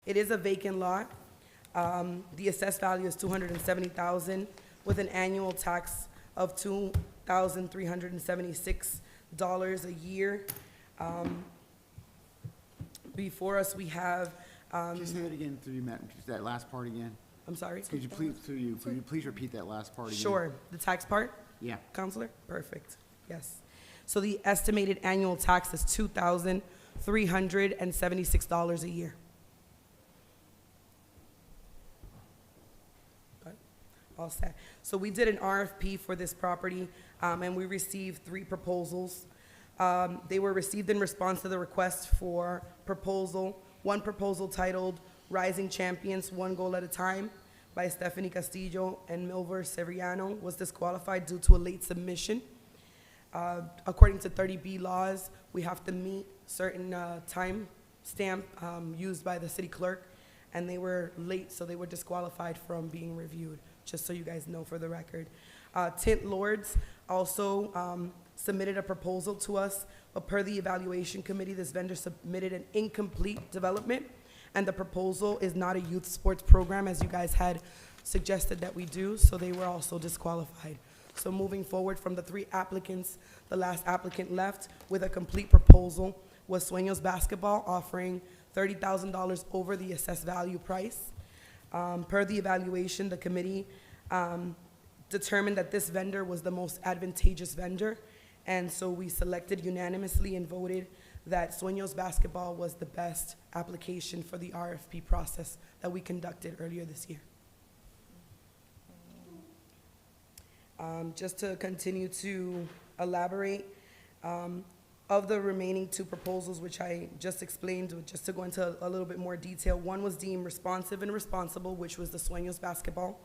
It is a vacant lot. The assessed value is $270,000 with an annual tax of $2,376 a year. Before us, we have, Just say that again through you, Matt, that last part again. I'm sorry? Could you please repeat that last part again? Sure. The tax part, Yeah. Counselor? Perfect. Yes. So the estimated annual tax is $2,376 a year. Okay. All set. So we did an RFP for this property, and we received 3 proposals. They were received in response to the request for proposal. One proposal titled Rising Champions, One Goal at a Time by Stephanie Castillo and Milver Severiano was disqualified due to a late submission. According to 30B laws, we have to meet certain time stamp used by the city clerk, and they were late, so they were disqualified from being reviewed, just so you guys know for the record. Tint Lords also submitted a proposal to us, but per the evaluation committee, this vendor submitted an incomplete development, and the proposal is not a youth sports program, as you guys had suggested that we do, so they were also disqualified. So moving forward from the 3 applicants, the last applicant left with a complete proposal was Sueños Basketball, offering $30,000 over the assessed value price. Per the evaluation, the committee determined that this vendor was the most advantageous vendor, and so we selected unanimously and voted that Sueños Basketball was the best application for the RFP process that we conducted earlier this year. Just to continue to elaborate, of the remaining 2 proposals, which I just explained, just to go into a little bit more detail, one was deemed responsive and responsible, which was the Sueños Basketball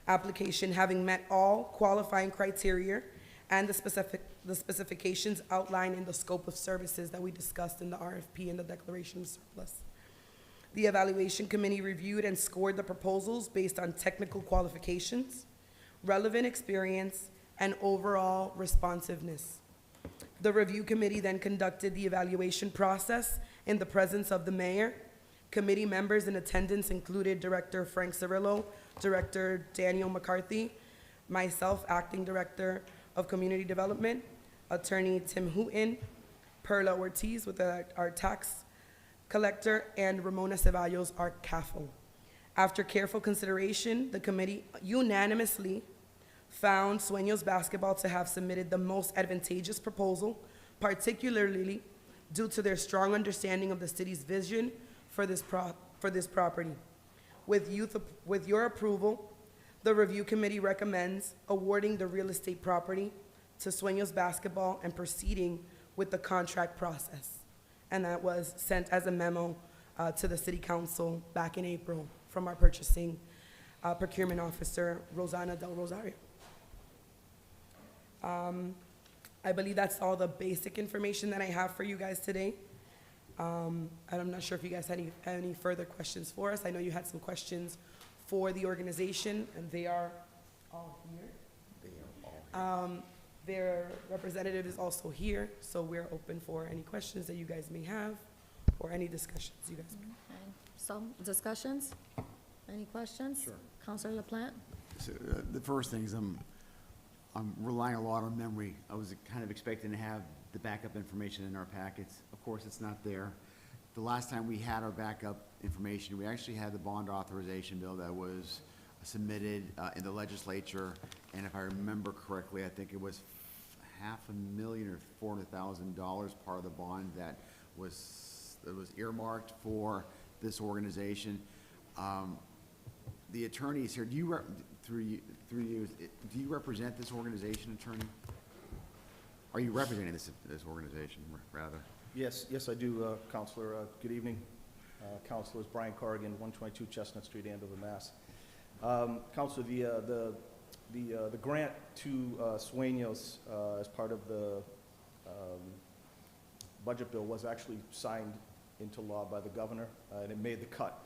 application, having met all qualifying criteria and the specifications outlined in the scope of services that we discussed in the RFP and the declaration of surplus. The evaluation committee reviewed and scored the proposals based on technical qualifications, relevant experience, and overall responsiveness. The review committee then conducted the evaluation process in the presence of the mayor. Committee members in attendance included Director Frank Cirillo, Director Daniel McCarthy, myself, Acting Director of Community Development, Attorney Tim Hooten, Perla Ortiz with our tax collector, and Ramona Ceballos, our CAFO. After careful consideration, the committee unanimously found Sueños Basketball to have submitted the most advantageous proposal, particularly due to their strong understanding of the city's vision for this property. With your approval, the review committee recommends awarding the real estate property to Sueños Basketball and proceeding with the contract process. And that was sent as a memo to the city council back in April from our purchasing procurement officer, Rosana Del Rosario. I believe that's all the basic information that I have for you guys today. And I'm not sure if you guys had any further questions for us. I know you had some questions for the organization, and they are all here. Their representative is also here, so we're open for any questions that you guys may have or any discussions you guys may have. Some discussions? Any questions? Sure. Councilor LaPlante? So, the first thing is I'm relying a lot on memory. I was kind of expecting to have the backup information in our packets. Of course, it's not there. The last time we had our backup information, we actually had the bond authorization bill that was submitted in the legislature, and if I remember correctly, I think it was $500,000 or $400,000 part of the bond that was earmarked for this organization. The attorneys here, through you, do you represent this organization, attorney? Are you representing this organization, rather? Yes, I do, Counselor. Good evening. Counselors Brian Corrigan, 122 Chestnut Street, Andover, Mass. Counselor, the grant to Sueños as part of the budget bill was actually signed into law by the governor, and it made the cut.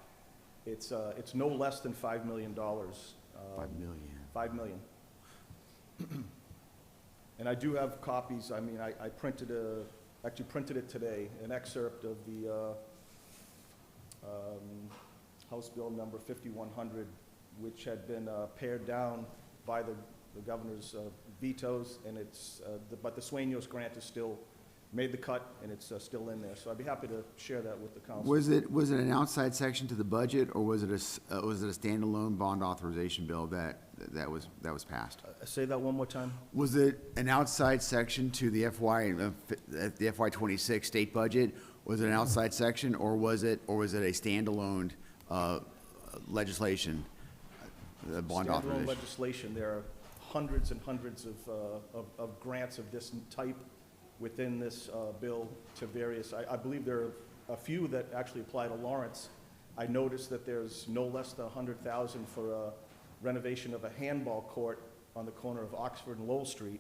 It's no less than $5 million. $5 million. $5 million. And I do have copies. I mean, I actually printed it today, an excerpt of the House Bill number 5100, which had been pared down by the governor's vetoes, and but the Sueños grant is still made the cut, and it's still in there. So I'd be happy to share that with the council. Was it an outside section to the budget, or was it a standalone bond authorization bill that was passed? Say that one more time? Was it an outside section to the FY '26 state budget? Was it an outside section, or was it a standalone legislation, the bond Standalone authorization? legislation. There are hundreds and hundreds of grants of this type within this bill to various, I believe there are a few that actually apply to Lawrence. I noticed that there's no less than 100,000 for a renovation of a handball court on the corner of Oxford and Lowell Street.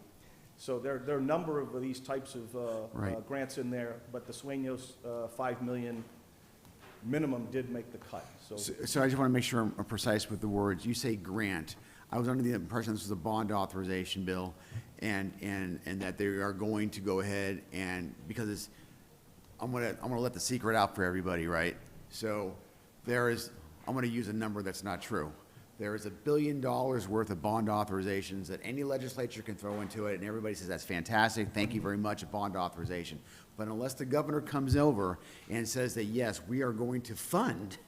So there are a number of these types of Right. grants in there, but the Sueños $5 million minimum did make the cut. So I just want to make sure I'm precise with the words. You say grant. I was under the impression this was a bond authorization bill, and that they are going to go ahead and, because I'm gonna let the secret out for everybody, right? So I'm gonna use a number that's not true. There is $1 billion worth of bond authorizations that any legislature can throw into it, and everybody says, that's fantastic, thank you very much, a bond authorization. But unless the governor comes over and says that, yes, we are going to fund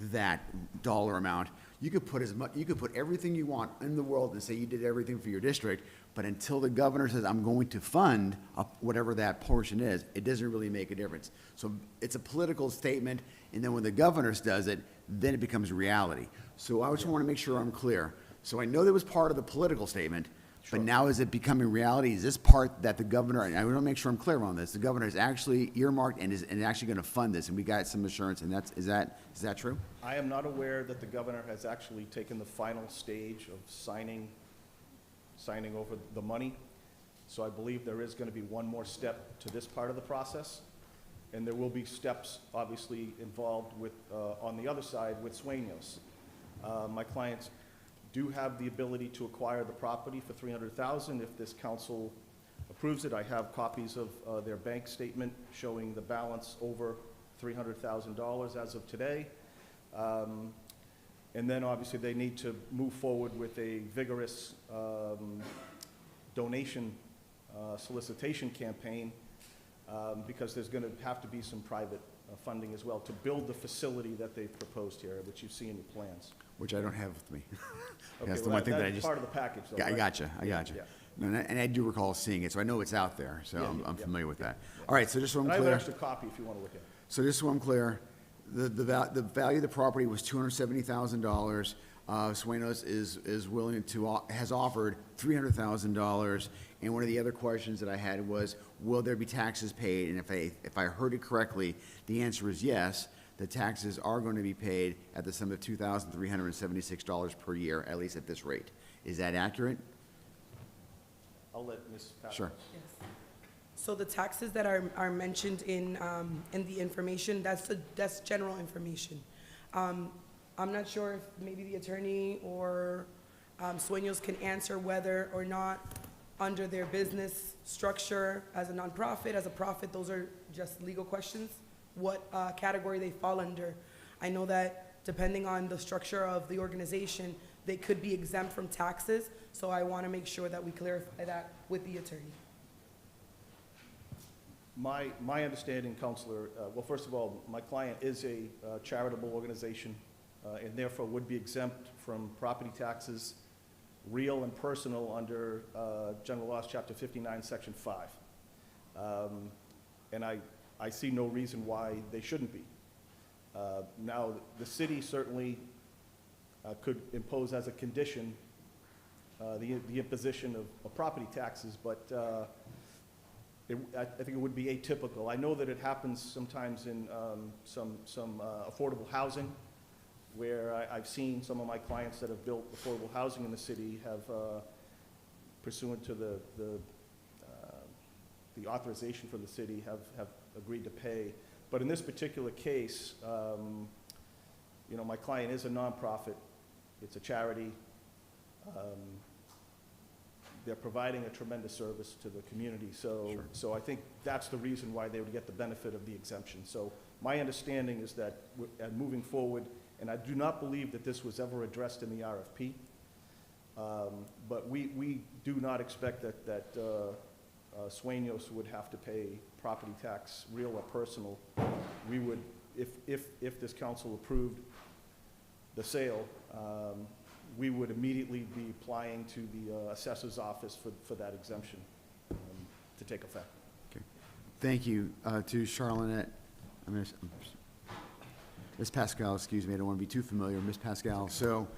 that dollar amount, you could put everything you want in the world and say you did everything for your district, but until the governor says, I'm going to fund whatever that portion is, it doesn't really make a difference. So it's a political statement, and then when the governor does it, then it becomes reality. So I just want to make sure I'm clear. So I know that was part of the political statement, but now is it becoming reality? Is this part that the governor, and I want to make sure I'm clear on this, the governor is actually earmarked and is actually going to fund this, and we got some assurance, and is that true? I am not aware that the governor has actually taken the final stage of signing over the money. So I believe there is going to be one more step to this part of the process. And there will be steps, obviously, involved with, on the other side, with Sueños. My clients do have the ability to acquire the property for $300,000 if this council approves it. I have copies of their bank statement showing the balance over $300,000 as of today. And then obviously they need to move forward with a vigorous donation solicitation campaign because there's going to have to be some private funding as well to build the facility that they've proposed here, which you see in your plans. Which I don't have with me. Okay, That's the well, one thing that I that's just. part of the package, though, Yeah, I right? gotcha. Yeah. No, and I do recall seeing it, so I know it's out there, so Yeah, I'm yeah, familiar with that. All right, so just so I'm And I have an clear, extra copy if you want to look at it. so just so I'm clear, the value of the property was $270,000. Sueños is willing to, has offered $300,000. And one of the other questions that I had was, will there be taxes paid? And if I heard it correctly, the answer is yes. The taxes are going to be paid at the sum of $2,376 per year, at least at this rate. Is that accurate? I'll let Ms. Pat. Sure. Yes. So the taxes that are mentioned in the information, that's general information. I'm not sure if maybe the attorney or Sueños can answer whether or not under their business structure as a nonprofit, as a profit, those are just legal questions, what category they fall under. I know that depending on the structure of the organization, they could be exempt from taxes, so I want to make sure that we clarify that with the attorney. My understanding, Counselor, well, first of all, my client is a charitable organization and therefore would be exempt from property taxes, real and personal, under General Laws, Chapter 59, Section 5. And I see no reason why they shouldn't be. Now, the city certainly could impose as a condition the imposition of property taxes, but I think it would be atypical. I know that it happens sometimes in some affordable housing, where I've seen some of my clients that have built affordable housing in the city have, pursuant to the authorization from the city, have agreed to pay. But in this particular case, you know, my client is a nonprofit. It's a charity. They're providing a tremendous service to the community. So I think that's the reason why they would get the benefit of the exemption. So my understanding is that moving forward, And I do not believe that this was ever addressed in the RFP. But we do not expect that Sueños would have to pay property tax, real or personal. We would, if this council approved the sale, we would immediately be applying to the assessor's office for that exemption to take effect. Okay. Thank you to Charlotte, Ms. Pascal, excuse me, I don't want to be too familiar, Ms. Pascal. So,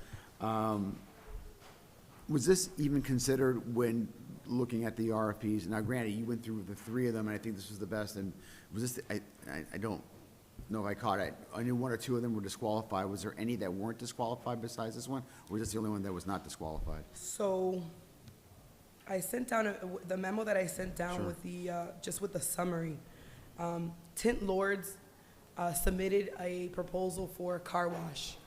was this even considered when looking at the RFPs? Now, granted, you went through the three of them, and I think this was the best, and was this, I don't know if I caught it. I knew one or two of them were disqualified. Was there any that weren't disqualified besides this one? Or was this the only one that was not disqualified? So I sent down the memo that I sent down Sure. with the, just with the summary. Tint Lords submitted a proposal for a car wash.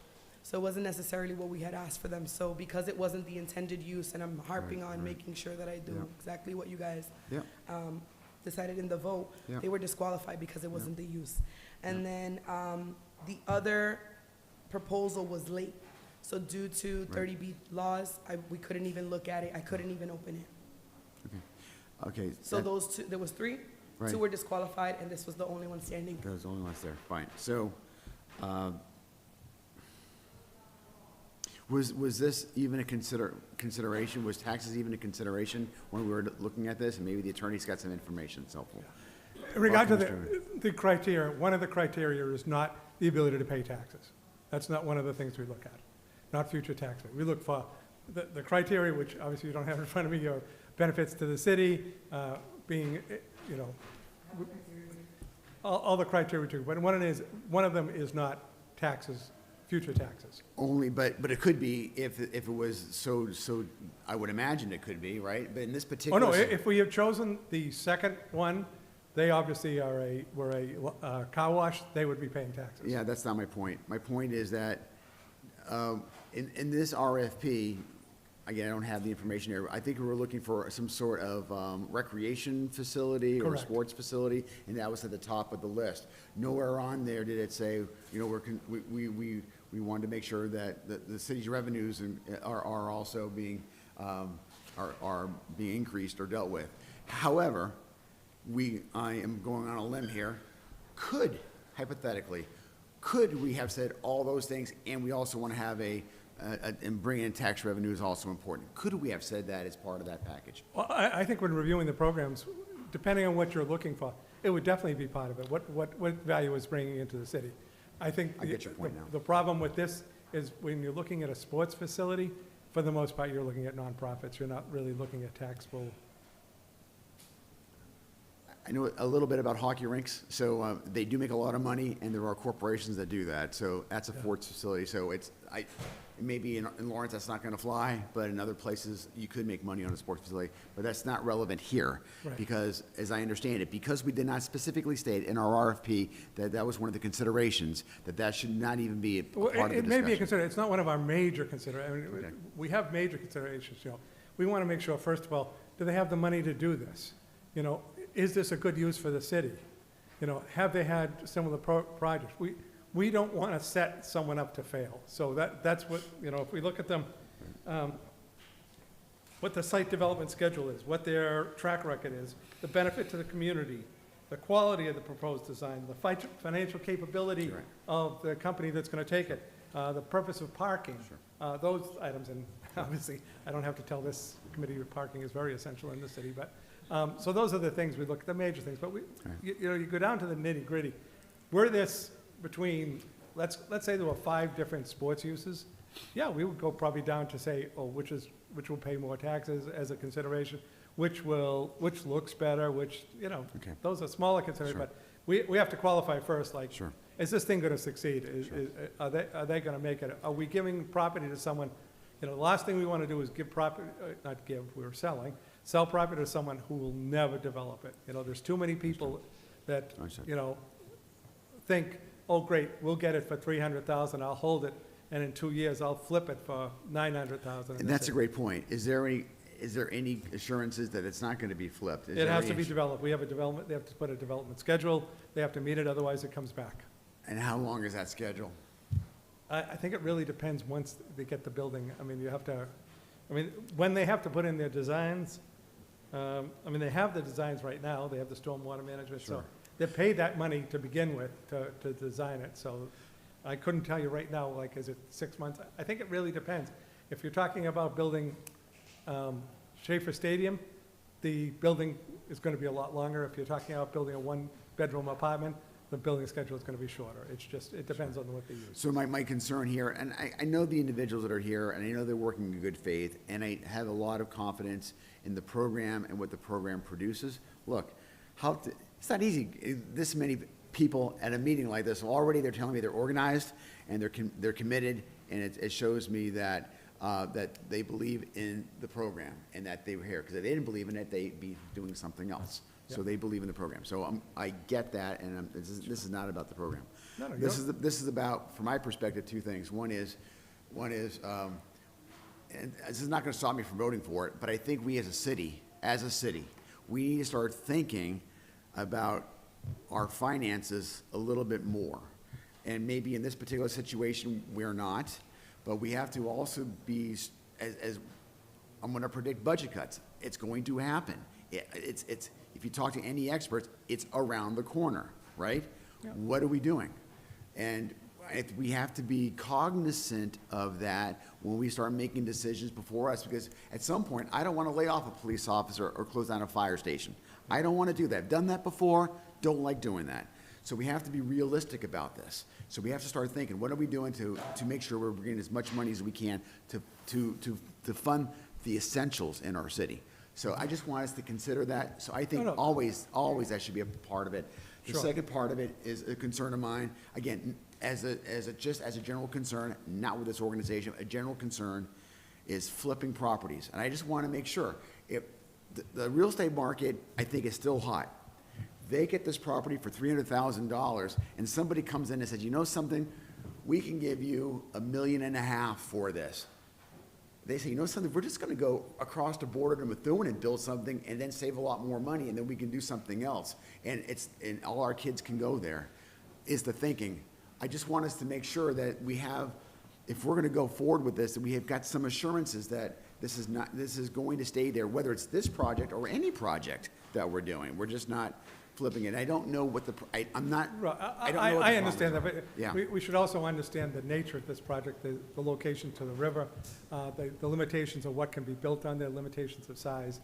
So it wasn't necessarily what we had asked for them. So because it wasn't the intended use, and I'm harping Right, on right. making sure that I do Yeah. exactly what you guys Yeah, decided in the vote, Yeah. they were disqualified because it wasn't the use. And then the other proposal was late. So due to 30B laws, we couldn't even look at it. I couldn't even open it. okay. So that- those two, there was three. Right. Two were disqualified, and this was the only one standing. That was the only ones there, fine. So, was this even a consideration? Was taxes even a consideration when we were looking at this? And maybe the attorney's got some information that's helpful. In regard to Welcome, the criteria, one of the criteria is not the ability to pay taxes. That's not one of the things we look at, not future taxes. We look for the criteria, which obviously you don't have in front of me, are benefits to the city, being, you know, all the criteria too. But one of them is not taxes, future taxes. Only, but it could be if it was so, I would imagine it could be, right? But in this Oh, particular. no, if we have chosen the second one, they obviously were a car wash, they would be paying taxes. Yeah, that's not my point. My point is that in this RFP, again, I don't have the information here, I think we were looking for some sort of recreation facility or Correct. sports facility, and that was at the top of the list. Nowhere on there did it say, you know, we wanted to make sure that the city's revenues are also being, are being increased or dealt with. However, I am going on a limb here, hypothetically, could we have said all those things, and we also want to have and bringing in tax revenue is also important? Could we have said that as part of that package? Well, I think when reviewing the programs, depending on what you're looking for, it would definitely be part of it, what value is bringing into the city. I think. I get your point now. The problem with this is when you're looking at a sports facility, for the most part, you're looking at nonprofits, you're not really looking at taxable. I know a little bit about hockey rinks, so they do make a lot of money, and there are corporations that do that. So that's a sports facility. So maybe in Lawrence that's not going to fly, but in other places you could make money on a sports facility. But that's not relevant here, Right. because as I understand it, because we did not specifically state in our RFP that was one of the considerations, that should not even be a Well, part of the it may be a discussion. consideration, it's not one of our major considerations. Okay. We have major considerations, you know. We want to make sure, first of all, do they have the money to do this? You know, is this a good use for the city? You know, have they had some of the projects? We don't want to set someone up to fail. So that's what, you know, if we look at them, what the site development schedule is, what their track record is, the benefit to the community, the quality of the proposed design, the financial capability Right. of the company that's going to take it, the purpose of parking, those items. And obviously, I don't have to tell this committee that parking is very essential in the city, but, so those are the things we look at, the major things. But you know, you go down to the nitty gritty. Were this between, let's say there were 5 different sports uses, yeah, we would go probably down to say, oh, which will pay more taxes as a consideration, which looks better, which, you know, Okay. those are smaller considerations, Sure. but we have to qualify first, like, Sure. is this thing gonna succeed? Are they gonna make it? Are we giving property to someone, you know, the last thing we wanna do is give property, not give, we're selling, sell property to someone who will never develop it. You know, there's too many people that, Understood. you know, think, oh, great, we'll get it for 300,000, I'll hold it, and in 2 years, I'll flip it for 900,000. And that's a great point. Is there any assurances that it's not going to be flipped? Is It there has any to be developed. We have a development, they have to put a development schedule, they have to meet it, otherwise it comes back. And how long is that schedule? I think it really depends once they get the building. I mean, you have to, I mean, when they have to put in their designs, I mean, they have the designs right now, they have the stormwater management, so Sure. they pay that money to begin with, to design it, so I couldn't tell you right now, like, is it 6 months? I think it really depends. If you're talking about building Schaefer Stadium, the building is gonna be a lot longer. If you're talking about building a one-bedroom apartment, the building schedule is gonna be shorter. It's just, it depends on what they use. So my concern here, and I know the individuals that are here, and I know they're working in good faith, and I have a lot of confidence in the program and what the program produces. Look, it's not easy, this many people at a meeting like this, already they're telling me they're organized, and they're committed, and it shows me that, that they believe in the program, and that they were here, because if they didn't believe in it, they'd be doing something else. So they believe in the program. So I get that, and this is not about the program. No, no, This is about, from my perspective, two things. One is, and this is not gonna stop me from voting for it, but I think we as a city, we need to start thinking about our finances a little bit more. And maybe in this particular situation, we're not, but we have to also be, as I'm gonna predict budget cuts. It's going to happen. It's, if you talk to any experts, it's around the corner, right? What are we doing? And we have to be cognizant of that when we start making decisions before us, because at some point, I don't want to lay off a police officer or close down a fire station. I don't want to do that. I've done that before, don't like doing that. So we have to be realistic about this. So we have to start thinking, what are we doing to make sure we're bringing as much money as we can to fund the essentials in our city? So I just want us to consider that. So I think No, no. always that should be a part of it. The Sure. second part of it is a concern of mine, again, just as a general concern, not with this organization, a general concern is flipping properties. And I just want to make sure, if the real estate market, I think, is still hot. They get this property for $300,000, and somebody comes in and says, you know something? We can give you $1.5 million for this. They say, you know something, we're just gonna go across the border to Methuen and build something and then save a lot more money, and then we can do something else. And all our kids can go there, is the thinking. I just want us to make sure that we have, if we're gonna go forward with this, that we have got some assurances that this is going to stay there, whether it's this project or any project that we're doing. We're just not flipping it. I don't know what I'm not, Right, I don't know what the I understand that, problems but Yeah. we should also understand the nature of this project, the location to the river, the limitations of what can be built on there, limitations of size.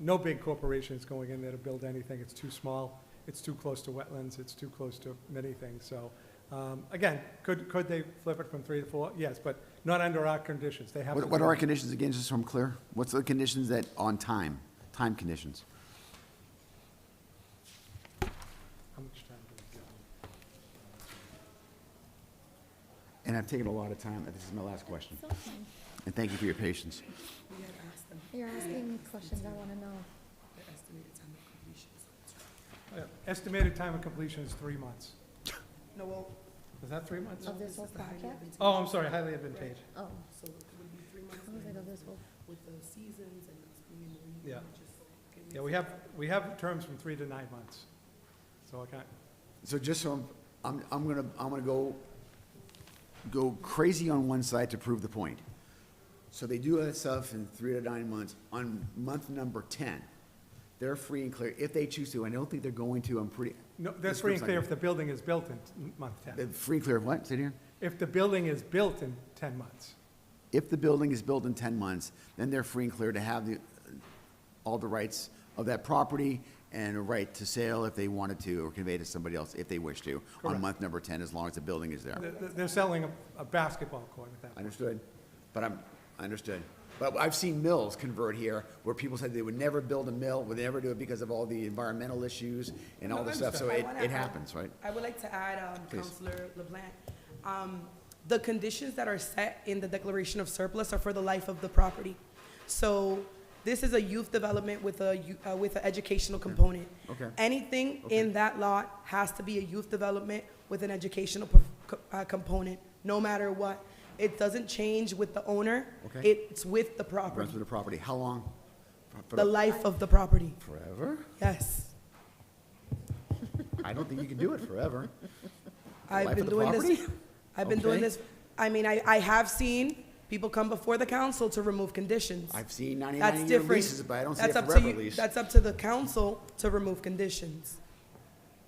No big corporation is going in there to build anything. It's too small, it's too close to wetlands, it's too close to many things. So, again, could they flip it from 3 to 4? Yes, but not under our conditions. They have to. What are our conditions again, just so I'm clear? What's the conditions that, on time conditions? How much time do we get? And I've taken a lot of time, this is my last question, So, and thank you for your patience. We had asked them you're asking me questions I want to know. the estimated time of completion. Estimated time of completion is 3 months. No, well, Is that 3 months? Of this whole is the highly project? advantageous. Oh, I'm sorry, highly advantageous. Oh, So it would be 3 months I was like, then of this whole, with the seasons and us being in the week. Yeah. it just- it Yeah, makes we have terms from 3 to 9 months. So I can't, So just so I'm gonna go crazy on one side to prove the point. So they do that stuff in 3 to 9 months. On month number 10, they're free and clear, if they choose to. I don't think they're going to, no, This that's free and looks clear like if the building is built in month 10. free and clear of what, say it again? If the building is built in 10 months. If the building is built in 10 months, then they're free and clear to have all the rights of that property and a right to sale if they wanted to, or convey to somebody else if they wish to, on Correct. month number 10, as long as the building is there. They're selling a basketball court at that point. Understood, but I understood. But I've seen mills convert here, where people said they would never build a mill, would never do it because of all the environmental issues and all No, I the stuff, so I wanna it add- happens, right? I would like to add, Please. Counselor LeBlanc, the conditions that are set in the declaration of surplus are for the life of the property. So this is a youth development with an educational component. Okay. Anything Okay. in that lot has to be a youth development with an educational component, no matter what. It doesn't change with the owner. Okay. It's with the Runs property, with the property, how long? For the life of the property. Forever? Yes. I don't think you can do it forever. I've Life been of the doing property? this. I've been doing Okay. this I mean, I have seen people come before the council to remove conditions. I've seen That's 99-year different. leases, but I don't see a That's up to forever you- lease. That's up to the council to remove conditions.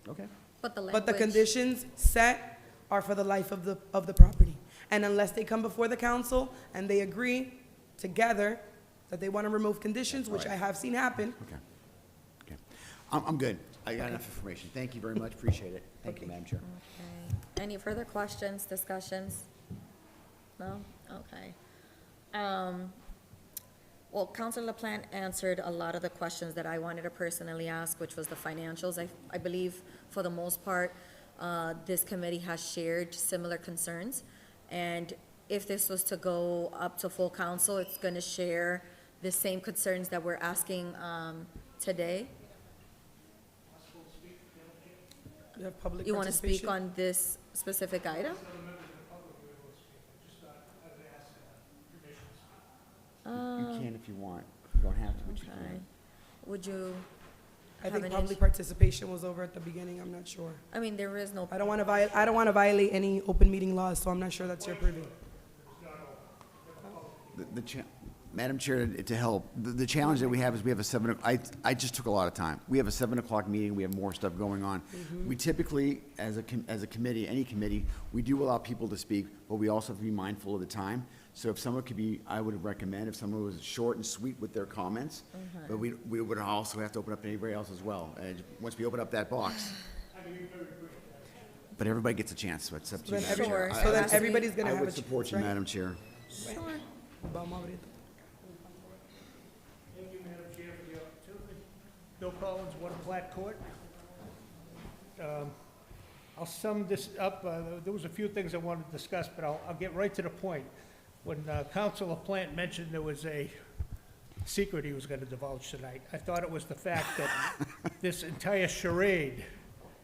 Okay. But the But language. the conditions set are for the life of the property. And unless they come before the council and they agree together that they want to remove conditions, which I Right. have seen happen, Okay. Okay. I'm good. I got enough information. Thank you very much. Appreciate it. Thank you, Okay. Madam Chair. Okay. Any further questions, discussions? No? Okay. Well, Councilor LaPlante answered a lot of the questions that I wanted to personally ask, which was the financials. I believe, for the most part, this committee has shared similar concerns. And if this was to go up to full council, it's going to share the same concerns that we're asking today. you have public You want to speak participation. on this specific item? You can if you want. You don't have to, but you Okay. can. Would you, I have think an public issue? participation was over at the beginning, I'm not sure. I mean, there is no, I don't want to violate any open meeting laws, so I'm not sure that's your purview. Madam Chair, to help, the challenge that we have is we have a I just took a lot of time. We have a 7 o'clock meeting, we have more stuff going on. We typically, as a committee, any committee, we do allow people to speak, but we also have to be mindful of the time. So if someone could be, I would recommend if someone was short and sweet with their comments, but we would also have to open up to anybody else as well. And once we open up that box. But everybody gets a chance, so it's up to you, Then Madam Chair. Sure. So then Has to be- everybody's going to I have a would chance, support you, right? Madam Chair. sure. Vamos a abrir. Thank you, Madam Chair, for the opportunity. Bill Collins, One Platte Court. I'll sum this up. There was a few things I wanted to discuss, but I'll get right to the point. When Councilor Plant mentioned there was a secret he was going to divulge tonight, I thought it was the fact that this entire charade,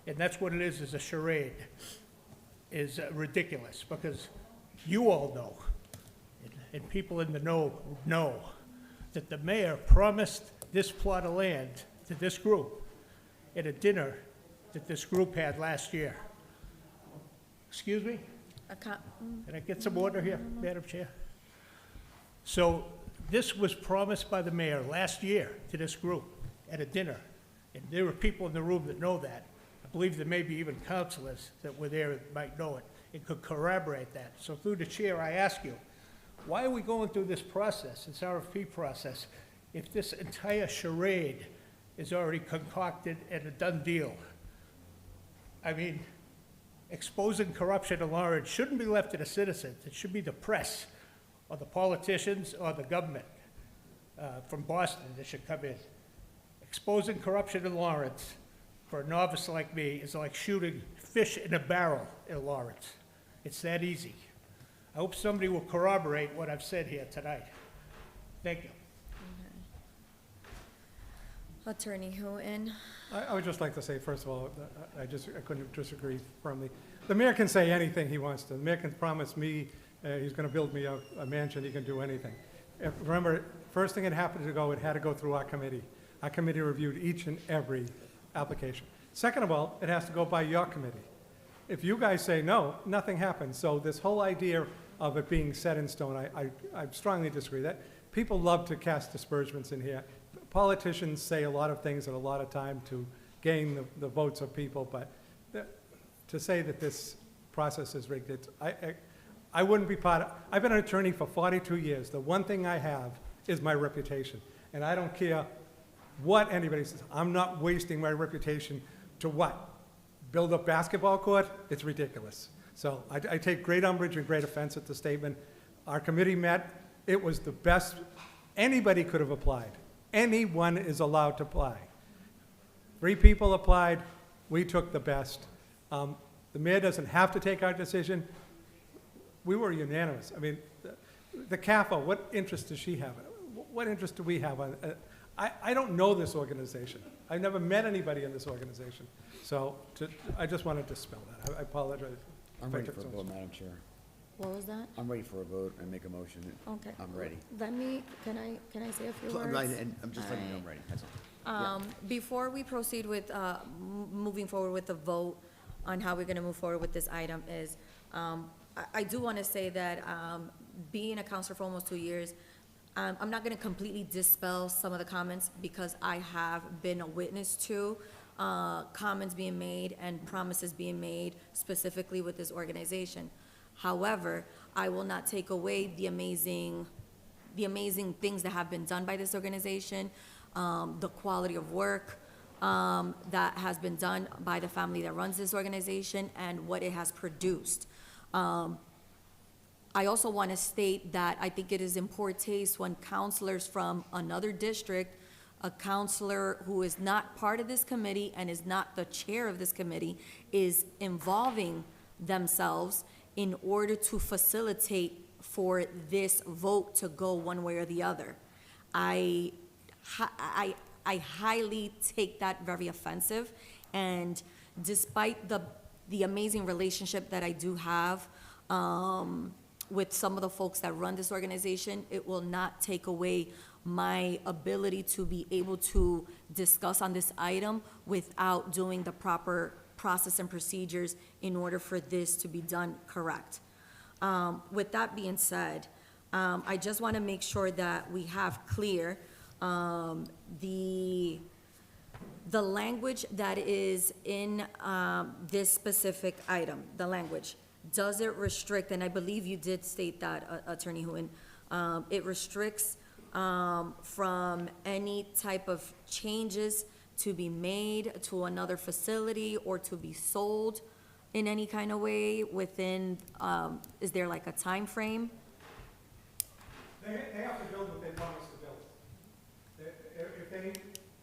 and that's what it is a charade, is ridiculous, because you all know, and people in the know, that the mayor promised this plot of land to this group at a dinner that this group had last year. Excuse me? Can I get some order here, Madam Chair? So this was promised by the mayor last year to this group at a dinner. And there were people in the room that know that. I believe there may be even councilors that were there that might know it and could corroborate that. So through the chair, I ask you, why are we going through this process, this RFP process, if this entire charade is already concocted and a done deal? I mean, exposing corruption in Lawrence shouldn't be left to the citizens. It should be the press or the politicians or the government from Boston that should come in. Exposing corruption in Lawrence for a novice like me is like shooting fish in a barrel in Lawrence. It's that easy. I hope somebody will corroborate what I've said here tonight. Thank you. Attorney Hooton, I would just like to say, first of all, I couldn't disagree firmly. The mayor can say anything he wants to. The mayor can promise me he's going to build me a mansion, he can do anything. Remember, first thing it happened to go, it had to go through our committee. Our committee reviewed each and every application. Second of all, it has to go by your committee. If you guys say no, nothing happens. So this whole idea of it being set in stone, I strongly disagree. That people love to cast dispersions in here. Politicians say a lot of things at a lot of time to gain the votes of people, but to say that this process is rigged, I wouldn't be part of. I've been an attorney for 42 years. The one thing I have is my reputation, and I don't care what anybody says. I'm not wasting my reputation to what? Build a basketball court? It's ridiculous. So I take great umbrage and great offense at the statement. Our committee met. It was the best anybody could have applied. Anyone is allowed to apply. 3 people applied. We took the best. The mayor doesn't have to take our decision. We were unanimous. I mean, the CAFO, what interest does she have? What interest do we have on it? I don't know this organization. I've never met anybody in this organization. So I just want to dispel that. I apologize. I'm if I ready took for a so vote, much. Madam Chair. what was that? I'm ready for a vote and make a motion. Okay. I'm ready. Let me, can I say a few I'm words? ready, and I'm just letting you know I'm ready, that's all. Before we proceed with, moving forward with the vote on how we're gonna move forward with this item is, I do want to say that being a counselor for almost 2 years, I'm not going to completely dispel some of the comments because I have been a witness to comments being made and promises being made specifically with this organization. However, I will not take away the amazing things that have been done by this organization, the quality of work that has been done by the family that runs this organization, and what it has produced. I also want to state that I think it is in poor taste when counselors from another district, a counselor who is not part of this committee and is not the chair of this committee, is involving themselves in order to facilitate for this vote to go one way or the other. I highly take that very offensive, and despite the amazing relationship that I do have with some of the folks that run this organization, it will not take away my ability to be able to discuss on this item without doing the proper process and procedures in order for this to be done correct. With that being said, I just want to make sure that we have clear the language that is in this specific item, the language. Does it restrict, and I believe you did state that, Attorney Huyn, it restricts from any type of changes to be made to another facility or to be sold in any kind of way within, is there like a time frame? They have to build what they promised to build. If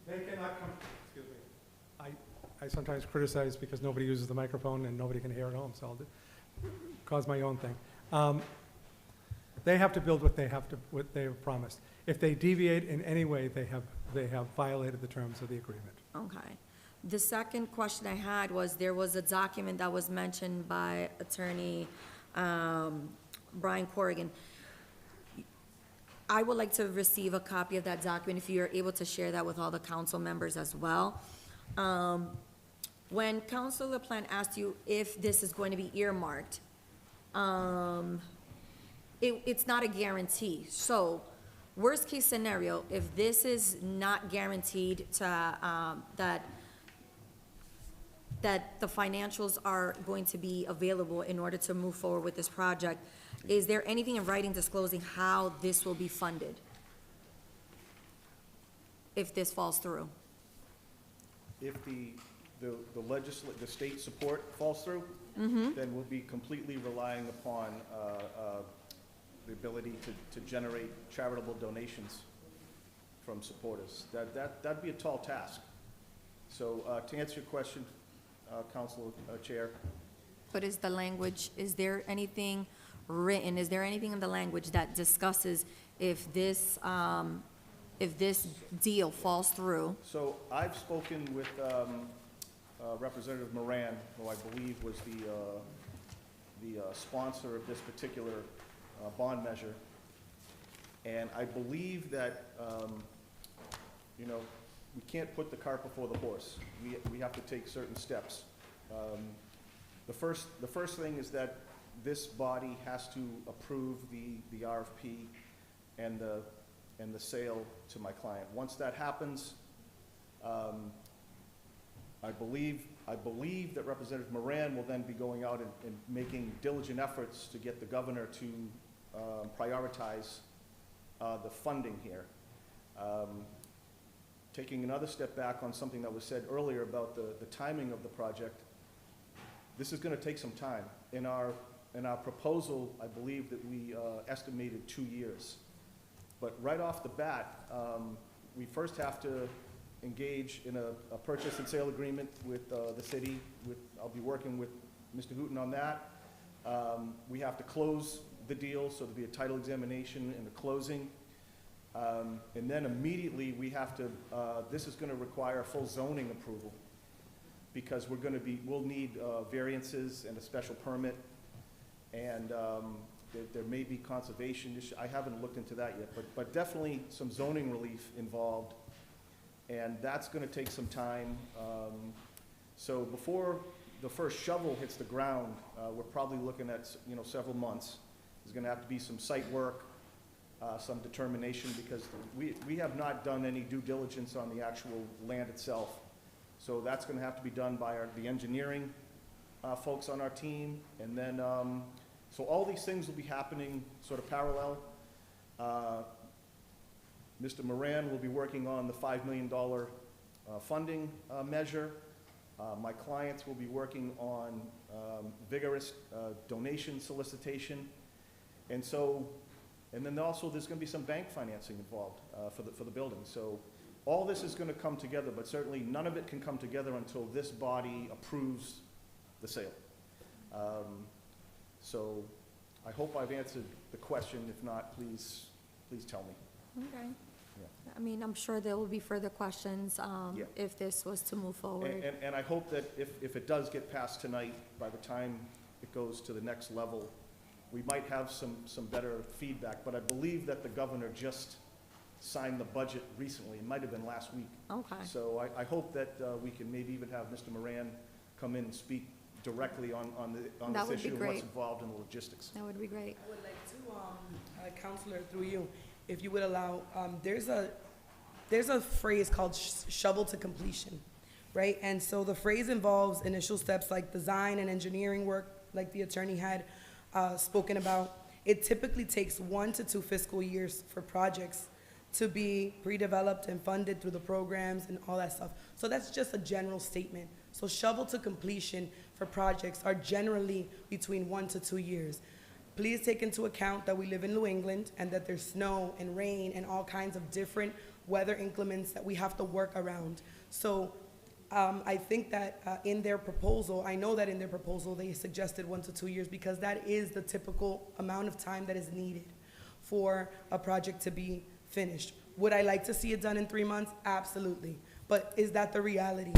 they cannot come, excuse me, I sometimes criticize because nobody uses the microphone and nobody can hear at home, so I'll cause my own thing. They have to build what they have promised. If they deviate in any way, they have violated the terms of the agreement. Okay. The second question I had was, there was a document that was mentioned by Attorney Brian Corrigan. I would like to receive a copy of that document, if you're able to share that with all the council members as well. When Councilor LaPlante asked you if this is going to be earmarked, it's not a guarantee. So, worst case scenario, if this is not guaranteed to, that the financials are going to be available in order to move forward with this project, is there anything in writing disclosing how this will be funded if this falls through? If the state support falls through, then we'll be completely relying upon the ability to generate charitable donations from supporters. That'd be a tall task. So to answer your question, Council Chair, But is the language, is there anything written, is there anything in the language that discusses if this deal falls through? so I've spoken with Representative Moran, who I believe was the sponsor of this particular bond measure, and I believe that, we can't put the cart before the horse. We have to take certain steps. The first thing is that this body has to approve the RFP and the sale to my client. Once that happens, I believe that Representative Moran will then be going out and making diligent efforts to get the governor to prioritize the funding here. Taking another step back on something that was said earlier about the timing of the project, this is going to take some time. In our proposal, I believe that we estimated 2 years. But right off the bat, we first have to engage in a purchase and sale agreement with the city. I'll be working with Mr. Hooton on that. We have to close the deal, so there'll be a title examination and a closing. And then immediately we have to, this is going to require a full zoning approval, because we'll need variances and a special permit, and there may be conservation issues. I haven't looked into that yet, but definitely some zoning relief involved, and that's going to take some time. So before the first shovel hits the ground, we're probably looking at, several months. There's gonna have to be some site work, some determination, because we have not done any due diligence on the actual land itself. So that's gonna have to be done by the engineering folks on our team, and then, so all these things will be happening sort of parallel. Mr. Moran will be working on the $5 million funding measure. My clients will be working on vigorous donation solicitation. And so, and then also there's gonna be some bank financing involved for the building. So all this is gonna come together, but certainly none of it can come together until this body approves the sale. So I hope I've answered the question. If not, please tell me. Okay. Yeah. I mean, I'm sure there will be further questions, Yeah. if this was to move forward. And I hope that if it does get passed tonight, by the time it goes to the next level, we might have some better feedback. But I believe that the governor just signed the budget recently. It might have been last week. Okay. So I hope that we can maybe even have Mr. Moran come in and speak directly on That this would be issue and what's great. involved in the logistics. That would be great. I would like to, Counselor, through you, if you would allow, there's a phrase called shovel to completion, right? And so the phrase involves initial steps like design and engineering work, like the attorney had spoken about. It typically takes 1 to 2 fiscal years for projects to be pre-developed and funded through the programs and all that stuff. So that's just a general statement. So shovel to completion for projects are generally between 1 to 2 years. Please take into account that we live in New England and that there's snow and rain and all kinds of different weather inclements that we have to work around. So I think that in their proposal, I know that in their proposal, they suggested 1 to 2 years because that is the typical amount of time that is needed for a project to be finished. Would I like to see it done in 3 months? Absolutely. But is that the reality?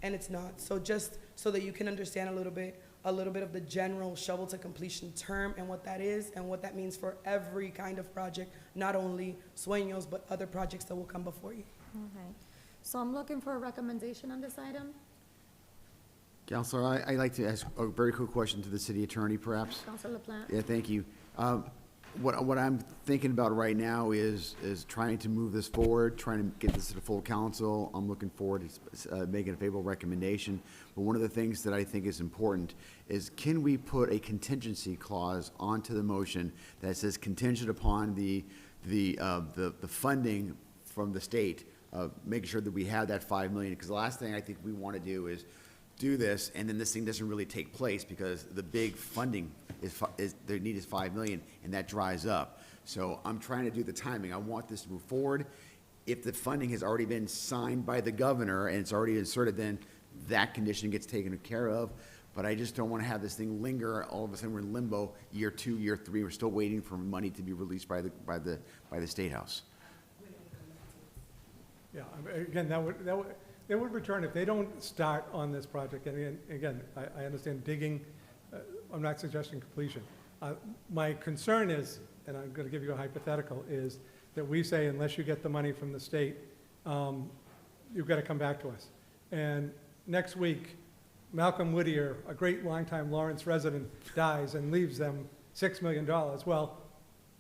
And it's not. So just so that you can understand a little bit of the general shovel to completion term and what that is and what that means for every kind of project, not only Sueños, but other projects that will come before you. Okay. So I'm looking for a recommendation on this item. Counselor, I'd like to ask a very quick question to the city attorney, perhaps. Councilor LaPlante? Yeah, thank you. What I'm thinking about right now is trying to move this forward, trying to get this to the full council. I'm looking forward to making a favorable recommendation. But one of the things that I think is important is, can we put a contingency clause onto the motion that says contingent upon the funding from the state, making sure that we have that $5 million? Because the last thing I think we want to do is do this, and then this thing doesn't really take place because the big funding is their need is $5 million, and that dries up. So I'm trying to do the timing. I want this to move forward. If the funding has already been signed by the governor and it's already inserted, then that condition gets taken care of. But I just don't want to have this thing linger. All of a sudden, we're in limbo, year 2, year 3. We're still waiting for money to be released by the State House. Yeah, I mean, again, they would return if they don't start on this project. And again, I understand digging, I'm not suggesting completion. My concern is, and I'm going to give you a hypothetical, is that we say unless you get the money from the state, you've got to come back to us. And next week, Malcolm Whittier, a great longtime Lawrence resident, dies and leaves them $6 million. Well,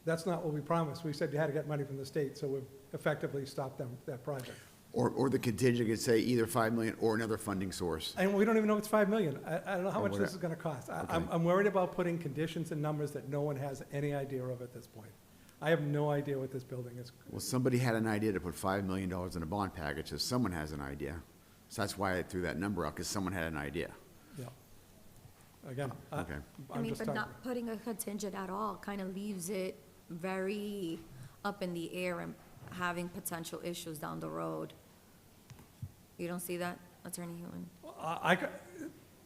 that's not what we promised. We said you had to get money from the state, so we've effectively stopped that project. Or the contingent could say either $5 million or another funding source. And we don't even know if it's $5 million. I don't know how Or much whatever. this is gonna cost. Okay. I'm worried about putting conditions and numbers that no one has any idea of at this point. I have no idea what this building is. Well, somebody had an idea to put $5 million in a bond package, so someone has an idea. So that's why I threw that number out, because someone had an idea. Yeah. Again, Okay. I I'm mean, just but talking. not putting a contingent at all kind of leaves it very up in the air and having potential issues down the road. You don't see that, Attorney Hewitt?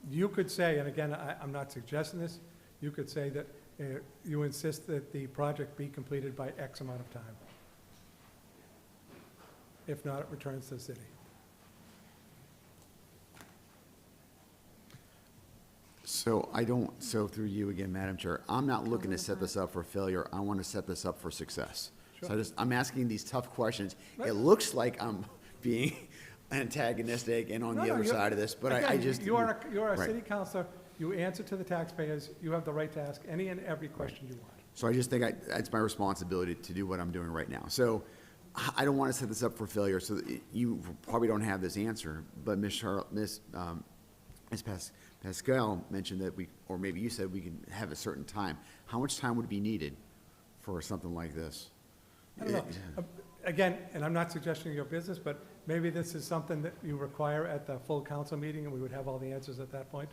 You could say, and again, I'm not suggesting this, you could say that you insist that the project be completed by X amount of time. If not, it returns to the city. So through you again, Madam Chair, I'm not looking to set this up for failure. I want to set this up for success. So Sure. I'm asking these tough questions. Right. It looks like I'm being antagonistic and on No, the no, other you're- side of this, but I again, just. You are a Right. city councilor, you answer to the taxpayers, you have the right to ask any and every question you want. So I just think it's my responsibility to do what I'm doing right now. So I don't want to set this up for failure, so that you probably don't have this answer, but Ms. Pascal mentioned that or maybe you said we can have a certain time. How much time would be needed for something like this? I don't know. Again, and I'm not suggesting your business, but maybe this is something that you require at the full council meeting, and we would have all the answers at that point.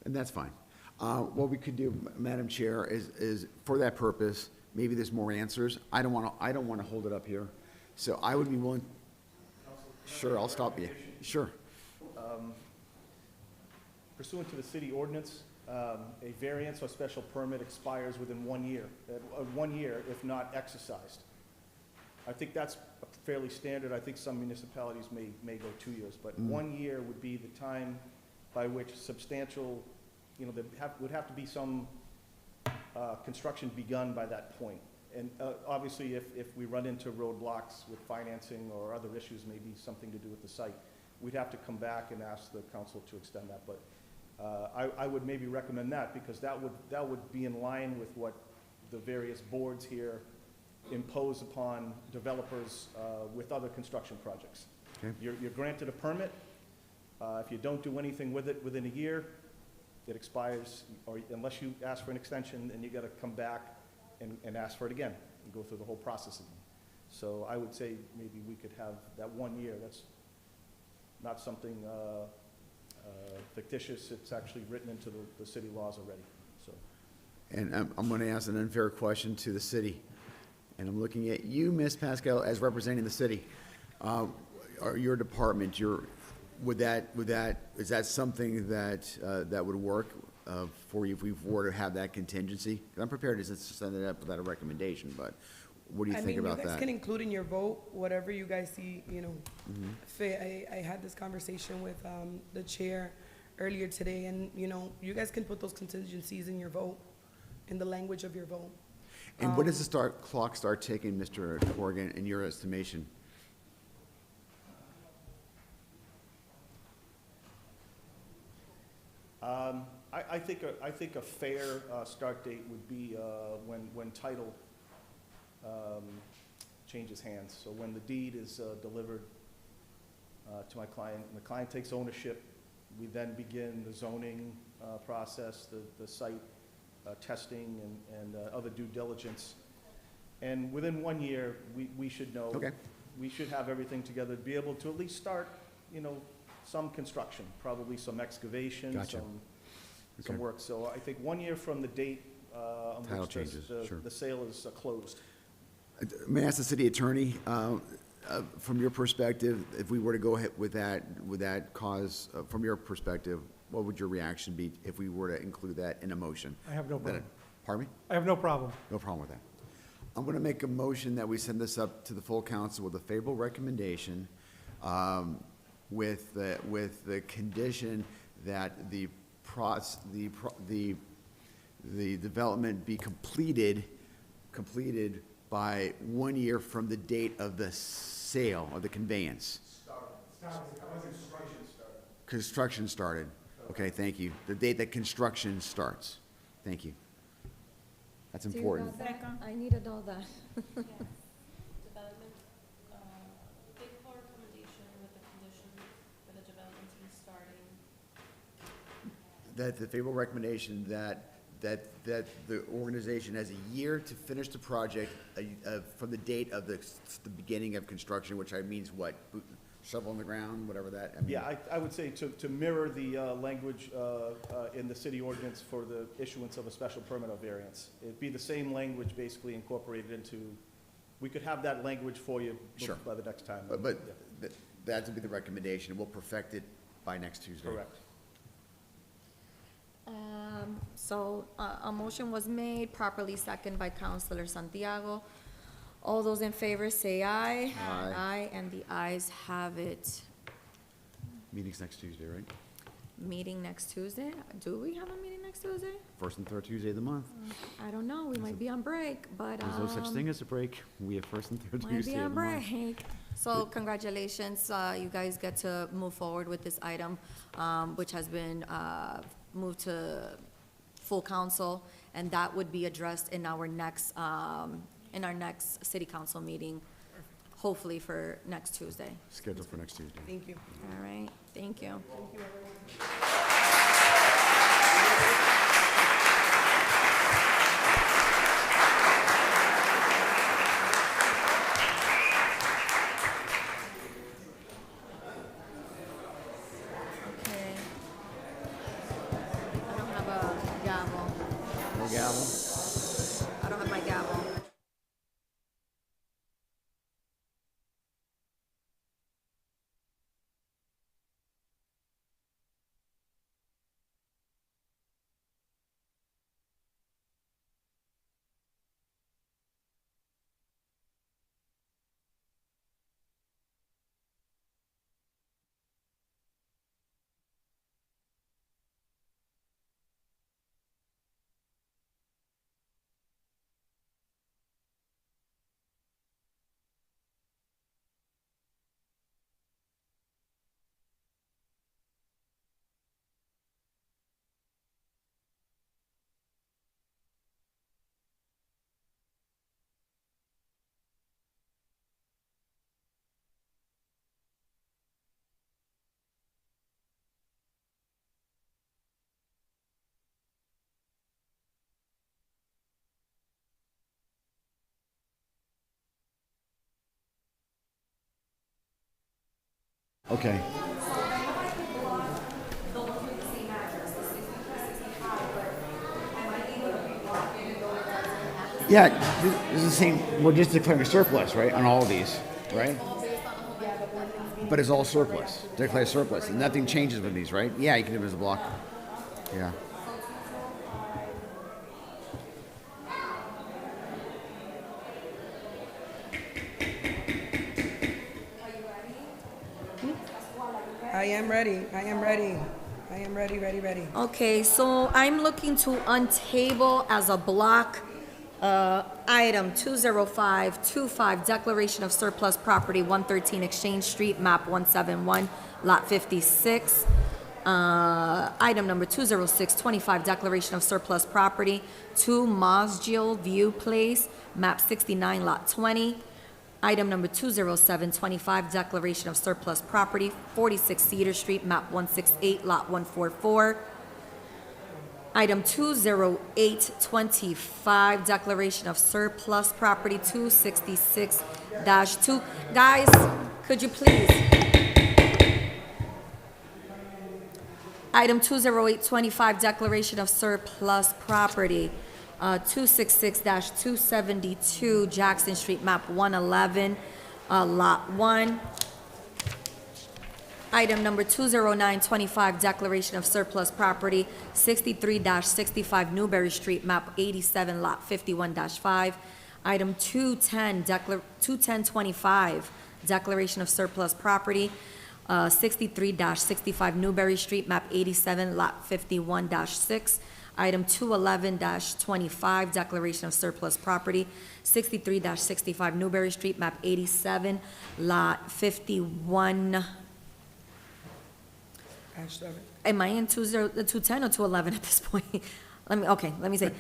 And that's fine. What we could do, Madam Chair, is for that purpose, maybe there's more answers. I don't want to hold it up here. So I would be willing. Sure, I'll stop you. Sure. Pursuant to the city ordinance, a variance or special permit expires within 1 year, 1 year if not exercised. I think that's fairly standard. I think some municipalities may go 2 years, but 1 year would be the time by which substantial, there would have to be some construction begun by that point. And obviously, if we run into roadblocks with financing or other issues, maybe something to do with the site, we'd have to come back and ask the council to extend that. But I would maybe recommend that, because that would be in line with what the various boards here impose upon developers with other construction projects. Okay. You're granted a permit. If you don't do anything with it within a year, it expires, or unless you ask for an extension, then you gotta come back and ask for it again, and go through the whole process again. So I would say maybe we could have that 1 year. That's not something fictitious. It's actually written into the city laws already, so. And I'm going to ask an unfair question to the city. And I'm looking at you, Ms. Pascal, as representing the city. Or your department, is that something that would work for you if we were to have that contingency? 'Cause I'm prepared to just send it up without a recommendation, but what do you think about You guys that? can include in your vote whatever you guys see, fit. I had this conversation with the chair earlier today, and, you guys can put those contingencies in your vote, in the language of your vote. And when does the clock start ticking, Mr. Corrigan, in your estimation? I think a fair start date would be when title changes hands. So when the deed is delivered to my client, and the client takes ownership, we then begin the zoning process, the site testing, and other due diligence. And within 1 year, we should know. Okay. We should have everything together to be able to at least start, some construction, probably some excavation, Gotcha. some Okay. work. So I think 1 year from the date on Title which changes, sure. the sale is closed. May I ask the city attorney, from your perspective, if we were to go ahead with that, would that cause, from your perspective, what would your reaction be if we were to include that in a motion? I have no problem. Pardon me? I have no problem. No problem with that. I'm going to make a motion that we send this up to the full council with a favorable recommendation, with the condition that the development be completed by 1 year from the date of the sale or the conveyance. Construction started. Okay, thank you. The date that construction starts. Thank you. That's Do you important. got that? I needed all that. Development, favorable recommendation with the condition for the development to be starting. That the favorable recommendation that the organization has a year to finish the project from the date of the beginning of construction, which means what? Shovel in the ground, whatever that, I mean. Yeah, I would say to mirror the language in the city ordinance for the issuance of a special permit or variance. It'd be the same language basically incorporated into, we could have that language for you Sure. by the next time. But Yeah, that would be the recommendation, and we'll perfect it by next Tuesday. correct. So a motion was made, properly seconded by Councilor Santiago. All those in favor say aye. Aye. Aye, and the ayes have it. Meeting's next Tuesday, right? meeting next Tuesday? Do we have a meeting next Tuesday? First and third Tuesday of the month. I don't know, we might be on break, but, There's no such thing as a break. We have first and third might Tuesday be of on the month. break. So congratulations, you guys get to move forward with this item, which has been, moved to full council, and that would be addressed in our next city council meeting, hopefully for next Tuesday. Scheduled for next Tuesday. Thank you. All right, thank you. Okay. I don't have a gavel. No gavel? I don't have my gavel. Okay. Yeah, this is the same, we're just declaring a surplus, right, on all of these, right? But it's all surplus, declare surplus, and nothing changes with these, right? Yeah, you can do it as a block. Yeah. I am ready. I am ready. I am ready, ready, ready. Okay, so I'm looking to untable as a block, item 20525, declaration of surplus property, 113 Exchange Street, map 171, lot 56. Item number 20625, declaration of surplus property, 2 Mosgiel View Place, map 69, lot 20. Item number 20725, declaration of surplus property, 46 Cedar Street, map 168, lot 144. Item 20825, declaration of surplus property, 266-2. Guys, could you please? Item 20825, declaration of surplus property, 266-272 Jackson Street, map 111, lot 1. Item number 20925, declaration of surplus property, 63-65 Newberry Street, map 87, lot 51-5. Item 21025, declaration of surplus property, 63-65 Newberry Street, map 87, lot 51-6. Item 211-25, declaration of surplus property, 63-65 Newberry Street, map 87, lot 51. Am I in 210 or 211 at this point? Let me say.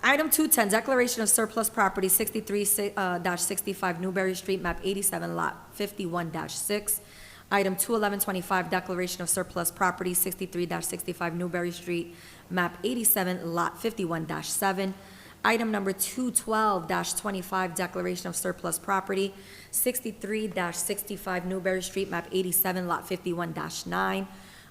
Item 210, declaration of surplus property, 63-65 Newberry Street, map 87, lot 51-6. Item 21125, declaration of surplus property, 63-65 Newberry Street, map 87, lot 51-7. Item number 212-25, declaration of surplus property, 63-65 Newberry Street, map 87, lot 51-9.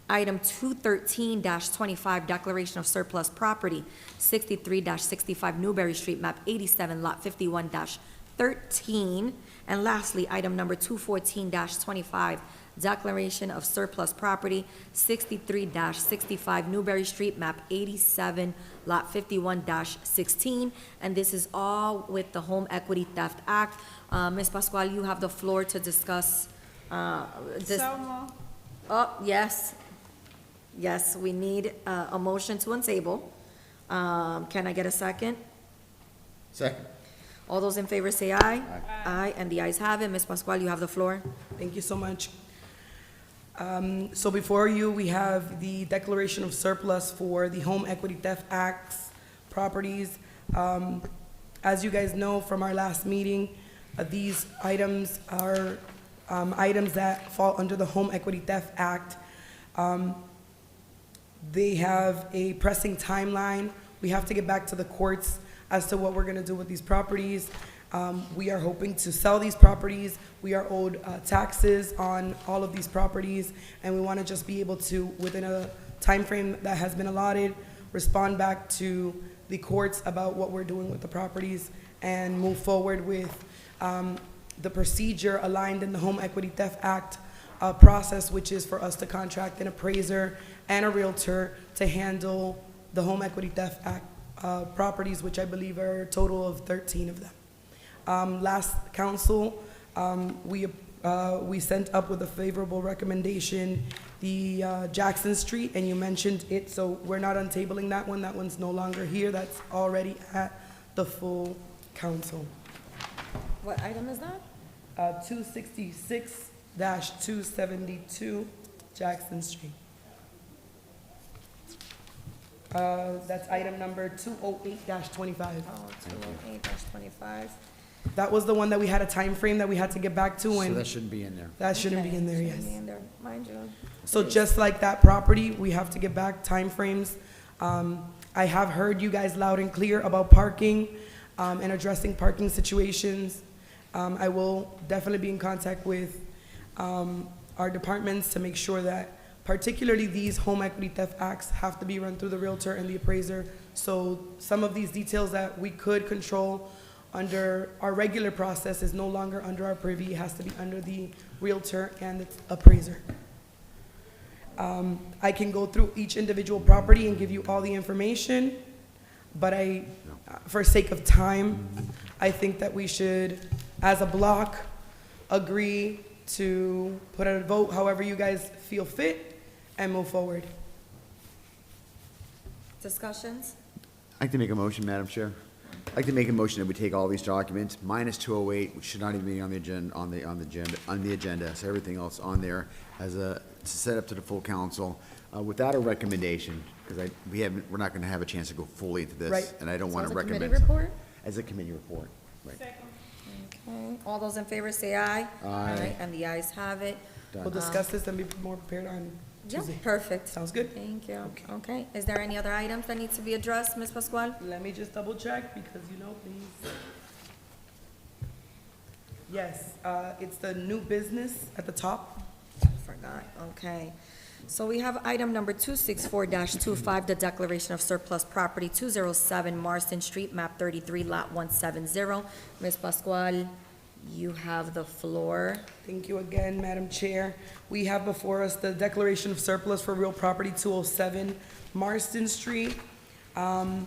Item 213-25, declaration of surplus property, 63-65 Newberry Street, map 87, lot 51-13. And lastly, item number 214-25, declaration of surplus property, 63-65 Newberry Street, map 87, lot 51-16. And this is all with the Home Equity Theft Act. Ms. Pascual, you have the floor to discuss this. Oh, yes. Yes, we need a motion to untable. Can I get a second? Second. All those in favor say aye. Aye, and the ayes have it. Ms. Pascual, you have the floor. Thank you so much. So before you, we have the declaration of surplus for the Home Equity Theft Act's properties. As you guys know from our last meeting, these items are items that fall under the Home Equity Theft Act. They have a pressing timeline. We have to get back to the courts as to what we're gonna do with these properties. We are hoping to sell these properties. We are owed taxes on all of these properties, and we wanna just be able to, within a time frame that has been allotted, respond back to the courts about what we're doing with the properties and move forward with the procedure aligned in the Home Equity Theft Act process, which is for us to contract an appraiser and a realtor to handle the Home Equity Theft Act properties, which I believe are a total of 13 of them. Last council, we sent up with a favorable recommendation the Jackson Street, and you mentioned it, so we're not untabling that one. That one's no longer here. That's already at the full council. What item is that? 266-272 Jackson Street. That's item number 208-25. Oh, 208-25. That was the one that we had a time frame that we had to get back to, So and that shouldn't be in there. that shouldn't be in there, yes. Shouldn't be in there, mind you. So just like that property, we have to get back timeframes. I have heard you guys loud and clear about parking, and addressing parking situations. I will definitely be in contact with, our departments to make sure that particularly these home equity theft acts have to be run through the realtor and the appraiser. So some of these details that we could control under our regular process is no longer under our purview. It has to be under the realtor and the appraiser. I can go through each individual property and give you all the information, but for sake of time, I think that we should, as a block, agree to put a vote however you guys feel fit and move forward. Discussions? I'd like to make a motion, Madam Chair. I'd like to make a motion that we take all these documents, minus 208, which should not even be on the agenda, so everything else on there as a, set up to the full council, without a recommendation, because we're not gonna have a chance to go fully into this. Right. And I don't So wanna as a recommend. committee report? As a committee report, right. Okay, all those in favor say aye. Aye. And the ayes have it. We'll discuss this and be more prepared on Yeah, Tuesday. perfect. Sounds good? Thank you. Okay, is there any other items that need to be addressed, Ms. Pascual? Let me just double check because you know, please. Yes, it's the new business at the top. Forgot, okay. So we have item number 264-25, the declaration of surplus property, 207 Marston Street, map 33, lot 170. Ms. Pascual, you have the floor. Thank you again, Madam Chair. We have before us the declaration of surplus for real property 207 Marston Street, and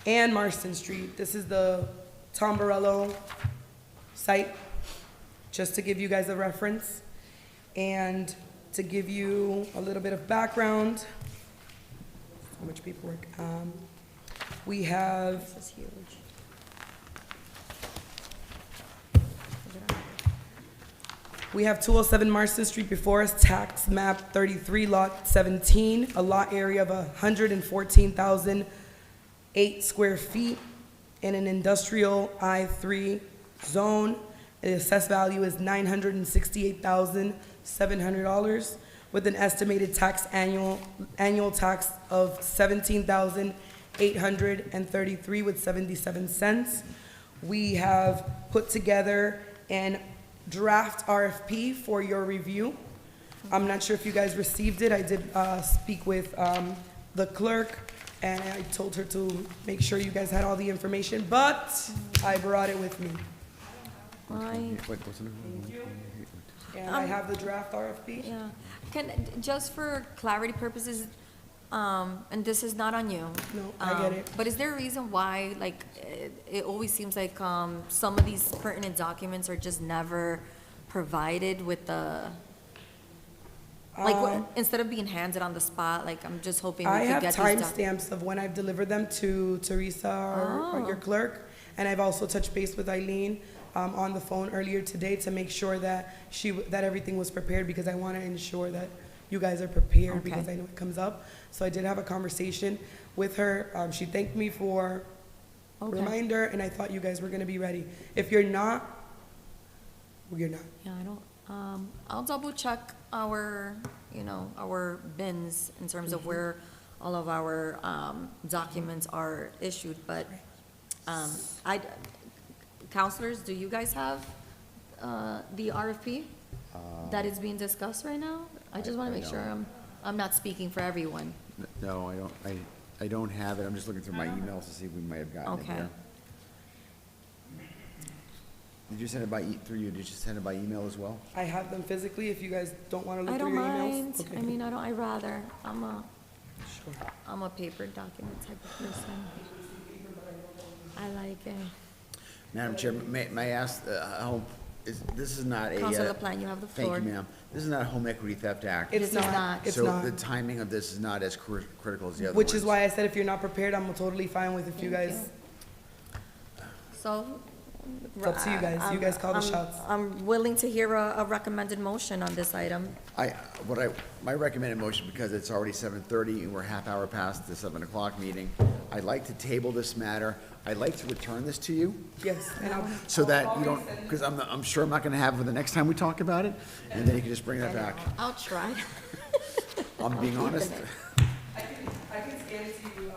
Marston Street. This is the Tom Barello site, just to give you guys a reference. And to give you a little bit of background, so much paperwork. We have This is huge. We have 207 Marston Street before us, tax map 33, lot 17, a lot area of 114,008 square feet in an industrial I3 zone. The assessed value is $968,700 with an estimated annual tax of $17,833 with 77 cents. We have put together an draft RFP for your review. I'm not sure if you guys received it. I did speak with the clerk, and I told her to make sure you guys had all the information, but I brought it with me. I, What's the number? And I have the draft RFP. yeah, just for clarity purposes, and this is not on you. No, I get it. But is there a reason why, like, it always seems like, some of these pertinent documents are just never provided with the, Like, instead of being handed on the spot, like, I'm just hoping we I could have get these done. timestamps of when I've delivered them to Teresa, or your clerk, and I've also touched base with Eileen on the phone earlier today to make sure that that everything was prepared, because I want to ensure that you guys are prepared, because Okay. I know it comes up. So I did have a conversation with her. She thanked me for Okay. reminder, and I thought you guys were going to be ready. If you're not, well, you're not. Yeah, I don't, I'll double check our, our bins in terms of where all of our, documents are issued, but, counselors, do you guys have, the RFP that is being discussed right now? I just wanna I make sure don't. I'm not speaking for everyone. No, I don't have it. I'm just looking through my emails to see if we might have gotten it Okay. here. Did you send it through you? Did you send it by email as well? I have them physically, if you guys don't want to I look through don't your emails. mind, Okay. I mean, I rather, Sure. I'm a paper document type of person. I like it. Madam Chair, may I ask, this is not a. Counselor LaPlante, you have the floor. Thank you, ma'am. This is not a Home Equity Theft Act. It's This is not. not. It's So not. the timing of this is not as critical as the other Which is ones. why I said if you're not prepared, I'm totally fine with if you Thank guys. So. It's up to you guys. You guys call the shots. I'm willing to hear a recommended motion on this item. My recommended motion, because it's already 7:30 and we're half hour past the 7 o'clock meeting, I'd like to table this matter. I'd like to return this to you Yes, and I'll. so that you don't, because I'm sure I'm not gonna have it the next time we talk about it, and then you can just bring that back. I'll try. I'm being honest. I can scan it to you,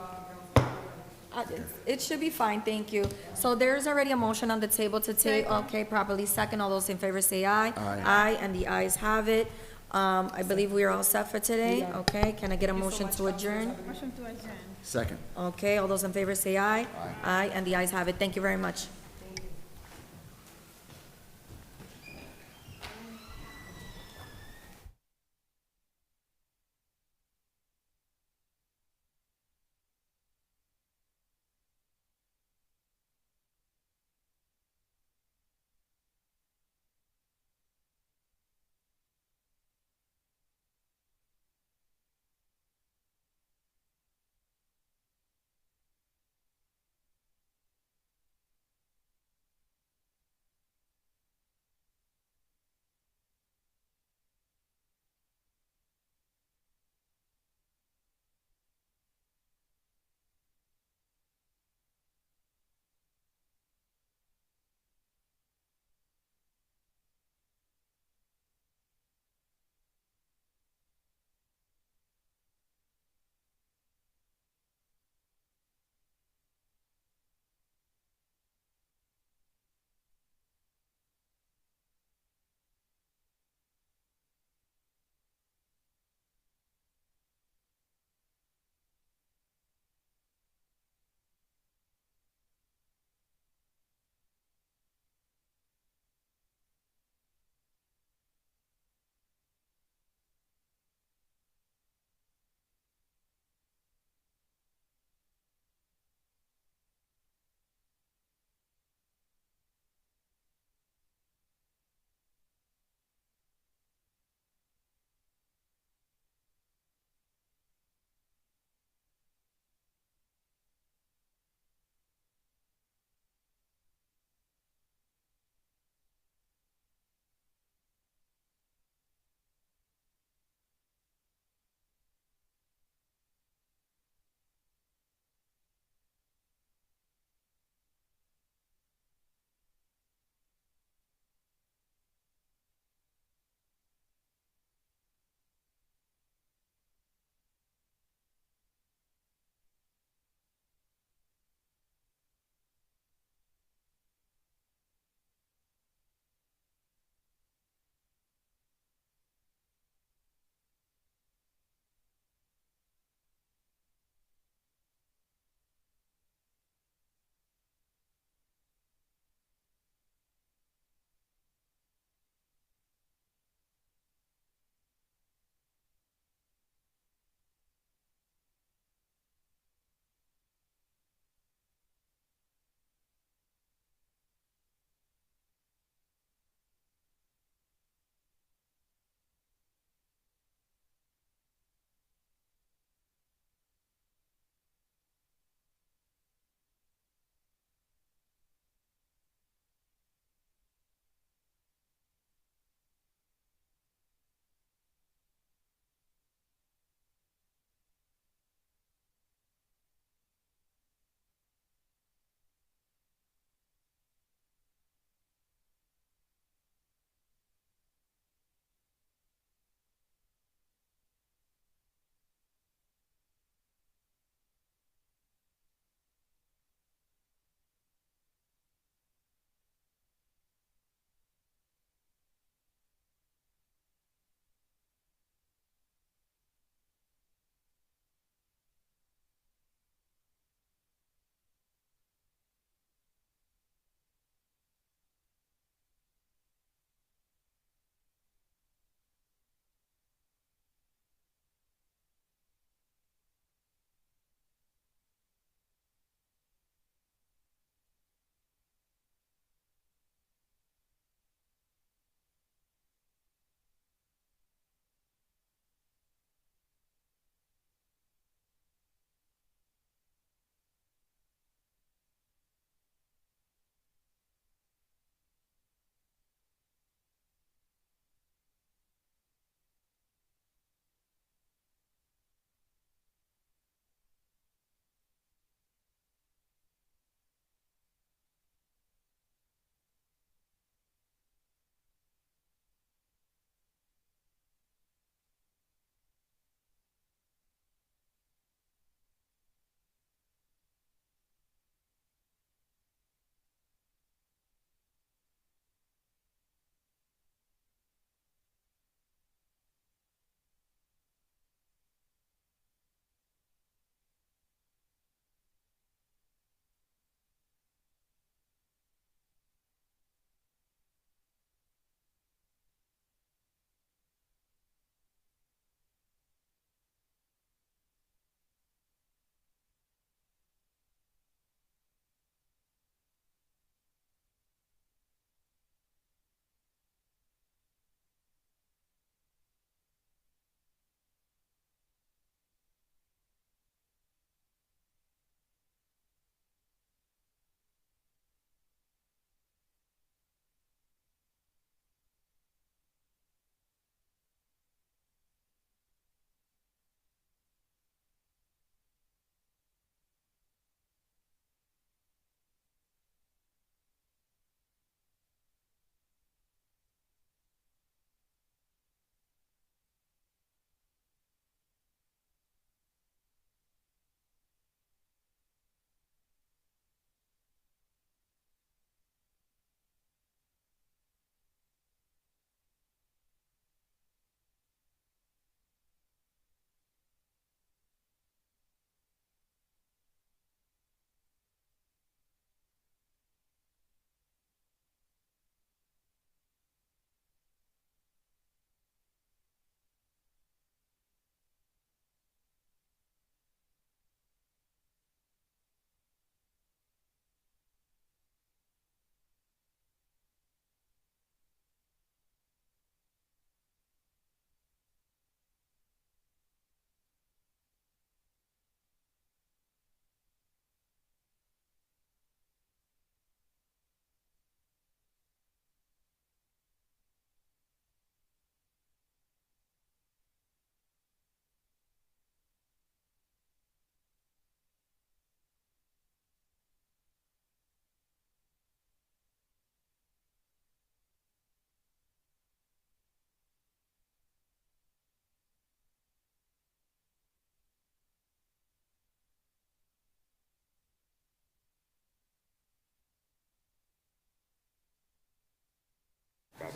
It should be fine, thank you. So there's already a motion on the table to take, okay, properly second. All those in favor say aye. Aye. Aye, and the ayes have it. I believe we are all set for today, okay? Can I get a motion to adjourn? Second. Okay, all those in favor say aye. Aye. Aye, and the ayes have it. Thank you very much.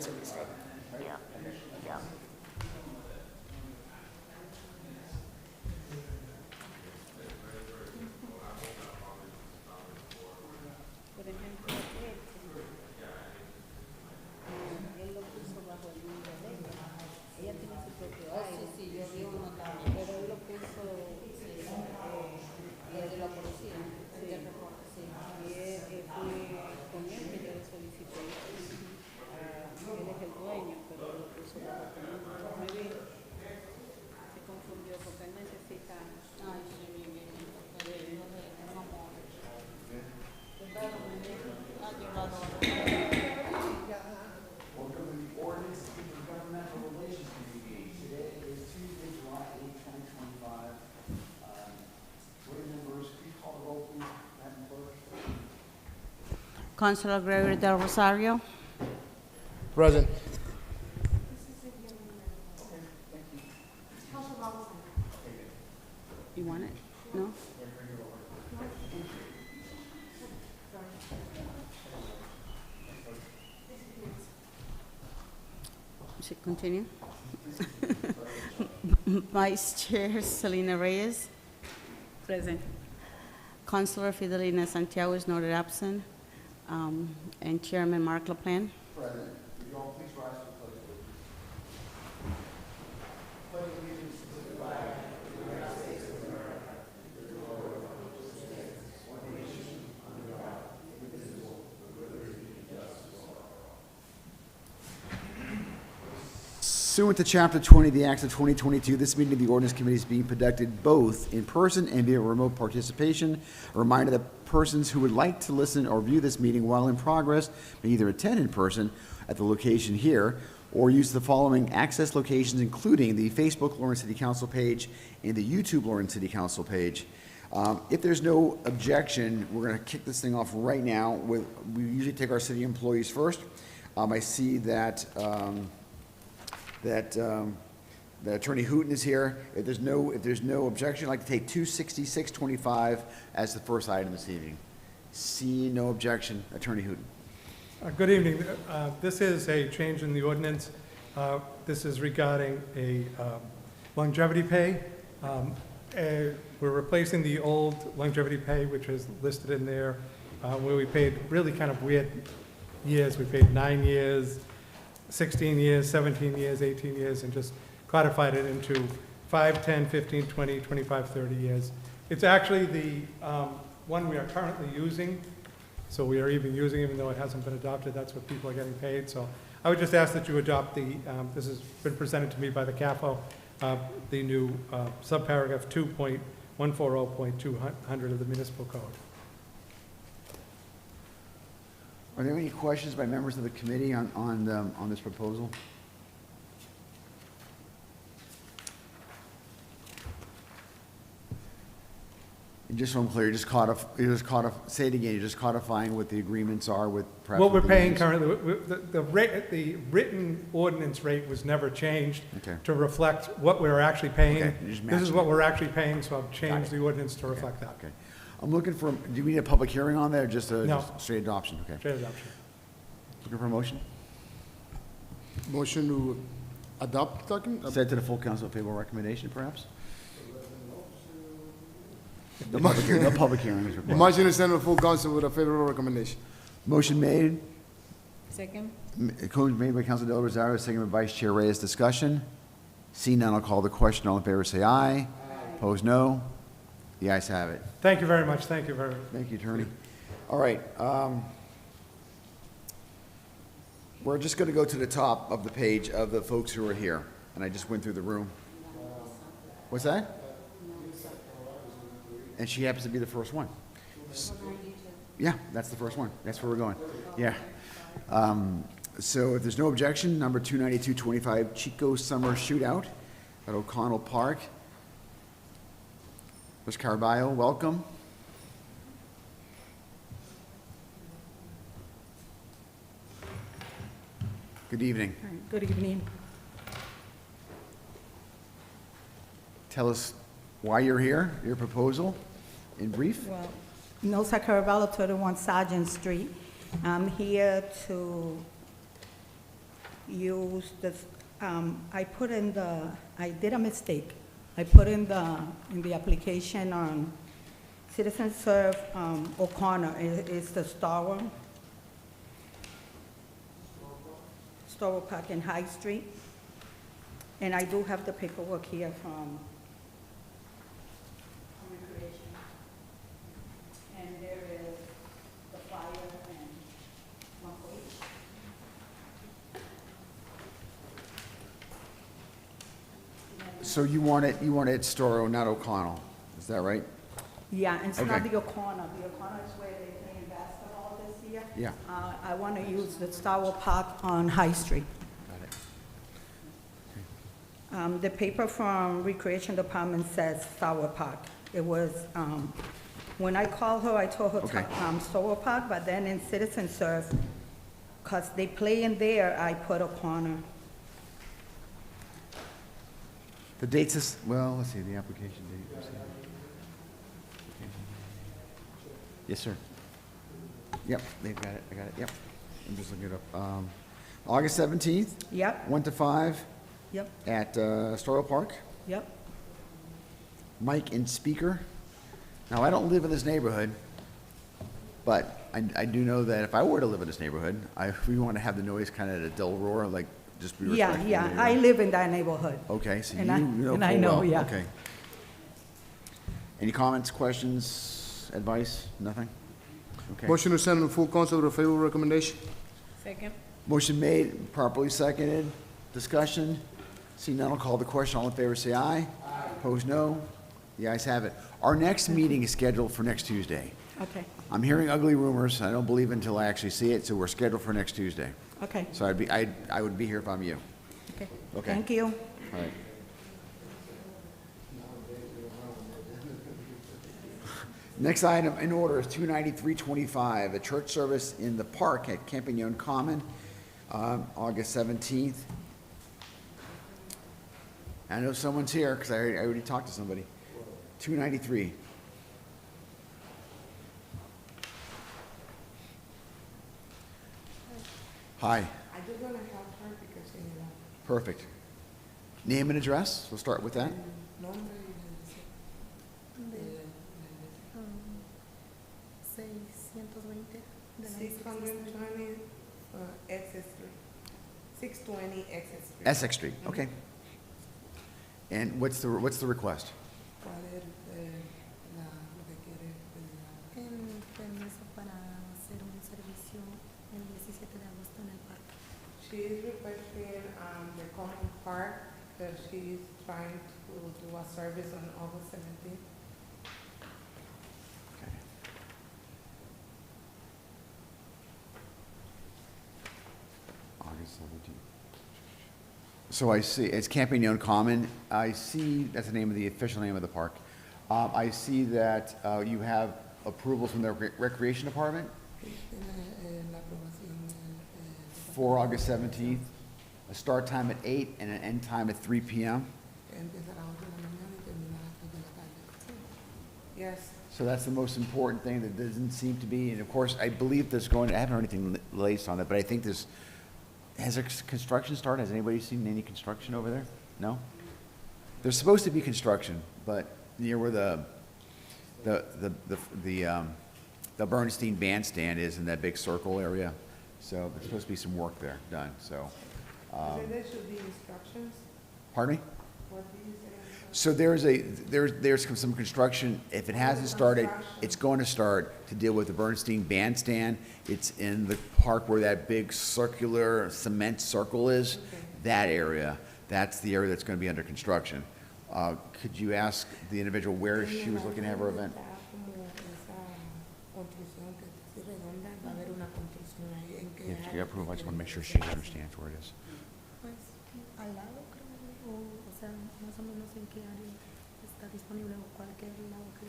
to restate. Por ejemplo, él lo puso bajo el nombre de ella. Ella tiene su propio aire. Sí, yo vi uno también. Pero él lo puso el de la policía, el de reporte, sí. Y fue con él que yo le solicité. Él es el dueño, pero él lo puso bajo su nombre. Me vi, se confundió porque él necesita. Ay, sí, bien, un amor. Welcome to the Ordinance and Intergovernmental Relations Committee. Today is Tuesday, July 8, 2025. Board members, can you call the roll, please, Madam Clerk? Councilor Gregory Del Rosario. Present. You want it? No? Should continue? Vice Chair Selena Reyes. Present. Councilor Fidelina Santiago is noted absent. And Chairman Mark LaPlante. President, would you all please rise for the pledge, please? Pledge allegiance to the flag of the United States of America, to the Lord, to the states, one nation, under God, indivisible, with liberty and justice for all. Pursuant to Chapter 20 of the Acts of 2022, this meeting of the Ordinance Committee is being conducted both in person and via remote participation. A reminder that persons who would like to listen or view this meeting while in progress may either attend in person at the location here or use the following access locations, including the Facebook Lawrence City Council page and the YouTube Lawrence City Council page. If there's no objection, we're going to kick this thing off right now. We usually take our city employees first. I see that Attorney Hooton is here. If there's no objection, I'd like to take 26625 as the first item this evening. See no objection, Attorney Hooton. Good evening. This is a change in the ordinance. This is regarding a longevity pay. We're replacing the old longevity pay, which is listed in there, where we paid really kind of weird years. We paid 9 years, 16 years, 17 years, 18 years, and just codified it into 5, 10, 15, 20, 25, 30 years. It's actually the one we are currently using, so we are even using, even though it hasn't been adopted, that's what people are getting paid. So I would just ask that you adopt the, this has been presented to me by the CAFO, the new subparagraph 2.140.200 of the municipal code. Are there any questions by members of the committee on this proposal? And just so I'm clear, say it again, you're just codifying what the agreements are with perhaps. What we're with the paying unions? currently, the rate, the written ordinance rate was never changed Okay. to reflect what we're actually paying. Okay, you're just This is matching what it. we're actually paying, so I've Got changed it. the ordinance to reflect that. Okay. I'm looking for, do we need a public hearing on that, or just a No. just straight adoption? Okay. Straight adoption. Looking for a motion? Motion to adopt document? Send to the full council favorable recommendation, perhaps? No public hearing is required. Motion to send to full council with a favorable recommendation. Motion made, Second. made by Council Del Rosario, second by Vice Chair Reyes. Discussion? See none, I'll call the question. All in favor, say aye. Opposed, no. The ayes have it. Thank you very much, thank you very much. Thank you, Attorney. All right, we're just going to go to the top of the page of the folks who are here, and I just went through the room. What's that? And she happens to be the first one. Yeah, that's the first one. That's where we're going. Yeah. So if there's no objection, number 29225, Chico Summer Shootout at O'Connell Park. Ms. Carballo, welcome. Good evening. Good evening. Tell us why you're here, your proposal, in brief. Well, Nosa Caravello, 31 Sergeant Street. I'm here to use this, I put in the, I did a mistake. I put in the application on Citizen Serve, O'Connor, it's the Starwell Park in High Street. And I do have the paperwork here from Recreation. And there is the fire and Monkway. So you want it Storrow, not O'Connell, is that right? Yeah, and it's not Okay. the O'Connor. The O'Connor is where they're playing basketball this year. Yeah. I want to use the Starwell Park on High Street. Got it. The paper from Recreation Department says Starwell Park. It was, when I called her, I told her Okay. Starwell Park, but then in Citizen Serve, because they play in there, I put O'Connor. The dates is, well, let's see, the application date. Let's see. Yes, sir. Yep, they've got it, I got it, yep. I'm just looking it up. August 17th, Yep, 1 to 5 yep, at Storrow Park. yep. Mic and speaker. Now, I don't live in this neighborhood, but I do know that if I were to live in this neighborhood, we want to have the noise kind of at a dull roar, like just be Yeah, respectful. yeah, of the I area. live in that neighborhood. Okay, so you and I- know and I full know, well. yeah. Okay. Any comments, questions, advice? Nothing? Okay. Motion to send to full council with a favorable recommendation. Second. Motion made, properly seconded. Discussion? See none, I'll call the question. All in favor, say aye. Aye. Opposed, no. The ayes have it. Our next meeting is scheduled for next Tuesday. Okay, I'm hearing ugly rumors. I don't believe until I actually see it, so we're scheduled for next Tuesday. okay, So I would be here if I'm you. okay. Okay. Thank you. All right. Next item in order is 29325, a church service in the park at Campagnon Common, August 17th. I know someone's here, because I already talked to somebody. 293. Hi. I just want to help her because she Perfect. Name and address, we'll start with that. nombre y 620 Exit Street. 620 Exit Street. Essex Street, okay. And what's the request? ¿Cuál es lo que quiere pedir? El permiso para hacer un servicio el 17 de agosto en el parque. She is requesting the common park that she is trying to do a service on August 17th. August 17th. So I see, it's Campagnon Common. I see, that's the name of the official name of the park. I see that you have approval from the Recreation Department Tiene la aprobación for August 17th, a start time at 8 and an end time at 3 p.m. empieza a las 8 de la mañana y termina a las 3 de la tarde. Yes. So that's the most important thing that doesn't seem to be, and of course, I believe there's going, I haven't heard anything latest on it, but I think there's, has there construction started? Has anybody seen any construction over there? No? There's supposed to be construction, but near where the Bernstein Bandstand is in that big circle area. So there's supposed to be some work there done, so. There should be instructions. Pardon me? What do you say? So there's some construction, if it hasn't started, it's going to start to deal with the Bernstein Bandstand. It's in the park where that big circular cement circle is, that area. That's the area that's going to be under construction. Could you ask the individual where she was looking to have her event? Está como esa construcción que está así redonda, va a haber una construcción ahí. ¿En qué If you área? approve, I just want to make sure she understands where it is. Pues al lado creo, o sea, más o menos en qué área está disponible o cualquier lado que...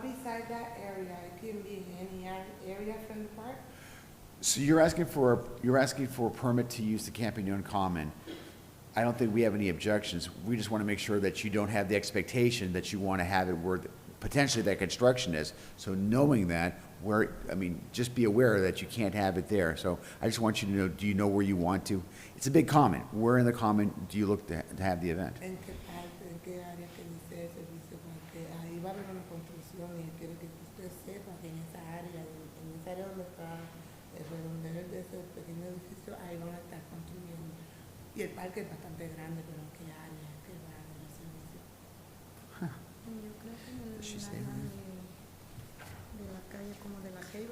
Beside that area, it can be in any area from the park. So you're asking for a permit to use the Campagnon Common. I don't think we have any objections. We just want to make sure that you don't have the expectation that you want to have it where potentially that construction is. So knowing that, where, I mean, just be aware that you can't have it there. So I just want you to know, do you know where you want to? It's a big common. Where in the common do you look to have the event? ¿En qué parte, en qué área que dice el servicio? Porque ahí va a haber una construcción y quiero que usted sepa que en esa área donde está el redondel de ese pequeño edificio, ahí van a estar construyendo. Y el parque es bastante grande, pero en qué área que va a haber el servicio. Yo creo que en Does she say área that? de la calle, como de la Haber,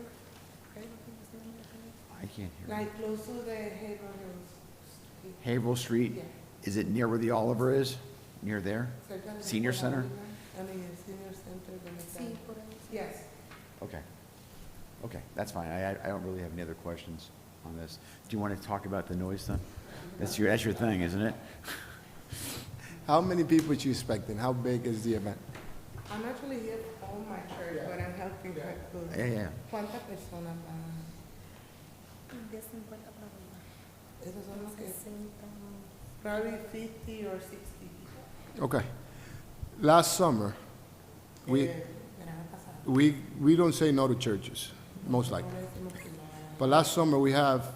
¿cómo se llama la calle? I can't hear. Like close to the Haverhill Street. Haverhill Street, Yeah. is it near where the Oliver is? Near there? Cerca de la Senior escuela Center? Oliver. I mean, el senior center donde está. Sí, por ahí. sí. Yes. Okay. Okay, that's fine. I don't really have any other questions on this. Do you want to talk about the noise then? That's your thing, isn't it? How many people are you expecting? How big is the event? I'm actually here on my church, but I'm helping her to. Yeah. ¿Cuántas personas van? De 50 para arriba. Esos son los que, 60. probably 50 or 60 people. Okay. Last summer, we, Verano pasado. we don't say no to churches, most likely. No le decimos que no a la- But last summer, we have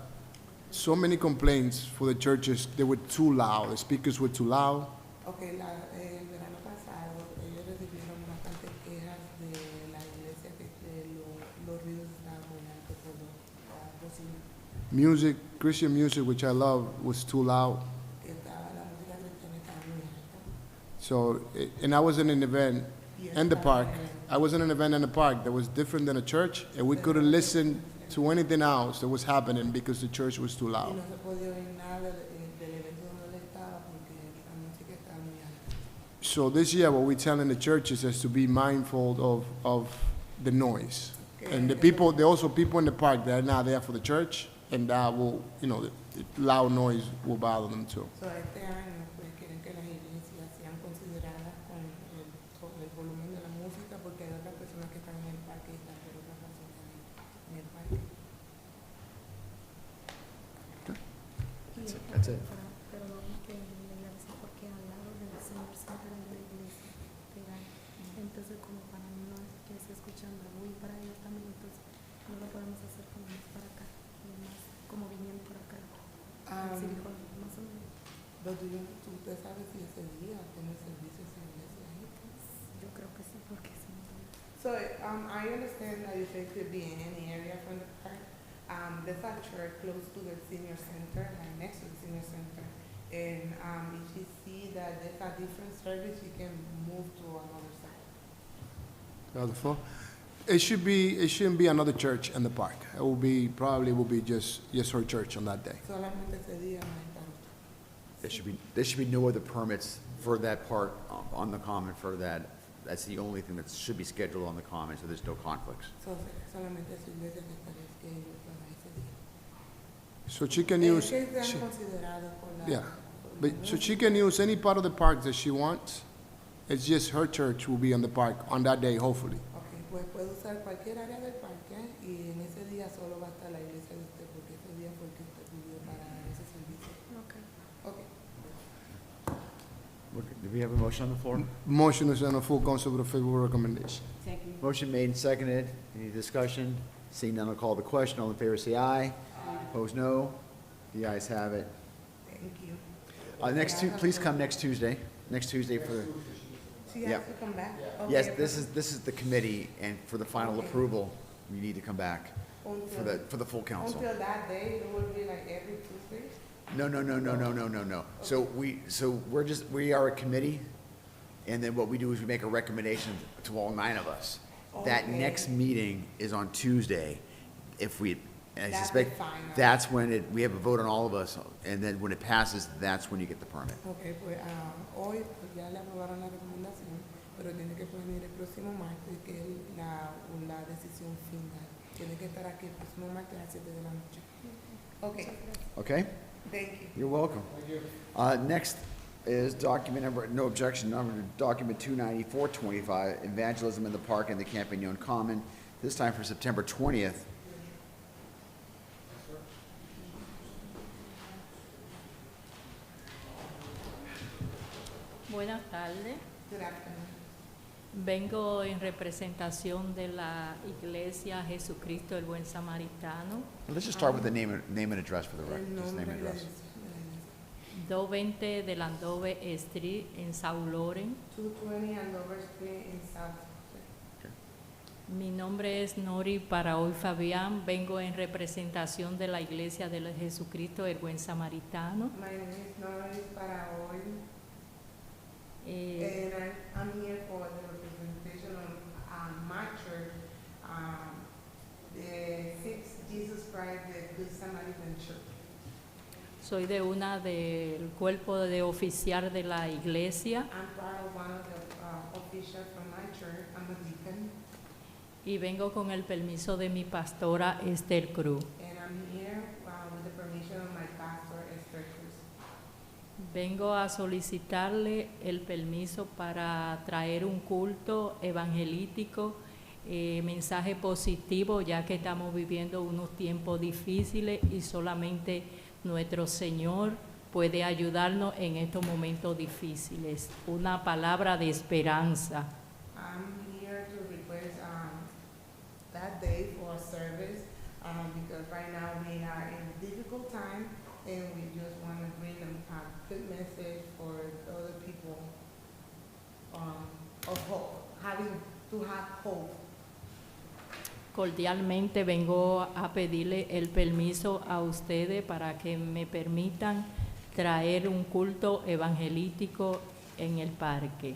so many complaints for the churches. They were too loud. The speakers were too loud. Okay, el verano pasado ellos recibieron bastantes quejas de la iglesia que los ruidos estaban muy altos por las bocinas, Music, Christian music, which I love, was too loud. que la música cristiana estaba muy alta. So, and I was in an event Y in the estaba park. en- I was in an event in the park that was different than a church, and we couldn't listen to anything else that was happening because the church was too Y loud. no se podía oír nada del evento donde él estaba porque la música estaba muy alta. So this year, what we're telling the churches is to be mindful of the noise. And the people, there are also people in the park that are not there for the church, and that will, the loud noise will bother them too. So, este año pues quieren que las iglesias sean consideradas con el volumen de la música porque hay otras personas que están en el parque y están por otras razones en el parque. That's it. Pero vamos que le avisa porque al lado del Senior Center hay una iglesia pegada. Entonces, como para no que se escuchando muy para ellos también, entonces no lo podemos hacer como más para acá, como más como viniendo por acá. Así dijo, más o menos. Pero usted sabe si ese día tiene servicio esa iglesia ahí. Yo creo que sí, porque sí. So, I understand that you say it could be in any area from the park. There's a church close to the senior center, like next to the senior center. And, if you see that there's a different service, you can move to another side. Another floor? It shouldn't be another church in the park. Probably will be just her church on that day. Solamente ese día no hay para There should be no other permits for that part on the common for that. That's the only thing that should be scheduled on the common, so there's no conflicts. So, solamente su iglesia que estaría scheduled para ese día. So she can Es use, que sean she- considerados por la. yeah, por but, la so she can use any part of the park that she wants. It's just her church will be on the park on that day, hopefully. Ok, pues puede usar cualquier área del parque y en ese día solo va a estar la iglesia de usted porque ese día fue el que usted pidió para dar ese servicio. Okay. Ok. Do we have a motion on the floor? Motion is on the full council with a favorable recommendation. Motion made and seconded. Any discussion? Seeing none, I'll call the question. All in favor, say aye. Opposed, no. The ayes have it. Thank you. Please come next Tuesday. Next Tuesday for the, She Yeah. has to come back? yes, Okay, this is the committee, and for the final Okay. approval, you need to come back for the full council. Until that day, it will be like every Tuesday? No. So we are a committee, and then what we do is we make a recommendation to all 9 of us. That Okay. next meeting is on Tuesday. And I That's the suspect final. that's when we have a vote on all of us, and then when it passes, that's when you get the permit. Ok, pues hoy pues, ya le aprobaron la recomendación, pero tiene que venir el próximo martes, que es la decisión final. Tiene que estar aquí el próximo martes a las 7 de la noche. Ok, Okay? thank you. You're welcome. Next is document 29425, evangelism in the park and the Campagnon Common, this time for September 20th. Buenas tardes. Good afternoon. Vengo en representación de la Iglesia Jesucristo el Buen Samaritano, Let's just start with the name and address for the record, El just name nombre and de la address. iglesia. 220 de Landover Street en South Loren. 220 Andover Street in South. Mi nombre es Nori Parahoy Fabián, vengo en representación de la Iglesia de Jesucristo el Buen Samaritano. My name is Norris Parahoy, Eh, and I'm here for the representation of my church, the Sixth Jesus Christ, the Good Samaritan Church. Soy de una del cuerpo de oficial de la iglesia I'm part of one of the officials from my church. I'm a deacon, y vengo con el permiso de mi pastora Esther Cruz. and I'm here with the permission of my pastor, Esther Cruz. Vengo a solicitarle el permiso para traer un culto evangelístico, mensaje positivo, ya que estamos viviendo unos tiempos difíciles y solamente nuestro Señor puede ayudarnos en estos momentos difíciles. Una palabra de esperanza. I'm here to request that day for a service because right now we are in a difficult time and we just want to bring a good message for other people of hope, having to have hope. Cordialmente vengo a pedirle el permiso a ustedes para que me permitan traer un culto evangelístico en el parque.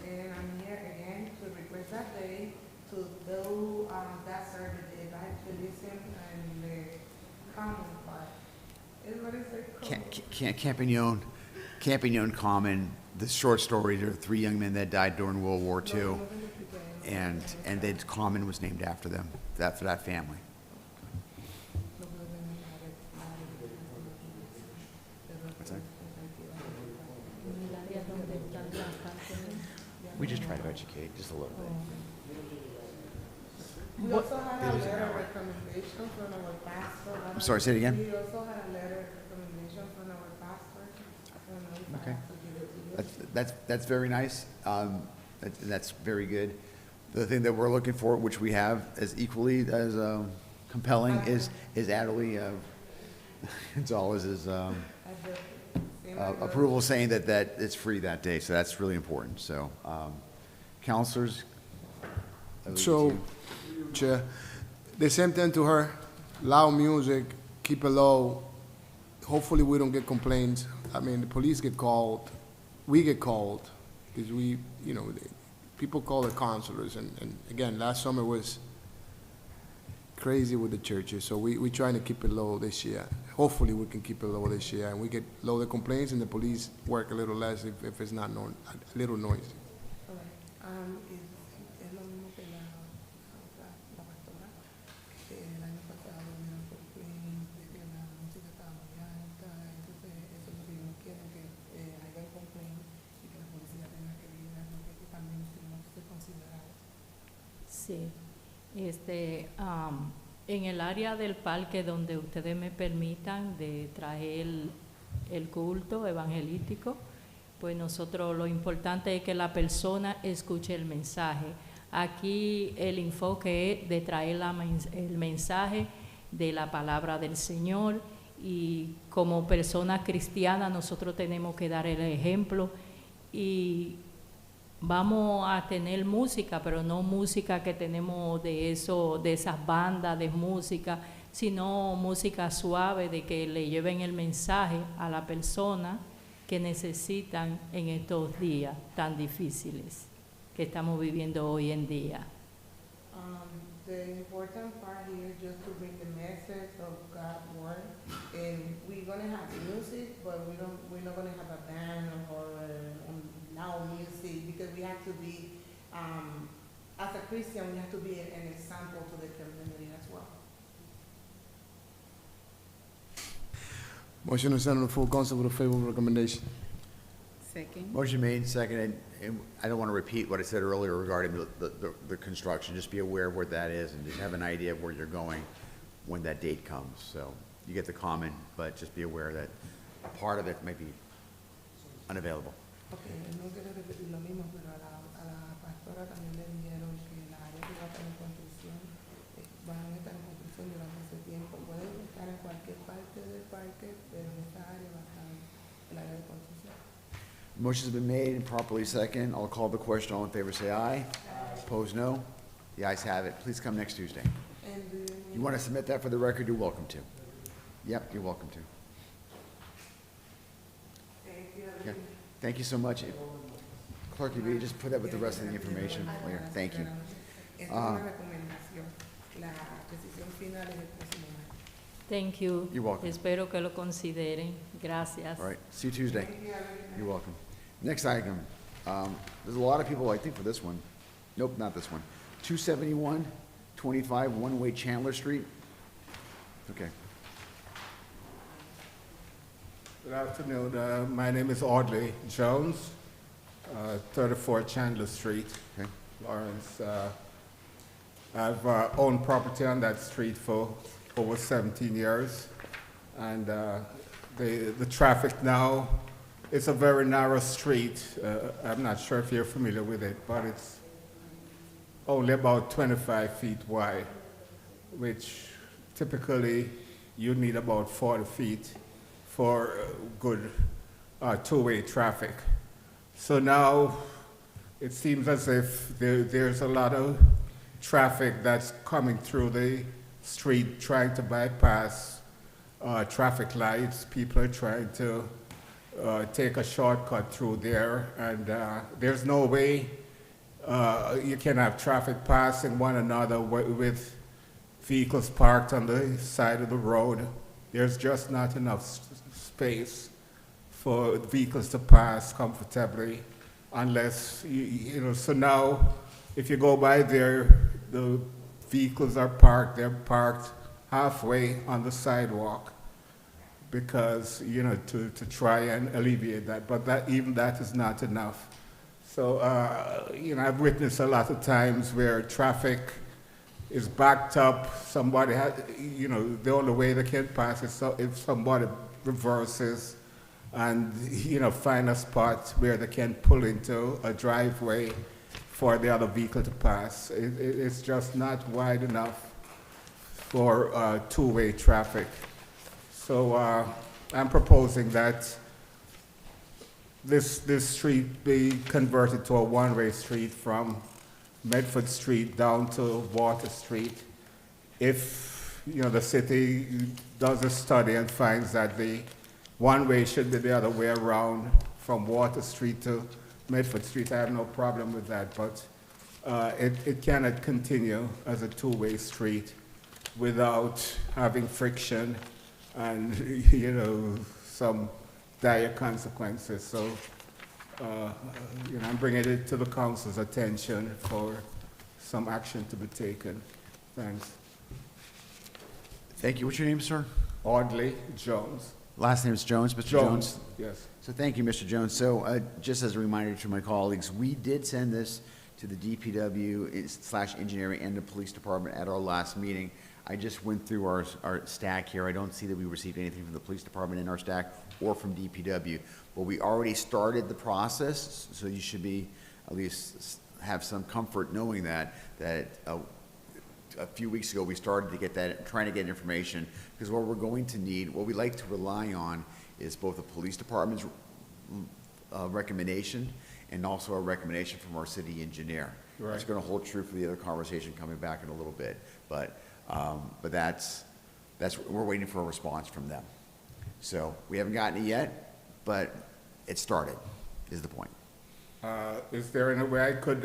And I'm here again to request that day to do that service, the evangelism and the common part. What is it called? Campagnon Common, the short story, there are 3 young men that died during World War II, and the common was named after them, for that family. What's that? We just try to educate, just a little bit. We also had a letter of recommendation from our pastor. I'm sorry, say it again? We also had a letter of recommendation from our pastor. I don't know if I Okay. have to give it to you. That's very nice. That's very good. The thing that we're looking for, which we have as equally as compelling, is Adelie Gonzalez's At the same address. approval saying that it's free that day, so that's really important. So, counselors? I leave it to So, you. Chair, the same thing to her, loud music, keep it low. Hopefully, we don't get complaints. I mean, the police get called, we get called, because we, people call the counselors, and again, last summer was crazy with the churches, so we trying to keep it low this year. Hopefully, we can keep it low this year, and we get low the complaints, and the police work a little less if it's not a little noisy. Es lo mismo que la pastora, que el año pasado hubieron complaints de que la música estaba muy alta, entonces eso es lo que yo no quiero, que haya complaints y que la policía tenga que lidiar, porque que también tenemos que considerar. Sí, en el área del parque donde ustedes me permitan de traer el culto evangelístico, pues nosotros lo importante es que la persona escuche el mensaje. Aquí el enfoque es de traer el mensaje de la palabra del Señor, y como personas cristianas nosotros tenemos que dar el ejemplo, y vamos a tener música, pero no música que tenemos de esas bandas de música, sino música suave, de que le lleven el mensaje a la persona que necesitan en estos días tan difíciles que estamos viviendo hoy en día. The important part here is just to bring the message of God's word, and we're gonna have music, but we're not gonna have a band or loud music, because we have to be, as a Christian, we have to be an example to the community as well. Motion to send to the full council with a favorable recommendation. Second. Motion made, seconded, and I don't want to repeat what I said earlier regarding the construction. Just be aware of where that is and just have an idea of where you're going when that date comes. So you get the comment, but just be aware that part of it may be unavailable. Okay, no quiero repetir lo mismo, pero a la pastora también le dijeron que la área que va a estar en construcción, van a estar en construcción durante ese tiempo. Pueden estar en cualquier parte del parque, pero en esa área va a estar el área de construcción. Motion's been made and properly second. I'll call the question. All in favor, say aye. Opposed, no. The ayes have it. Please come next Tuesday. And do you You want to submit that for the record, you're welcome to. Yep, you're welcome to. Yeah. Thank you so much. Clerk, if you just put up with the rest of the information later. Thank you. Es una recomendación. La decisión final es el próximo año. Thank you. You're welcome. Espero que lo consideren. Gracias. All right, see you Tuesday. You're welcome. Next item, there's a lot of people, I think, for this one. Nope, not this one. 271-25, one-way Chandler Street. Okay. Good afternoon. My name is Audley Jones, 34 Chandler Street, Okay. Lawrence. I've owned property on that street for over 17 years, and the traffic now, it's a very narrow street. I'm not sure if you're familiar with it, but it's only about 25 feet wide, which typically you need about 40 feet for good two-way traffic. So now it seems as if there's a lot of traffic that's coming through the street trying to bypass traffic lights. People are trying to take a shortcut through there, and there's no way you can have traffic passing one another with vehicles parked on the side of the road. There's just not enough space for vehicles to pass comfortably unless, you know, so now if you go by there, the vehicles are parked, they're parked halfway on the sidewalk because, you know, to try and alleviate that, but even that is not enough. So, you know, I've witnessed a lot of times where traffic is backed up, somebody has, you know, the only way they can pass is if somebody reverses and, you know, find a spot where they can pull into a driveway for the other vehicle to pass. It's just not wide enough for two-way traffic. So I'm proposing that this street be converted to a one-way street from Medford Street down to Water Street. If, you know, the city does a study and finds that the one-way should be the other way around from Water Street to Medford Street, I have no problem with that, but it cannot continue as a two-way street without having friction and, you know, some dire consequences. So, you know, I'm bringing it to the council's attention for some action to be taken. Thanks. Thank you. What's your name, sir? Audley Jones. Last name is Jones, Mr. Jones? Yes. So thank you, Mr. Jones. So just as a reminder to my colleagues, we did send this to the DPW/engineering and the police department at our last meeting. I just went through our stack here. I don't see that we received anything from the police department in our stack or from DPW. But we already started the process, so you should be, at least have some comfort knowing that a few weeks ago, we started to get that, trying to get information, because what we're going to need, what we like to rely on is both the police department's recommendation and also a recommendation from our city engineer. Right. It's going to hold true for the other conversation coming back in a little bit, but that's, we're waiting for a response from them. So we haven't gotten it yet, but it started, is the point. Is there any way I could,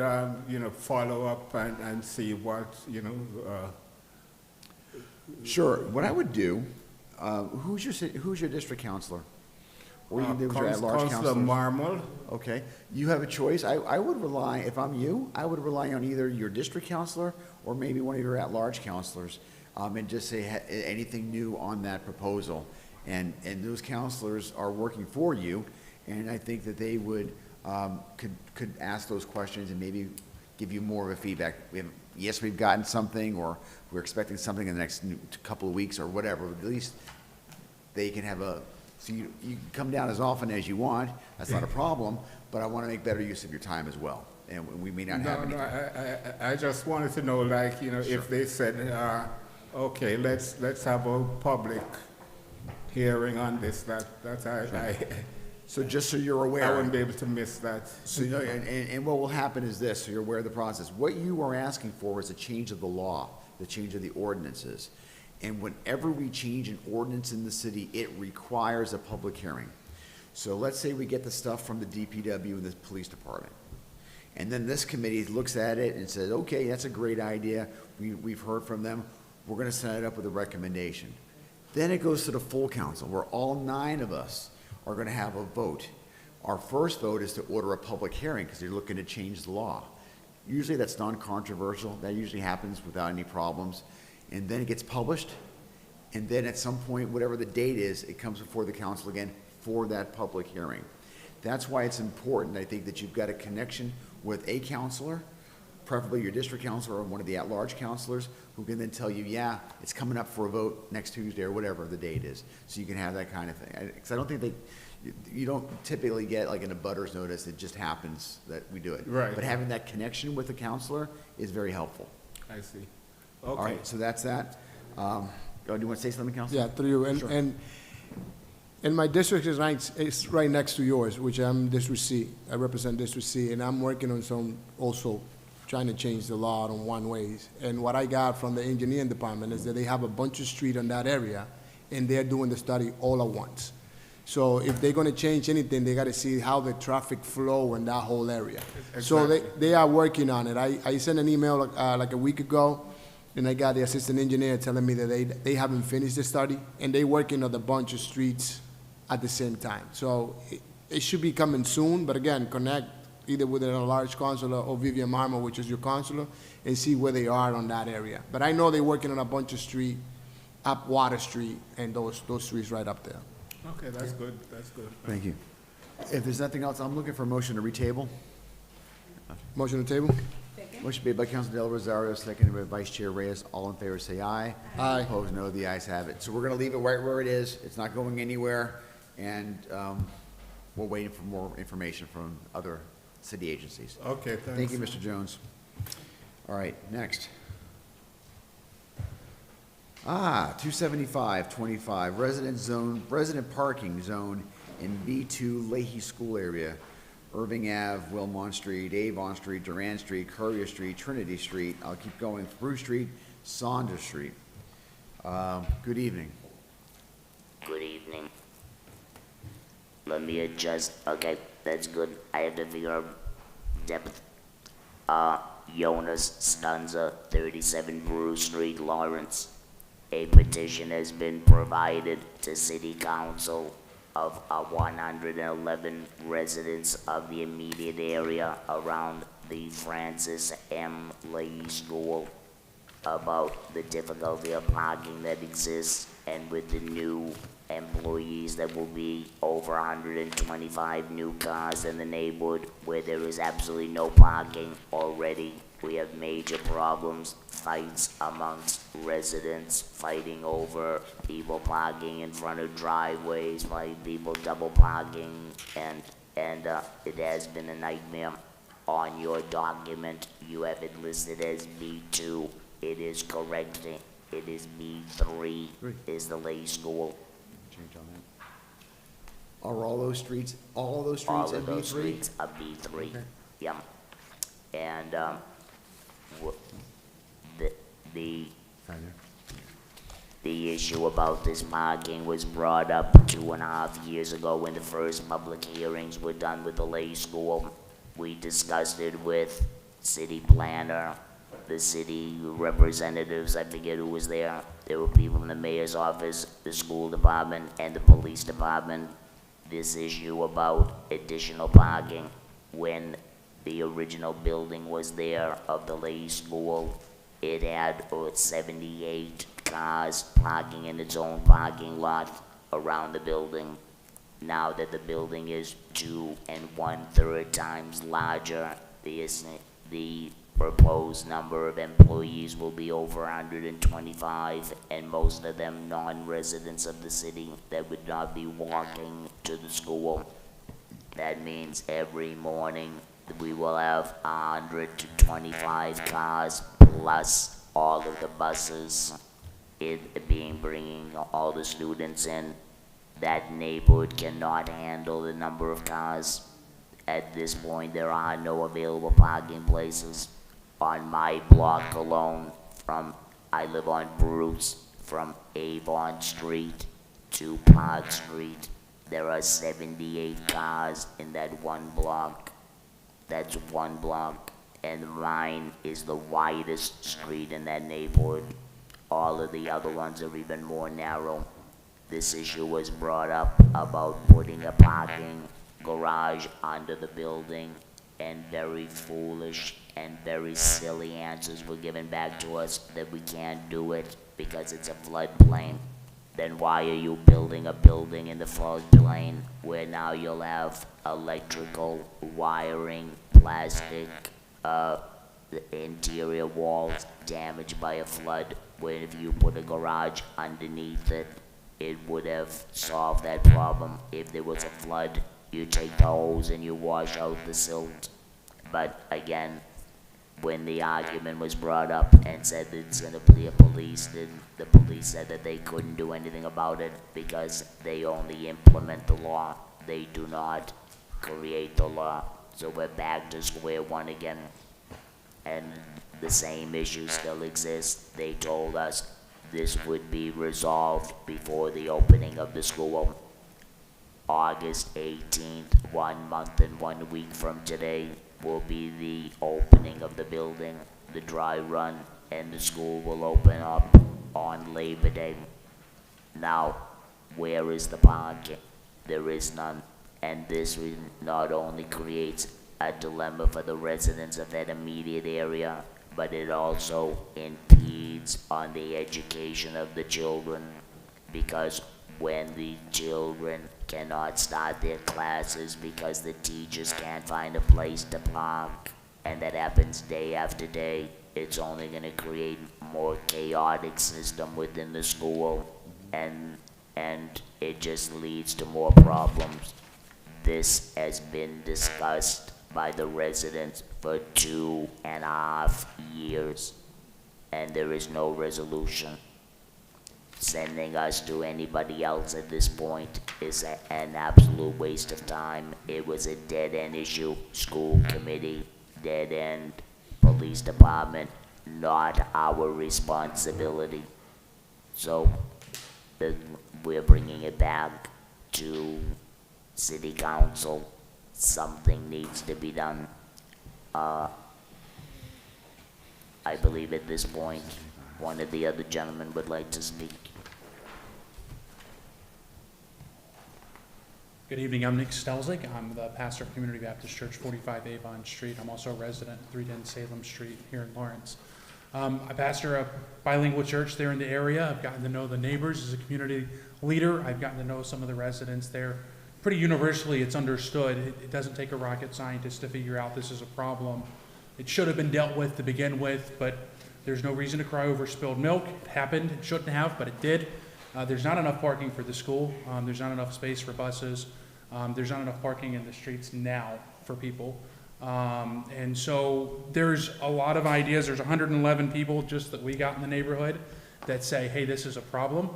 you know, follow up and see what, you know? Sure. What I would do, who's your district counselor? Or you can do with your at-large Councilor counselors? Marmol. Okay. You have a choice. I would rely, if I'm you, I would rely on either your district counselor or maybe one of your at-large counselors, and just say anything new on that proposal. And those counselors are working for you, and I think that they would, could ask those questions and maybe give you more of a feedback. Yes, we've gotten something, or we're expecting something in the next couple of weeks or whatever. At least they can have so you can come down as often as you want. That's not a problem, but I want to make better use of your time as well. and we may not have No, any. I just wanted to know, like, you know, if they said, okay, let's have a public hearing on this, So just so you're I aware. wouldn't be able to miss that. So, you know, and what will happen is this, so you're aware of the process. What you are asking for is a change of the law, the change of the ordinances. And whenever we change an ordinance in the city, it requires a public hearing. So let's say we get the stuff from the DPW and the police department. And then this committee looks at it and says, okay, that's a great idea. We've heard from them. We're gonna set it up with a recommendation. Then it goes to the full council, where all 9 of us are gonna have a vote. Our first vote is to order a public hearing, because they're looking to change the law. Usually that's non-controversial, that usually happens without any problems. And then it gets published, and then at some point, whatever the date is, it comes before the council again for that public hearing. That's why it's important, I think, that you've got a connection with a counselor, preferably your district counselor or one of the at-large counselors, who can then tell you, yeah, it's coming up for a vote next Tuesday or whatever the date is. So you can have that kind of thing. Because I don't think you don't typically get like an abutters notice, it just happens that we do it. Right. But having that connection with the counselor is very helpful. I see. All Okay. right, so that's that. Do you want to say something, Counselor? Yeah, through you, Sure. and my district is right next to yours, which I'm District C. I represent District C, and I'm working on some, also trying to change the law on one-ways. And what I got from the engineering department is that they have a bunch of street on that area, and they're doing the study all at once. So if they're gonna change anything, they gotta see how the traffic flow in that whole area. So they are working on it. I sent an email like a week ago, and I got the assistant engineer telling me that they haven't finished the study, and they working on a bunch of streets at the same time. So it should be coming soon, but again, connect either with a large counselor or Vivian Marmo, which is your counselor, and see where they are on that area. But I know they're working on a bunch of street, up Water Street, and those streets right up there. Okay, that's good, that's good. Thank you. If there's nothing else, I'm looking for a motion to retable. Motion to table? Motion made by Council Del Rosario, seconded by Vice Chair Reyes. All in favor, say aye. Aye. Opposed, no. The ayes have it. So we're gonna leave it right where it is. It's not going anywhere, and, we're waiting for more information from other city agencies. Okay, thanks. Thank you, Mr. Jones. All right, next. 275-25, resident parking zone in B2 Leahy School area, Irving Ave, Wilmont Street, Avon Street, Durand Street, Courier Street, Trinity Street. I'll keep going, Bruce Street, Saunders Street. Good evening. Good evening. Let me adjust. Okay, that's good. I have to figure out depth. Jonas Stanza, 37 Bruce Street, Lawrence. A petition has been provided to City Council of 111 residents of the immediate area around the Francis M. Leahy School about the difficulty of parking that exists, and with the new employees that will be over 125 new cars in the neighborhood where there is absolutely no parking already. We have major problems, fights amongst residents, fighting over people parking in front of driveways, people double parking, and it has been a nightmare. On your document, you have it listed as B2. It is correct. It is B3 is the Leahy School. Change on that. Are all those streets in B3? All of those streets are B3. Okay. Yeah. And the issue about this parking was brought up 2.5 years ago when the first public hearings were done with the Leahy School. We discussed it with city planner, the city representatives, I forget who was there. There were people from the mayor's office, the school department, and the police department. This issue about additional parking when the original building was there of the Leahy School. It had 78 cars parking in its own parking lot around the building. Now that the building is 2 1/3 times larger, the proposed number of employees will be over 125, and most of them non-residents of the city that would not be walking to the school. That means every morning we will have 100 to 25 cars plus all of the buses, it being bringing all the students in. That neighborhood cannot handle the number of cars. At this point, there are no available parking places. On my block alone, I live on Bruce, from Avon Street to Park Street, there are 78 cars in that one block. That's one block, and mine is the widest street in that neighborhood. All of the other ones are even more narrow. This issue was brought up about putting a parking garage under the building, and very foolish and very silly answers were given back to us that we can't do it because it's a floodplain. Then why are you building a building in the floodplain where now you'll have electrical wiring, plastic, the interior walls damaged by a flood, where if you put a garage underneath it, it would have solved that problem. If there was a flood, you take the hose and you wash out the silt. But again, when the argument was brought up and said that it's gonna be a police, then the police said that they couldn't do anything about it because they only implement the law. They do not create the law. So we're back to square one again. And the same issues still exist. They told us this would be resolved before the opening of the school. August 18th, 1 month and 1 week from today, will be the opening of the building, the dry run, and the school will open up on Labor Day. Now, where is the parking? There is none. And this not only creates a dilemma for the residents of that immediate area, but it also impedes on the education of the children, because when the children cannot start their classes because the teachers can't find a place to park, and that happens day after day, it's only going to create more chaotic system within the school, and it just leads to more problems. This has been discussed by the residents for 2.5 years, and there is no resolution. Sending us to anybody else at this point is an absolute waste of time. It was a dead-end issue. School committee, dead-end. Police department, not our responsibility. So we're bringing it back to city council. Something needs to be done. I believe at this point, one of the other gentlemen would like to speak. Good evening, I'm Nick Stelzig. I'm the pastor of Community Baptist Church, 45 Avon Street. I'm also a resident at 310 Salem Street here in Lawrence. I pastor a bilingual church there in the area. I've gotten to know the neighbors as a community leader. I've gotten to know some of the residents there. Pretty universally, it's understood. It doesn't take a rocket scientist to figure out this is a problem. It should have been dealt with to begin with, but there's no reason to cry over spilled milk. It happened. It shouldn't have, but it did. There's not enough parking for the school. There's not enough space for buses. There's not enough parking in the streets now for people. And so there's a lot of ideas. There's 111 people just that we got in the neighborhood that say, hey, this is a problem.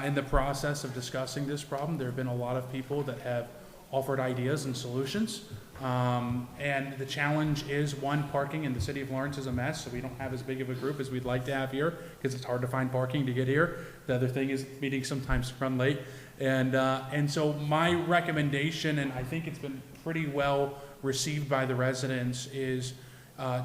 In the process of discussing this problem, there have been a lot of people that have offered ideas and solutions. And the challenge is, one, parking in the city of Lawrence is a mess, so we don't have as big of a group as we'd like to have here because it's hard to find parking to get here. The other thing is meetings sometimes run late. And so my recommendation, and I think it's been pretty well received by the residents, is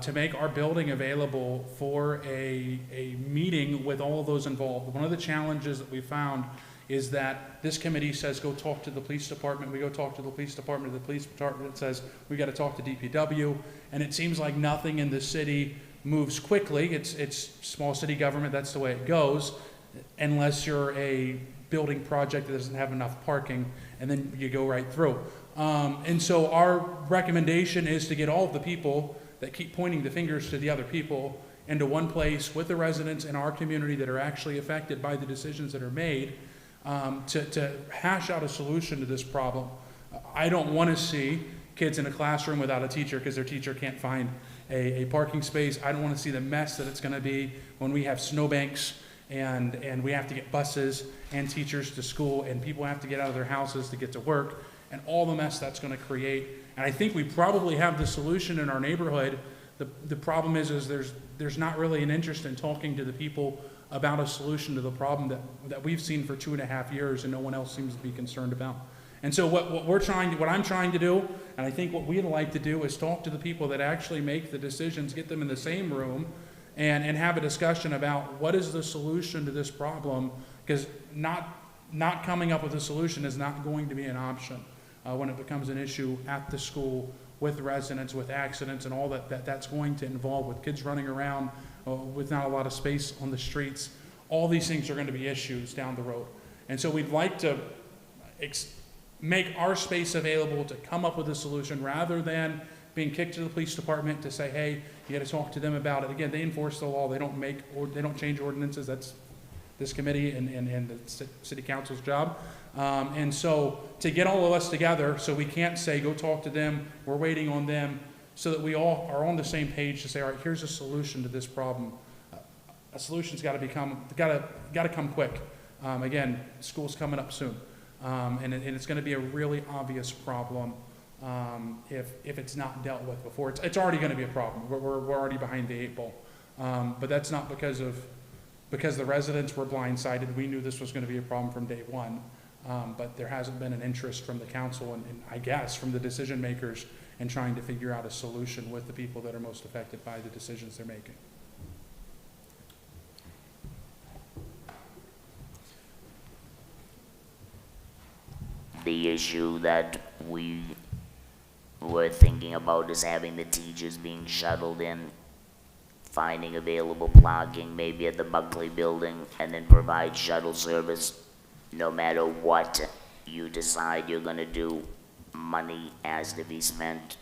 to make our building available for a meeting with all of those involved. One of the challenges that we found is that this committee says go talk to the police department. We go talk to the police department. The police department says we got to talk to DPW, and it seems like nothing in the city moves quickly. It's small city government. That's the way it goes, unless you're a building project that doesn't have enough parking, and then you go right through. And so our recommendation is to get all of the people that keep pointing the fingers to the other people into one place with the residents in our community that are actually affected by the decisions that are made, to hash out a solution to this problem. I don't want to see kids in a classroom without a teacher because their teacher can't find a parking space. I don't want to see the mess that it's going to be when we have snowbanks and we have to get buses and teachers to school and people have to get out of their houses to get to work and all the mess that's going to create. And I think we probably have the solution in our neighborhood. The problem is there's not really an interest in talking to the people about a solution to the problem that we've seen for 2.5 years and no one else seems to be concerned about. And so what I'm trying to do, and I think what we'd like to do, is talk to the people that actually make the decisions, get them in the same room, and have a discussion about what is the solution to this problem, because not coming up with a solution is not going to be an option when it becomes an issue at the school with residents, with accidents, and all that's going to involve with kids running around with not a lot of space on the streets. All these things are going to be issues down the road. And so we'd like to make our space available to come up with a solution rather than being kicked to the police department to say, hey, you got to talk to them about it. Again, they enforce the law. They don't change ordinances. That's this committee and the city council's job. And so to get all of us together, so we can't say, go talk to them, we're waiting on them, so that we all are on the same page to say, all right, here's a solution to this problem. A solution's got to come quick. Again, school's coming up soon. And it's going to be a really obvious problem if it's not dealt with before. It's already going to be a problem. We're already behind the 8 ball. But that's not because the residents were blindsided. We knew this was going to be a problem from day one. But there hasn't been an interest from the council and I guess from the decision makers in trying to figure out a solution with the people that are most affected by the decisions they're making. The issue that we were thinking about is having the teachers being shuttled in, finding available parking maybe at the Buckley building, and then provide shuttle service. No matter what you decide you're gonna do, money has to be spent.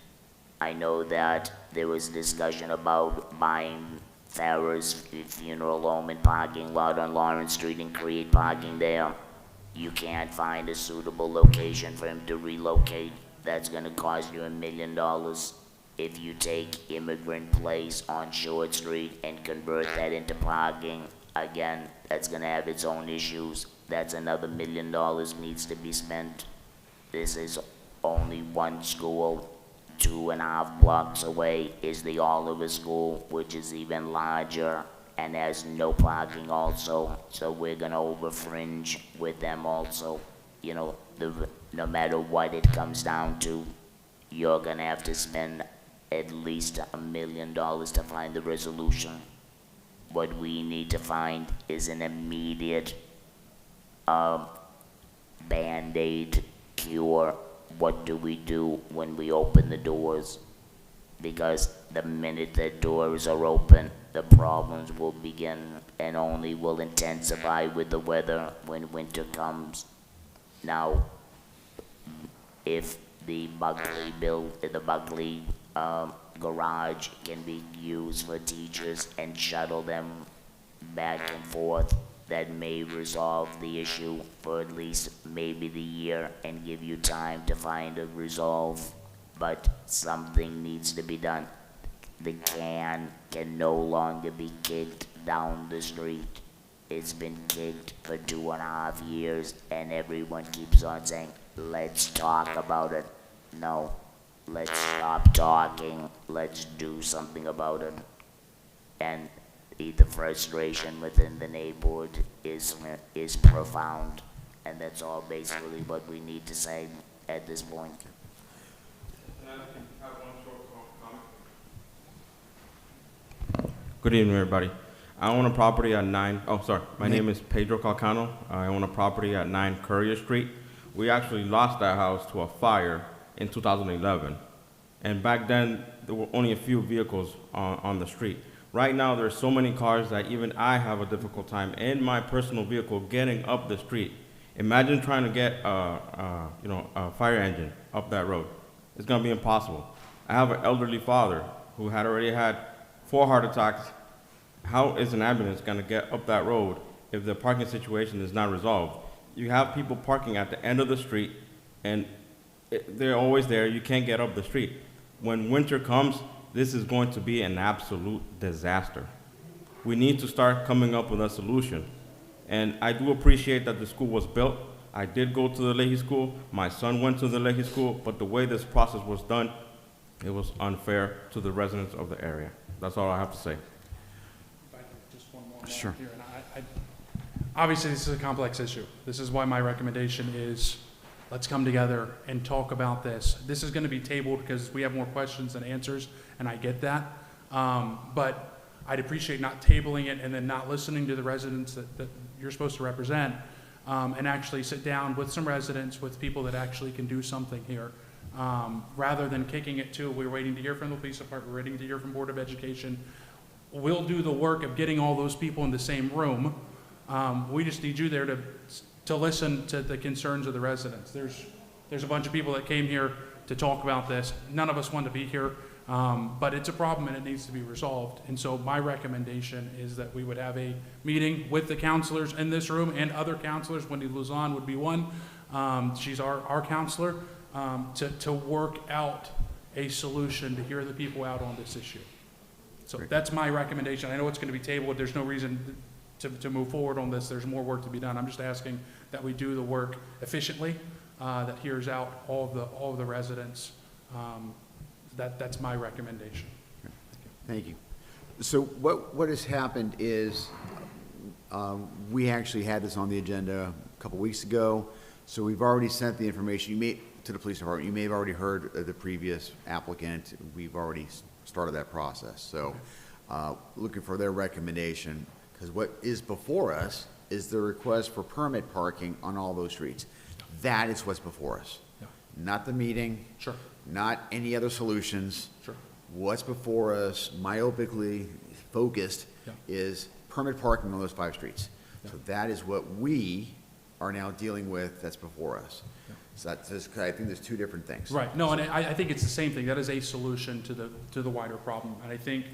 I know that there was discussion about buying Farrah's funeral home and parking lot on Lawrence Street and create parking there. You can't find a suitable location for him to relocate. That's gonna cost you $1 million. If you take Immigrant Place on Short Street and convert that into parking, again, that's gonna have its own issues. That's another $1 million needs to be spent. This is only one school. 2.5 blocks away is the Oliver School, which is even larger and has no parking also. So we're gonna overfringe with them also. You know, no matter what it comes down to, you're gonna have to spend at least $1 million to find the resolution. What we need to find is an immediate Band-Aid cure. What do we do when we open the doors? Because the minute the doors are open, the problems will begin and only will intensify with the weather when winter comes. Now, if the Buckley garage can be used for teachers and shuttle them back and forth, that may resolve the issue for at least maybe the year and give you time to find a resolve. But something needs to be done. The can no longer be kicked down the street. It's been kicked for 2.5 years and everyone keeps on saying, let's talk about it. No, let's stop talking. Let's do something about it. And the frustration within the neighborhood is profound, and that's all basically what we need to say at this point. Good evening, everybody. I own a property at my name is Pedro Calcano. I own a property at 9 Courier Street. We actually lost that house to a fire in 2011. And back then, there were only a few vehicles on the street. Right now, there's so many cars that even I have a difficult time in my personal vehicle getting up the street. Imagine trying to get a fire engine up that road. It's gonna be impossible. I have an elderly father who had already had 4 heart attacks. How is an ambulance gonna get up that road if the parking situation is not resolved? You have people parking at the end of the street, and they're always there. You can't get up the street. When winter comes, this is going to be an absolute disaster. We need to start coming up with a solution. And I do appreciate that the school was built. I did go to the Leahy School. My son went to the Leahy School, but the way this process was done, it was unfair to the residents of the area. That's all I have to say. If I could, just one more Sure. here, and obviously, this is a complex issue. This is why my recommendation is, let's come together and talk about this. This is gonna be tabled because we have more questions than answers, and I get that. But I'd appreciate not tabling it and then not listening to the residents that you're supposed to represent, and actually sit down with some residents, with people that actually can do something here. Rather than kicking it to, we're waiting to hear from the police department, we're waiting to hear from Board of Education. We'll do the work of getting all those people in the same room. We just need you there to listen to the concerns of the residents. There's a bunch of people that came here to talk about this. None of us want to be here, but it's a problem and it needs to be resolved. And so my recommendation is that we would have a meeting with the counselors in this room and other counselors. Wendy Luzon would be one. She's our counselor, to work out a solution to hear the people out on this issue. So that's my recommendation. I know it's going to be tabled. There's no reason to move forward on this. There's more work to be done. I'm just asking that we do the work efficiently, that hears out all of the residents. That's my recommendation. Thank you. So what has happened is, we actually had this on the agenda a couple weeks ago, so we've already sent the information to the police department. You may have already heard of the previous applicant. We've already started that process. So, looking for their recommendation, because what is before us is the request for permit parking on all those streets. That is what's before us. Yeah. Not the meeting. Sure. Not any other solutions. Sure. What's before us, myopically focused, Yeah. is permit parking on those 5 streets. Yeah. So that is what we are now dealing with that's before us. Yeah. So that's, I think there's 2 different things. Right, no, and I think it's the same thing. That is a solution to the wider problem. And I think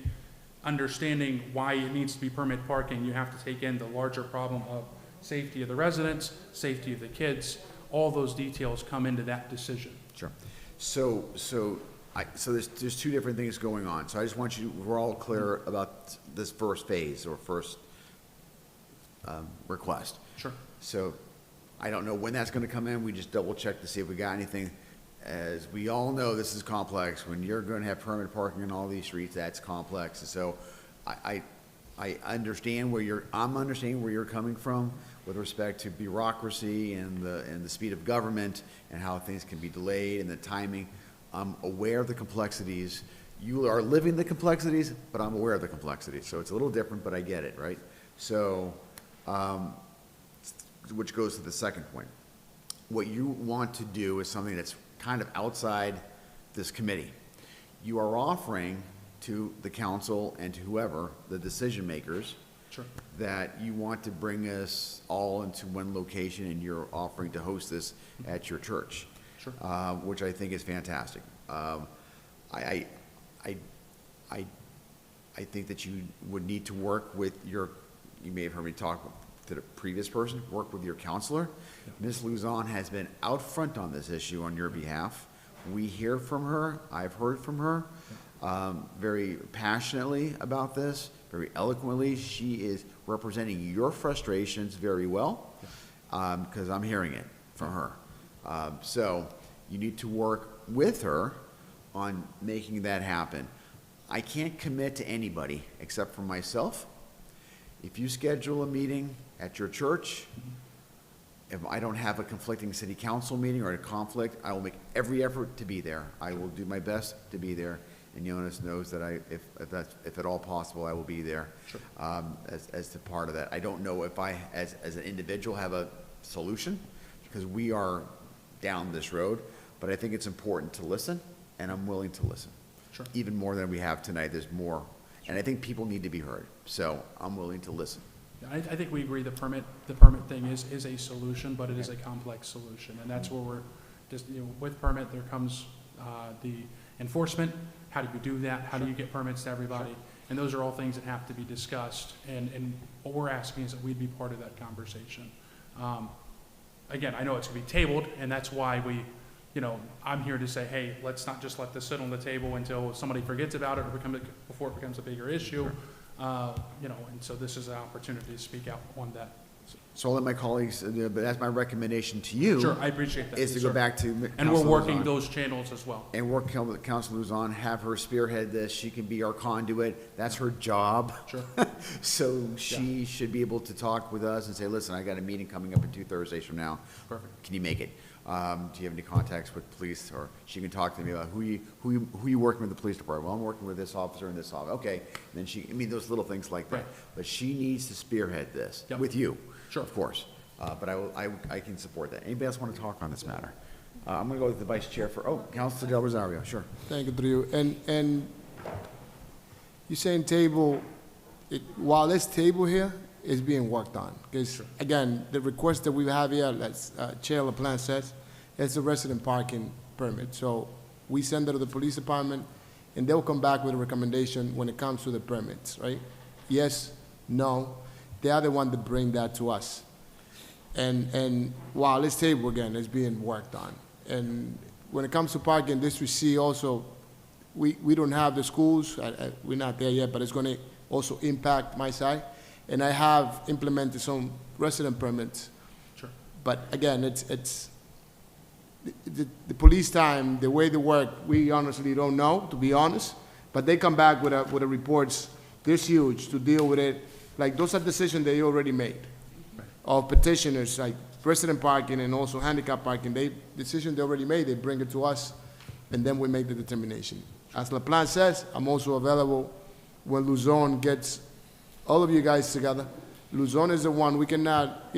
understanding why it needs to be permit parking, you have to take in the larger problem of safety of the residents, safety of the kids. All those details come into that decision. Sure. So there's 2 different things going on. So I just want you, we're all clear about this first phase or first request. Sure. So I don't know when that's gonna come in. We just double check to see if we got anything. As we all know, this is complex. When you're gonna have permanent parking on all these streets, that's complex. So I understand I'm understanding where you're coming from with respect to bureaucracy and the speed of government and how things can be delayed and the timing. I'm aware of the complexities. You are living the complexities, but I'm aware of the complexities. So it's a little different, but I get it, right? So, which goes to the second point. What you want to do is something that's kind of outside this committee. You are offering to the council and to whoever, the decision makers, Sure. that you want to bring us all into one location and you're offering to host this at your church. Sure. Which I think is fantastic. I think that you would need to work with you may have heard me talk to the previous person, work with your counselor. Ms. Luzon has been out front on this issue on your behalf. We hear from her, I've heard from her, very passionately about this, very eloquently. She is representing your frustrations very well, because I'm hearing it from her. So you need to work with her on making that happen. I can't commit to anybody except for myself. If you schedule a meeting at your church, if I don't have a conflicting city council meeting or a conflict, I will make every effort to be there. I will do my best to be there. And Jonas knows that if at all possible, I will be there. Sure. As to part of that. I don't know if I, as an individual, have a solution, because we are down this road, but I think it's important to listen, and I'm willing to listen. Sure. Even more than we have tonight, there's more, and I think people need to be heard, so I'm willing to listen. I think we agree the permit thing is a solution, but it is a complex solution, and that's where we're just, with permit, there comes the enforcement. How do you do that? How do you get permits to everybody? And those are all things that have to be discussed, and what we're asking is that we'd be part of that conversation. Again, I know it's gonna be tabled, and that's why you know, I'm here to say, hey, let's not just let this sit on the table until somebody forgets about it or before it becomes a bigger issue. You know, and so this is an opportunity to speak out on that. So I'll let my colleagues, but that's my recommendation to you. Sure, I appreciate that. Is to Yes, go sir. back to And we're Councilor working Luzon. those channels as well. And work with Councilor Luzon, have her spearhead this, she can be our conduit, that's her job. Sure. So she should be able to talk with us and say, listen, I got a meeting coming up in 2 Thursdays from now. Perfect. Can you make it? Do you have any contacts with police? Or she can talk to me about who you working with the police department? Well, I'm working with this officer and this officer. Okay. And then I mean, those little things like that. Right. But she needs to spearhead this Yep. with you. Sure. Of course. But I can support that. Anybody else want to talk on this matter? I'm going to go with the vice chair for, Councilor Del Rosario, sure. Thank you, through you. And you're saying table, while this table here is being worked on, because again, the request that we have here, as Chair LaPlante says, it's a resident parking permit. So we send it to the police department, and they'll come back with a recommendation when it comes to the permits, right? Yes, no. They are the one that bring that to us. And while this table, again, is being worked on. And when it comes to parking, District C also, we don't have the schools, we're not there yet, but it's gonna also impact my side. And I have implemented some resident permits. Sure. But again, it's the police time, the way they work, we honestly don't know, to be honest. But they come back with the reports this huge to deal with it. Like, those are decisions they already made. Of petitioners, like resident parking and also handicap parking, decision they already made, they bring it to us, and then we make the determination. As LaPlante says, I'm also available when Luzon gets all of you guys together. Luzon is the one, we cannot,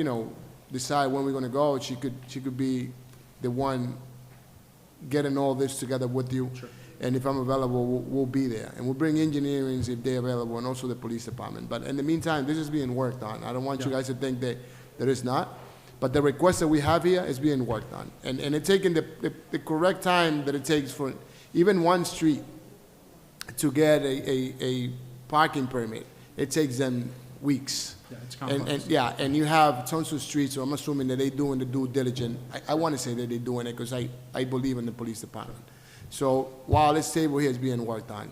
decide when we're gonna go. She could be the one getting all this together with you. Sure. And if I'm available, we'll be there. And we'll bring engineering if they're available, and also the police department. But in the meantime, this is being worked on. I don't want you guys to think that it's not. But the request that we have here is being worked on. And it's taking the correct time that it takes for even one street to get a parking permit. It takes them weeks. Yeah, it's complex. And you have tons of streets, so I'm assuming that they're doing the due diligence. I want to say that they're doing it because I believe in the police department. So while this table here is being worked on,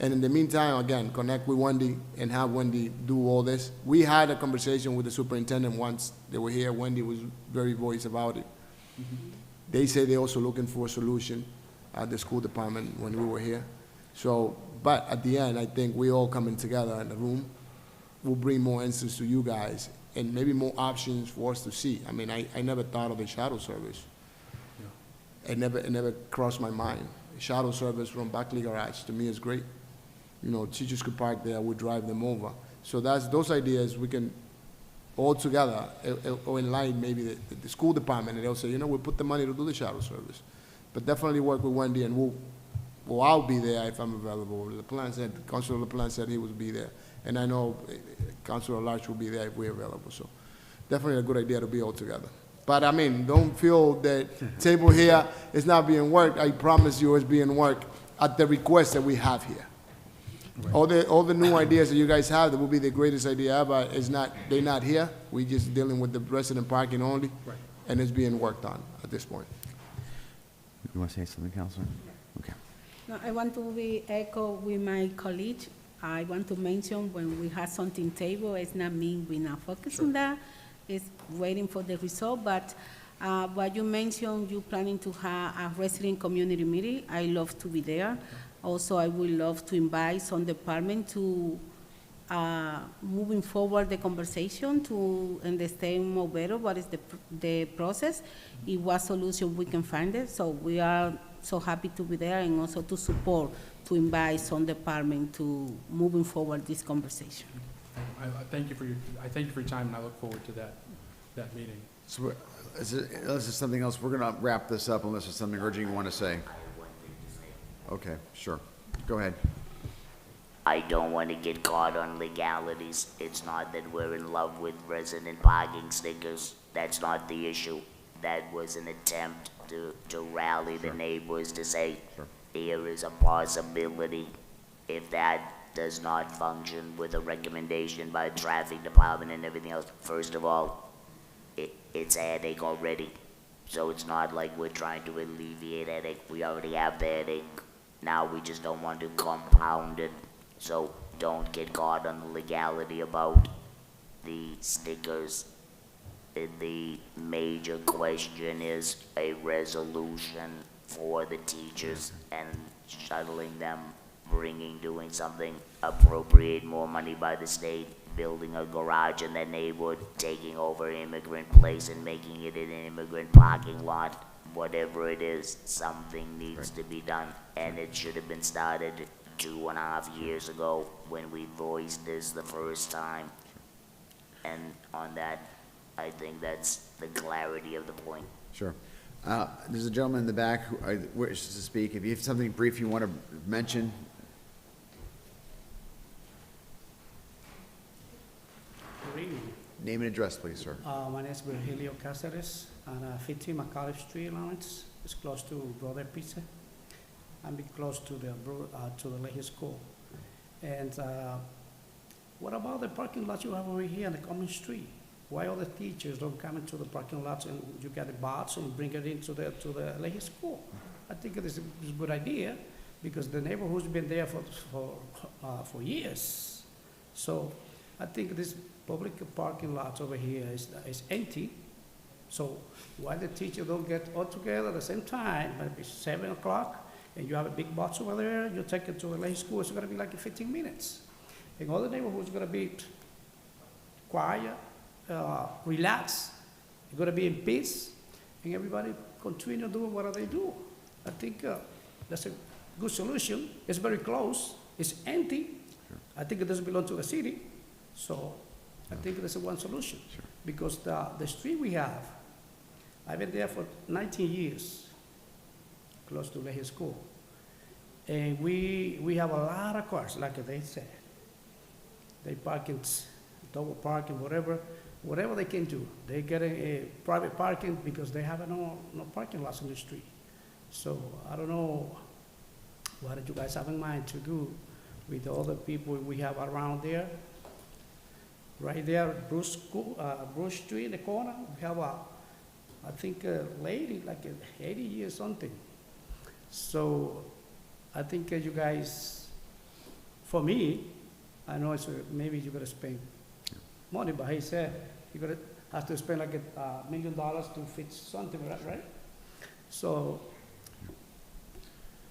and in the meantime, again, connect with Wendy and have Wendy do all this. We had a conversation with the superintendent once they were here. Wendy was very voice about it. They say they're also looking for a solution at the school department when we were here. So, but at the end, I think we all coming together in the room will bring more answers to you guys and maybe more options for us to see. I mean, I never thought of a shuttle service. It never crossed my mind. Shuttle service from Buckley Garage, to me, is great. Teachers could park there, we drive them over. So those ideas, we can all together, or in line, maybe the school department, and they'll say, we'll put the money to do the shuttle service. But definitely work with Wendy, and I'll be there if I'm available. Councilor LaPlante said he would be there. And I know Councilor Larch will be there if we're available. So definitely a good idea to be all together. But I mean, don't feel that table here is not being worked. I promise you it's being worked at the request that we have here. Right. All the new ideas that you guys have, that will be the greatest idea ever, they're not here. We're just dealing with the resident parking only. Right. And it's being worked on at this point. You want to say something, Councilor? Okay. No, I want to echo with my colleague. I want to mention when we have something table, it's not mean we're not focusing on that. It's waiting for the result, but what you mentioned, you planning to have a resident community meeting. I love to be there. Also, I would love to invite some department to moving forward the conversation to understand more better what is the process, and what solution we can find it. So we are so happy to be there, and also to support, to invite some department to moving forward this conversation. I thank you for your time, and I look forward to that meeting. So unless there's something else, we're going to wrap this up unless there's something urgent you want to say. Okay, sure. Go ahead. I don't want to get caught on legalities. It's not that we're in love with resident parking stickers. That's not the issue. That was an attempt to rally the neighbors to say, here is a possibility. If that does not function with a recommendation by the traffic department and everything else, first of all, it's a headache already. So it's not like we're trying to alleviate headache. We already have the headache. Now we just don't want to compound it. So don't get caught on the legality about the stickers. The major question is a resolution for the teachers and shuttling them, doing something, appropriate more money by the state, building a garage in their neighborhood, taking over immigrant place and making it an immigrant parking lot. Whatever it is, something needs to be done, and it should have been started 2.5 years ago when we voiced this the first time. And on that, I think that's the clarity of the point. Sure. There's a gentleman in the back who wishes to speak. If you have something brief you want to mention. Good evening. Name and address, please, sir. My name is Virgilio Cáceres, on 15 McAuliffe Street, Lawrence. It's close to Brother Pizza. I'm close to the Leahy School. And what about the parking lots you have over here on the common street? Why all the teachers don't come into the parking lots and you get the bots and bring it into the Leahy School? I think it is a good idea because the neighborhood's been there for years. So I think this public parking lots over here is empty. So why the teachers don't get all together at the same time, maybe 7 o'clock, and you have a big box over there, you take it to the Leahy School, it's gonna be like 15 minutes. And all the neighborhood's gonna be quiet, relaxed, it's gonna be in peace, and everybody continue doing what they do. I think that's a good solution. It's very close, it's empty. I think it doesn't belong to the city, so I think that's one solution. Because the street we have, I've been there for 19 years, close to Leahy School. And we have a lot of cars, like they said. They park in double parking, whatever they can do. They get a private parking because they have no parking lots on the street. So I don't know what you guys have in mind to do with the other people we have around there. Right there, Bruce Street in the corner, we have I think a lady, like 80 years something. So I think you guys, for me, I know it's maybe you're gonna spend money, but he said you're gonna have to spend like $1 million to fix something, right? So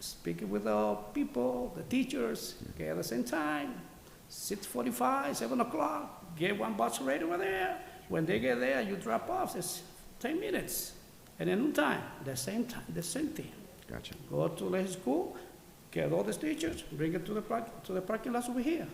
speaking with the people, the teachers, okay, at the same time, 6:45, 7 o'clock, get one bus right over there. When they get there, you drop off, it's 10 minutes. And in no time, the same thing. Gotcha. Go to Leahy School, get all the teachers, bring it to the parking lots over here.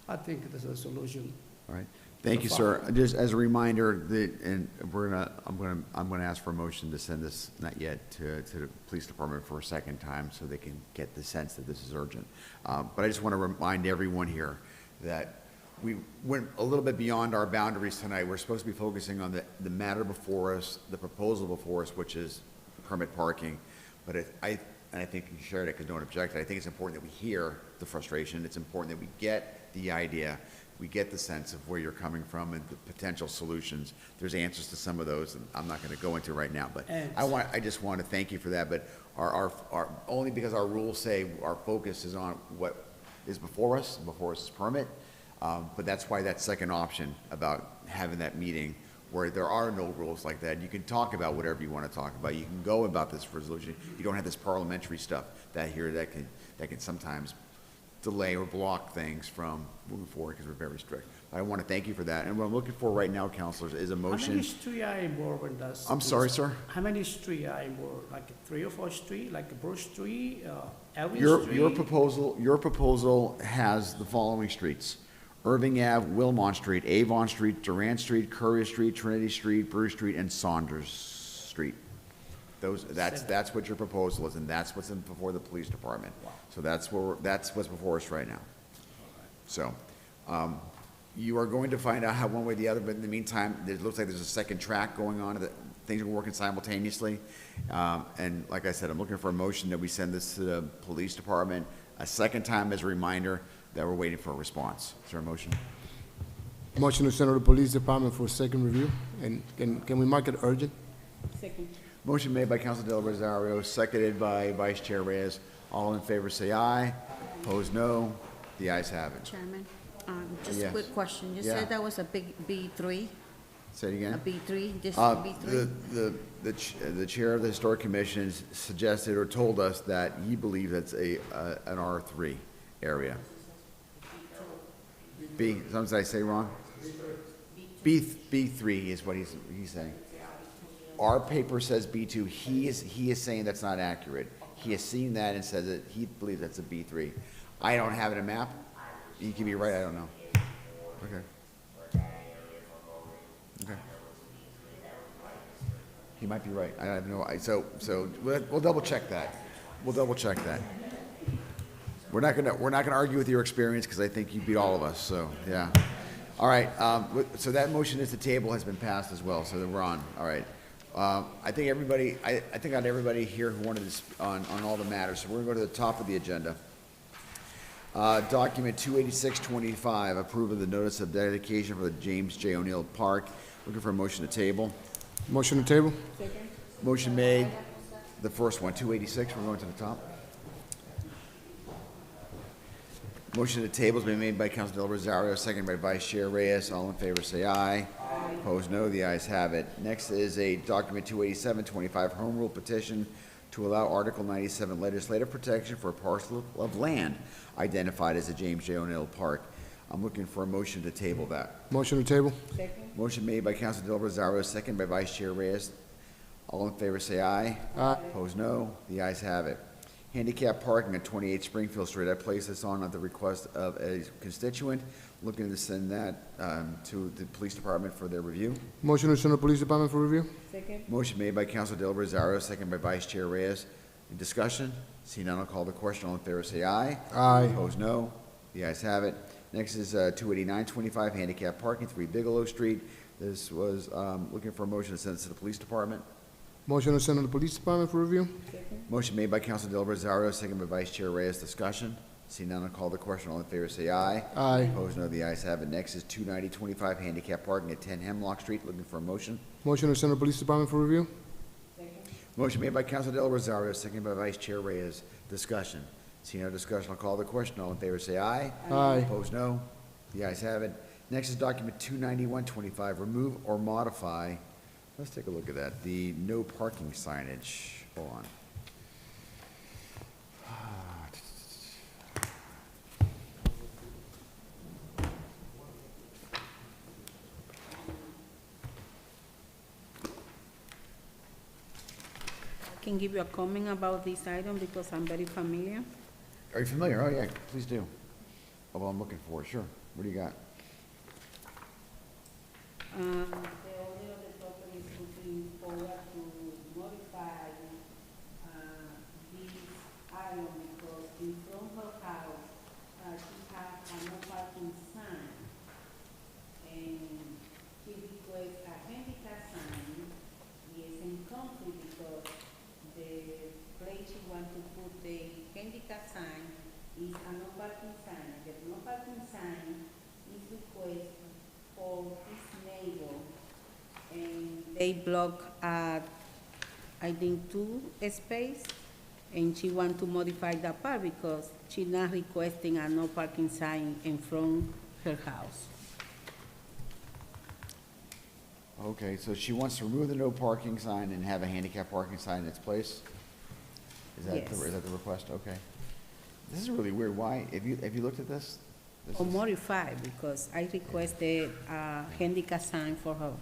I think this is a solution. All right. Thank you, sir. Just as a reminder, I'm gonna ask for a motion to send this, not yet, to the police department for a second time so they can get the sense that this is urgent. But I just want to remind everyone here that we went a little bit beyond our boundaries tonight. We're supposed to be focusing on the matter before us, the proposal before us, which is permit parking. But I think you shared it because no one objected. I think it's important that we hear the frustration. It's important that we get the idea. We get the sense of where you're coming from and the potential solutions. There's answers to some of those, and I'm not going to go into right now. But I just want to thank you for that. But our only because our rules say our focus is on what is before us. Before us is permit. But that's why that second option about having that meeting where there are no rules like that. You can talk about whatever you want to talk about. You can go about this resolution. You don't have this parliamentary stuff that can sometimes delay or block things from moving forward because we're very strict. I want to thank you for that. And what I'm looking for right now, councilors, is a motion. How many streets are involved in this? I'm sorry, sir? How many streets are involved? Like 3 or 4 streets, like Bruce Street, Elvin Street? Your proposal has the following streets: Irving Ave, Wilmont Street, Avon Street, Durant Street, Courier Street, Trinity Street, Bruce Street, and Saunders Street. That's what your proposal is, and that's what's before the police department. Wow. So that's what's before us right now. So, you are going to find out how one way or the other, but in the meantime, it looks like there's a second track going on, that things are working simultaneously. And like I said, I'm looking for a motion that we send this to the police department a second time as a reminder that we're waiting for a response. Is there a motion? Motion to send to the police department for second review, and can we mark it urgent? Second. Motion made by Council Del Rosario, seconded by Vice Chair Reyes. All in favor, say aye. Opposed, no. The ayes have it. Chairman, just a Yes. quick question. You Yeah. said that was a big B3, Say it again. a B3, this Uh, B3? The chair of the Historic Commission suggested or told us that he believes that's an R3 area. B, sometimes I say wrong? B3 is what he's saying. Our paper says B2, he is saying that's not accurate. He has seen that and says that he believes that's a B3. I don't have it in a map. You can be right, I don't know. Okay. Okay. He might be right. I have no, so we'll double check that. We'll double check that. We're not gonna argue with your experience because I think you beat all of us, so, yeah. All right, so that motion is the table has been passed as well, so then we're on, all right. I think everybody, I think I got everybody here who wanted to, on all the matters, so we're gonna go to the top of the agenda. Document 28625, approve of the notice of dedication for the James J. O'Neill Park. Looking for a motion to table. Motion to table? Second. Motion made, the first one, 286, we're going to the top. Motion to table has been made by Council Del Rosario, seconded by Vice Chair Reyes. All in favor, say aye. Opposed, no. The ayes have it. Next is a document 28725, home rule petition to allow Article 97 legislative protection for a parcel of land identified as the James J. O'Neill Park. I'm looking for a motion to table that. Motion to table? Second. Motion made by Council Del Rosario, second by Vice Chair Reyes. All in favor, say aye. Aye. Opposed, no. The ayes have it. Handicap parking at 28 Springfield Street. I placed this on at the request of a constituent, looking to send that to the police department for their review. Motion to send to police department for review? Second. Motion made by Council Del Rosario, second by Vice Chair Reyes. In discussion? See none, I'll call the question. All in favor, say aye. Aye. Opposed, no. The ayes have it. Next is 28925, handicap parking, 3 Bigelow Street. This was looking for a motion to send this to the police department. Motion to send to the police department for review? Second. Motion made by Council Del Rosario, second by Vice Chair Reyes. Discussion? See none, I'll call the question. All in favor, say aye. Aye. Opposed, no. The ayes have it. Next is 29025, handicap parking at 10 Hemlock Street. Looking for a motion. Motion to send to the police department for review? Second. Motion made by Council Del Rosario, second by Vice Chair Reyes. Discussion. See no discussion, I'll call the question. All in favor, say aye. Aye. Opposed, no. The ayes have it. Next is document 29125, remove or modify. Let's take a look at that. The no parking signage. Hold on. I can give you a comment about this item because I'm very familiar. Are you familiar? Oh, yeah, please do. Oh, well, I'm looking for it, sure. What do you got? The owner of the property is looking forward to modify this item because in front of her house, she has a no parking sign. And she requests a handicap sign. He is in conflict because the place she wants to put the handicap sign is a no parking sign. The no parking sign is requested for his neighbor, and they block I think 2 space, and she want to modify that part because she not requesting a no parking sign in front her house. Okay, so she wants to remove the no parking sign and have a handicap parking sign in its place? Is that Yes. is that the request? Okay. This is really weird. Why? Have you looked at this? This Or is- modify because I requested a handicap sign for her.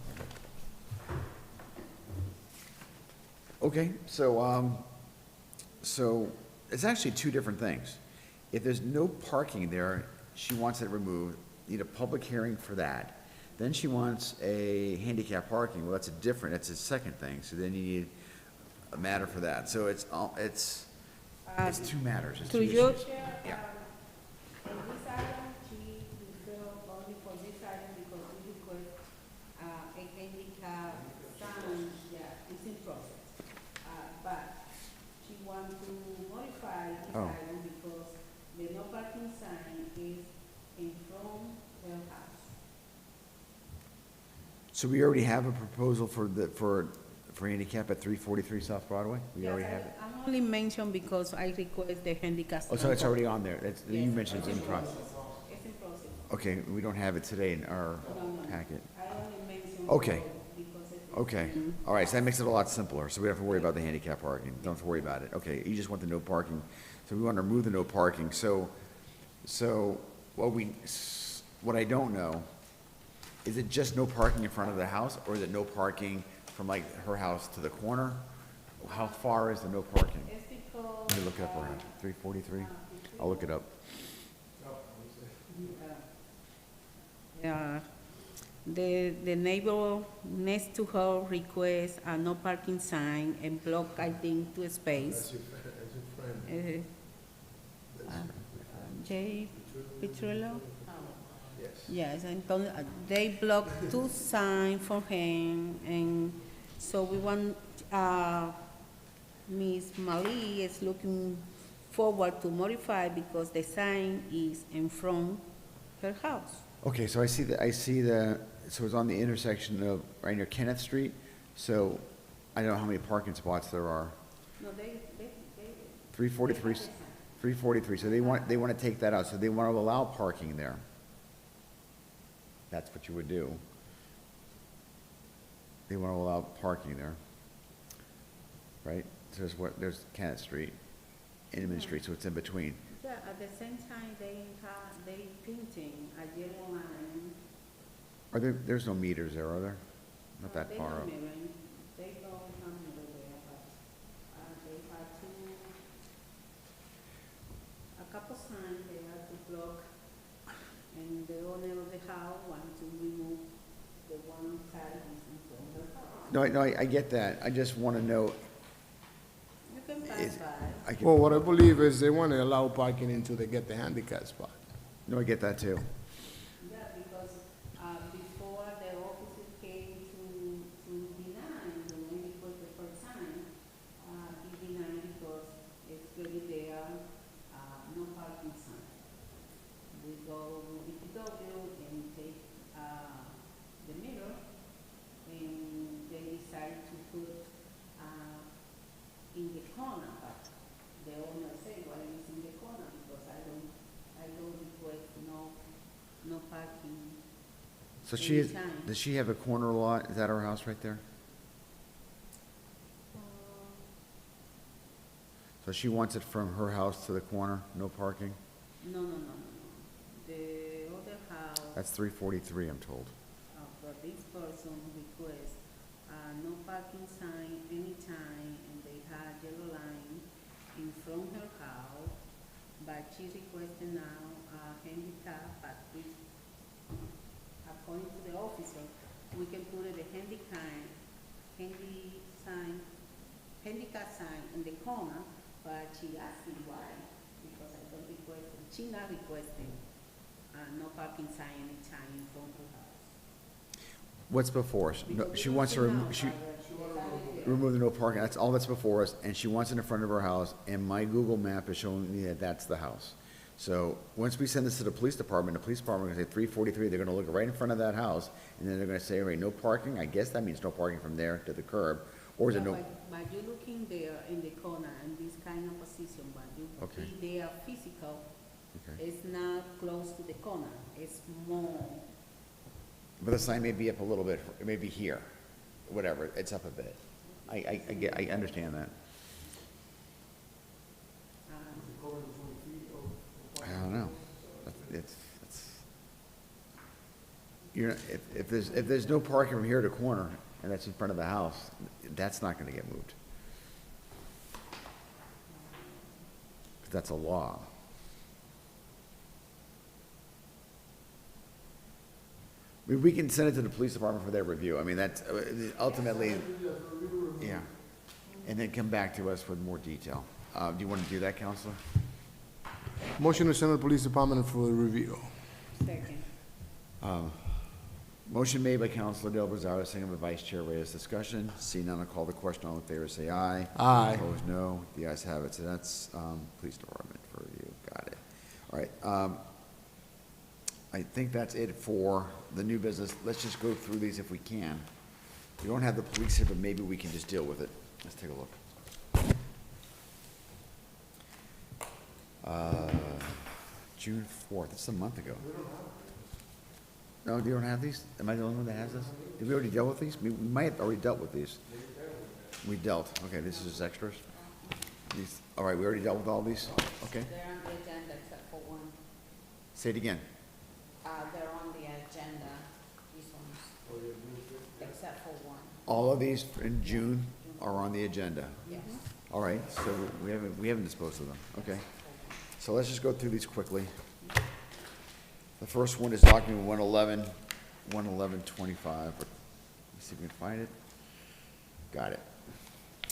Okay, so it's actually 2 different things. If there's no parking there, she wants it removed, need a public hearing for that. Then she wants a handicap parking, well, that's that's a second thing, so then you need a matter for that. So it's 2 matters, it's 2 To you, issues. Yeah. in this item, she referred only for this item because we request a handicap sign, yeah, it's in process. But she want to modify this Oh. item because the no parking sign is in front of her house. So we already have a proposal for for handicap at 343 South Broadway? We already have it? I only mentioned because I request the handicap. Oh, so it's already on there. That's, you mentioned it's in process. It's in process. Okay, we don't have it today in our packet. I only mentioned. Okay. Because it's. Okay, all right, so that makes it a lot simpler, so we don't have to worry about the handicap parking, don't have to worry about it. Okay, you just want the no parking, so we want to remove the no parking, so what I don't know, is it just no parking in front of the house, or is it no parking from like her house to the corner? How far is the no parking? It's because. Let me look it up around, 343? I'll look it up. Yeah, the neighbor next to her requests a no parking sign and block, I think, two space. Jay Petrillo? Yes, and they block two signs for him, and so we want, Ms. Mali is looking forward to modify because the sign is in front her house. Okay, so I see so it's on the intersection of, right near Kenneth Street, so I don't know how many parking spots there are. No, they. 343, so they want to take that out, so they want to allow parking there. That's what you would do. They want to allow parking there. Right? So there's Kenneth Street, Inman Street, so it's in between. Yeah, at the same time, they painting a yellow line. There's no meters there, are there? Not that far up. They don't have meter there, but, they have a couple signs they have to block, and the owner of the house want to remove the one side is in front of the house. No, I get that. I just want to know, You can pass by. Well, what I believe is they want to allow parking until they get the handicap spot. no, I get that too. Yeah, because, before the officer came to deny, when it was the first time, he denied because it's really there, no parking sign. We go, if you go there and take, the mirror, and they decide to put, in the corner, but the owner said, why is in the corner? Because I don't request no parking. So anytime. does she have a corner lot? Is that her house right there? So she wants it from her house to the corner, no parking? No. The other house, That's 343, I'm told. but this person requests, no parking sign anytime, and they have yellow line in front of her house, but she requesting now, handicap, but we, according to the officer, we can put the handicap sign in the corner, but she asked me why, because I don't request, she not requesting, no parking sign anytime in front of her house. What's before us? No, she wants to remove the no parking, that's all that's before us, and she wants it in front of her house, and my Google map is showing me that that's the house. So, once we send this to the police department is gonna say 343, they're gonna look right in front of that house, and then they're gonna say, all right, no parking, I guess that means no parking from there to the curb, or is it no? But you looking there in the corner in this kind of position, but you Okay. be there physical, Okay. it's not close to the corner, it's more, But the sign may be up a little bit, it may be here, whatever, it's up a bit. I understand that. I don't know. It's, if there's no parking from here to corner, and that's in front of the house, that's not gonna get moved. 'Cause that's a law. I mean, we can send it to the police department for their review. I mean, that's ultimately, yeah. And then come back to us with more detail. Do you want to do that, Counselor? Motion to send to the police department for review. second. Motion made by Counselor Del Brazaro, second by Vice Chair Reyes. Discussion. Seeing none, I'll call the question. All in favor, say aye. Aye. Opposed, no. The ayes have it. So that's police department for review. Got it. All right. I think that's it for the new business. Let's just go through these if we can. We don't have the police here, but maybe we can just deal with it. Let's take a look. June 4th, that's a month ago. No, you don't have these? Am I the only one that has this? Did we already deal with these? We might have already dealt with these. We dealt, okay, this is just extras? These, all right, we already dealt with all these? Okay. They're on the agenda except for one. Say it again. They're on the agenda, these ones, except for one. All of these in June are on the agenda. Yes. All right, so we haven't disposed of them, okay. So let's just go through these quickly. The first one is document 111, 11125. Let's see if we can find it. Got it.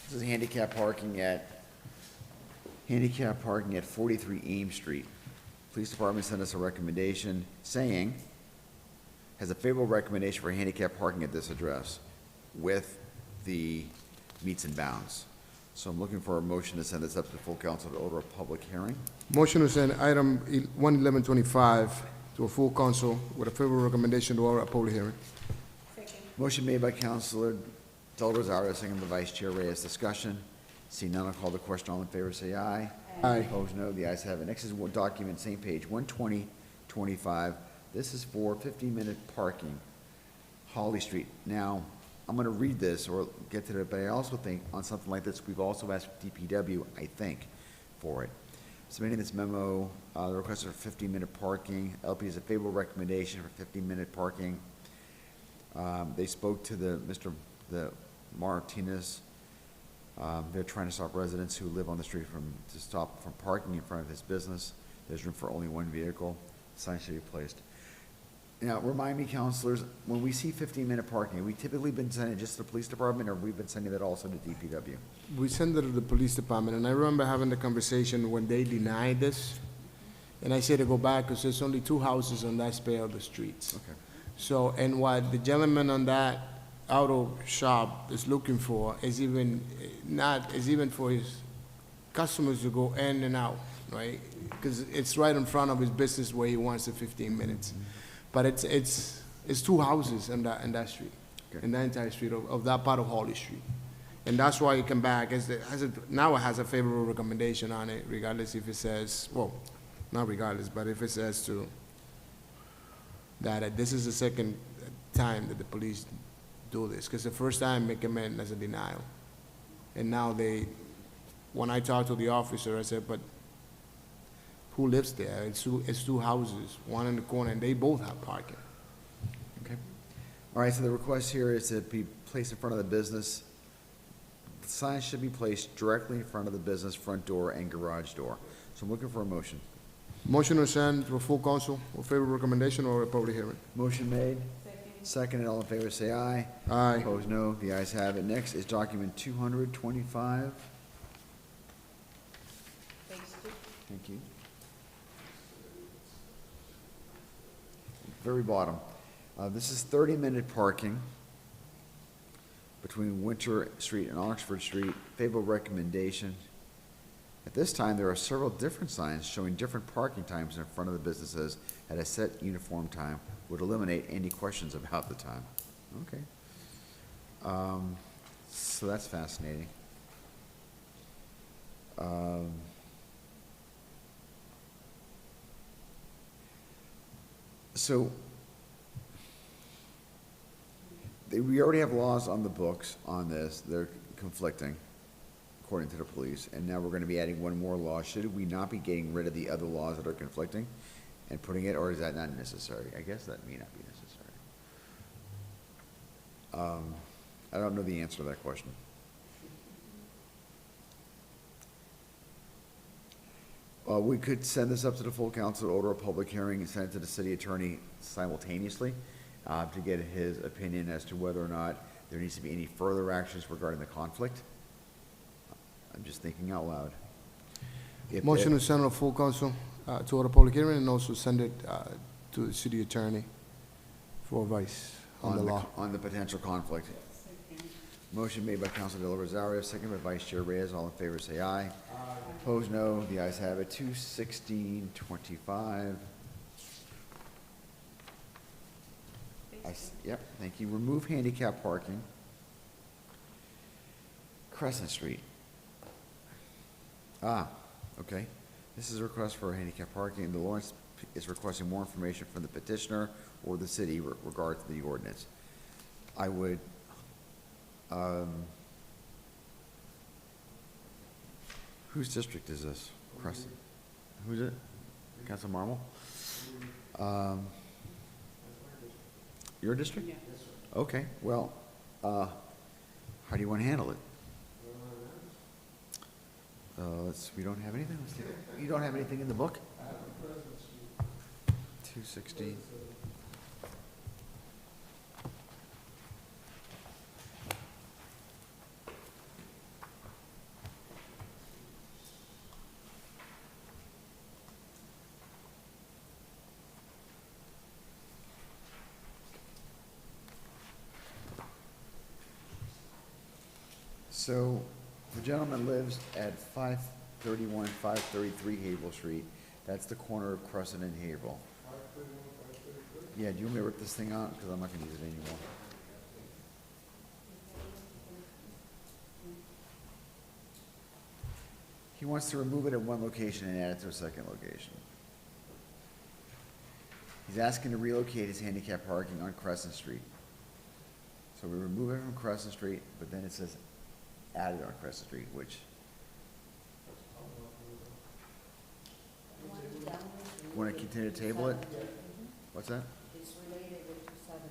This is handicap parking at 43 Ames Street. Police Department sent us a recommendation saying, has a favorable recommendation for handicap parking at this address with the meets and bounds. So I'm looking for a motion to send this up to the full council to order a public hearing. Motion to send item 11125 to a full council with a favorable recommendation to order a public hearing. Motion made by Councilor Del Rosario, second by Vice Chair Reyes. Discussion. Seeing none, I'll call the question. All in favor, say aye. Aye. Opposed, no. The ayes have it. Next is one document, same page, 12025. This is for 15-minute parking, Holly Street. Now, I'm going to read this or get to it, but I also think on something like this, we've also asked DPW, I think, for it. Submitting this memo, the request for 15-minute parking. LP is a favorable recommendation for 15-minute parking. They spoke to the Martinez. They're trying to stop residents who live on the street to stop from parking in front of his business. There's room for only one vehicle. Sign should be placed. Now, remind me, councilors, when we see 15-minute parking, have we typically been sending it just to the police department, or have we been sending it also to DPW? We send it to the police department, and I remember having the conversation when they denied this, and I said to go back, because there's only 2 houses on that spare of the streets. Okay. So, and what the gentleman on that auto shop is looking for is even for his customers to go in and out, right? Because it's right in front of his business where he wants the 15 minutes. But it's 2 houses in that street, Okay. in that entire street of that part of Holly Street. And that's why it came back, now it has a favorable recommendation on it, regardless if it says, well, not regardless, but if it says that this is the second time that the police do this, because the first time it came in as a denial. And now when I talked to the officer, I said, but who lives there? It's 2 houses, one in the corner, and they both have parking. Okay. All right, so the request here is to be placed in front of the business. The sign should be placed directly in front of the business front door and garage door. So I'm looking for a motion. Motion to send to a full council with favorable recommendation or a public hearing. Motion made. Second, and all in favor say aye. Aye. Opposed, no. The ayes have it. Next is document 225. Thank you. Very bottom. This is 30-minute parking between Winter Street and Oxford Street. Favorable recommendation. At this time, there are several different signs showing different parking times in front of the businesses at a set uniform time. Would eliminate any questions about the time. Okay. So that's fascinating. So we already have laws on the books on this. They're conflicting, according to the police, and now we're going to be adding one more law. Should we not be getting rid of the other laws that are conflicting and putting it, or is that not necessary? I guess that may not be necessary. I don't know the answer to that question. We could send this up to the full council, order a public hearing, and send it to the city attorney simultaneously to get his opinion as to whether or not there needs to be any further actions regarding the conflict. I'm just thinking out loud. Motion to send to a full council to order public hearing, and also send it to the city attorney for advice on the law. On the potential conflict. Motion made by Councilor Del Rosario, second by Vice Chair Reyes. All in favor say aye. Opposed, no. The ayes have it. 21625. Yep, thank you. Remove handicap parking. Crescent Street. Okay. This is a request for handicap parking. The Lawrence is requesting more information from the petitioner or the city regarding the ordinance. I would, whose district is this? Crescent? Who's it? Council Marmol? Your district? Okay, well, how do you want to handle it? We don't have anything? Let's take it. You don't have anything in the book? 216. So, the gentleman lives at 531, 533 Haverhill Street. That's the corner of Crescent and Haverhill. Yeah, do you want me to rip this thing out? Because I'm not gonna use it anymore. He wants to remove it at one location and add it to a second location. He's asking to relocate his handicap parking on Crescent Street. So we remove it from Crescent Street, but then it says added on Crescent Street, which. Want to continue to table it? What's that? It's related with 217.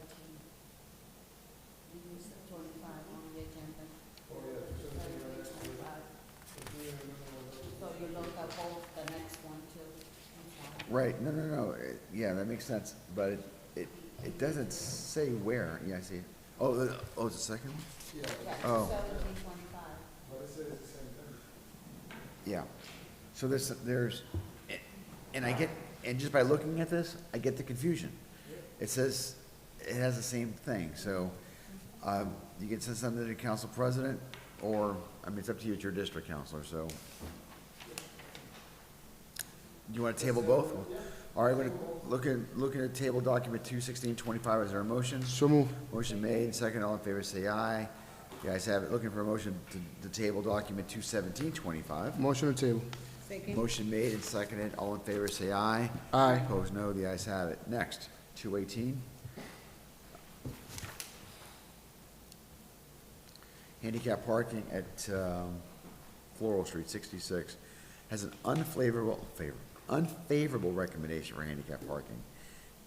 You used 25 on the agenda. So you look at both the next one too. Right, no. Yeah, that makes sense, but it doesn't say where. Yeah, I see it. Oh, it's the second one? Yeah, Oh. 1725. But it says the same thing. Yeah. So there's, and I get, and just by looking at this, I get the confusion. It says, it has the same thing, so, you can send something to the council president, or, I mean, it's up to you, it's your district counselor, so. Do you want to table both? All right, we're looking at table document 21625, is there a motion? So move. Motion made, second, all in favor, say aye. The ayes have it. Looking for a motion to table document 21725. Motion to table. Second. Motion made and seconded, all in favor, say aye. Aye. Opposed, no, the ayes have it. Next, 218. Handicap parking at Floral Street, 66, has an unfavorable recommendation for handicap parking.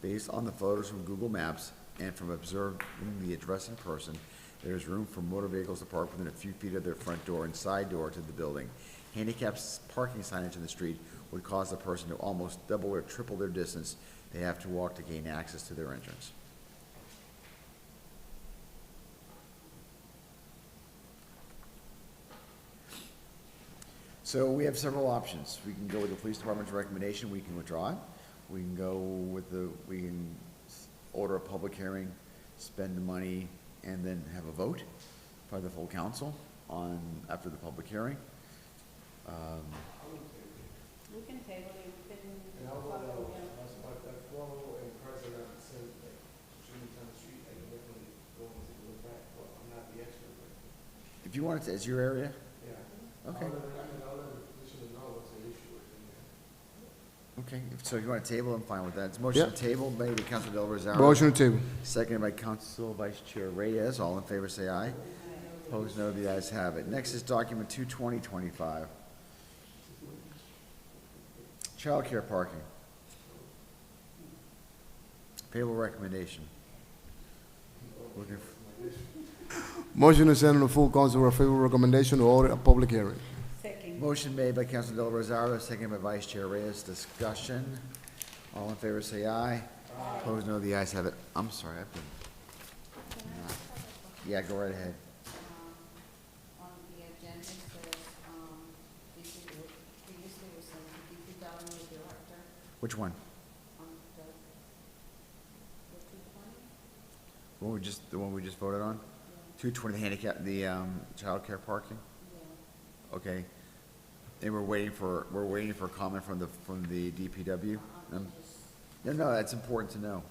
Based on the photos from Google Maps and from observing the address in person, there is room for motor vehicles to park within a few feet of their front door and side door to the building. Handicap parking signage in the street would cause the person to almost double or triple their distance they have to walk to gain access to their entrance. So we have several options. We can go with the police department's recommendation, we can withdraw it. We can go with we can order a public hearing, spend the money, and then have a vote by the full council after the public hearing. We can table it, we can. And how about that Floral and President said, like, street on the street, I can definitely go and take a look at, but I'm not the expert. If you want it, it's your area? Yeah. Okay. I'll let the petitioner know what's the issue with it. Okay, so if you want to table, I'm fine with that. It's motion to table made by Council Del Rosario. Motion to table. Seconded by Council Vice Chair Reyes. All in favor, say aye. Opposed, no. The ayes have it. Next is document 22025. Childcare parking. Favorable recommendation. Looking for- Motion to send to the full council a favorable recommendation to order a public hearing. Second. Motion made by Council Del Rosario, seconded by Vice Chair Reyes. Discussion. All in favor, say aye. Opposed, no. The ayes have it. I'm sorry, I've been. Yeah, go right ahead. On the agenda, says, previously was a DPW director Which one? on the 220? The one we just voted on? 220, the handicap, the childcare parking? Yeah. Okay. And we're waiting for a comment from the DPW? No, that's important to know.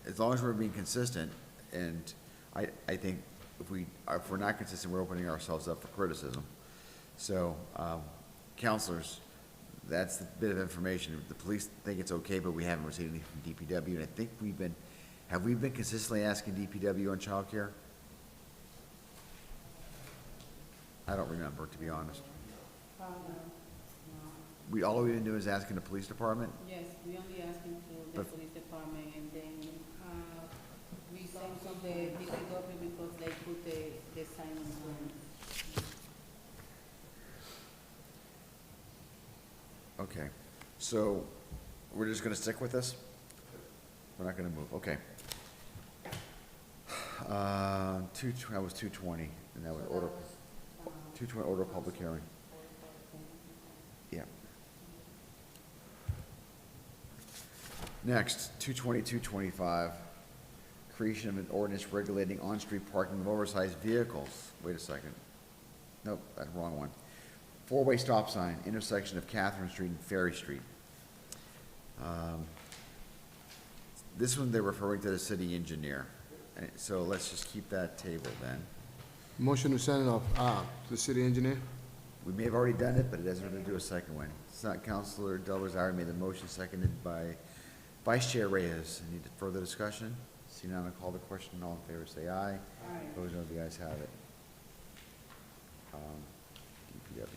As long as we're being consistent, and I think if we're not consistent, we're opening ourselves up for criticism. So, counselors, that's the bit of information. The police think it's okay, but we haven't received anything from DPW, and I think have we been consistently asking DPW on childcare? I don't remember, to be honest. All we've been doing is asking the police department? Yes, we only asking to the But- police department, and then, we send to the DPW because they put the sign on the. Okay, so we're just gonna stick with this? We're not gonna move, okay. That was 220, and that was order, 220, order of public hearing. Yeah. Next, 22225, creation of an ordinance regulating on-street parking of oversized vehicles. Wait a second. Nope, that's the wrong one. Four-way stop sign, intersection of Catherine Street and Ferry Street. This one, they're referring to the city engineer. So let's just keep that table then. Motion to send it off, to the city engineer. We may have already done it, but it doesn't hurt to do a second one. Councilor Del Rosario made the motion, seconded by Vice Chair Reyes. Any further discussion? See none, I'll call the question. All in favor, say aye. Aye. Opposed, no, the ayes have it. DPW.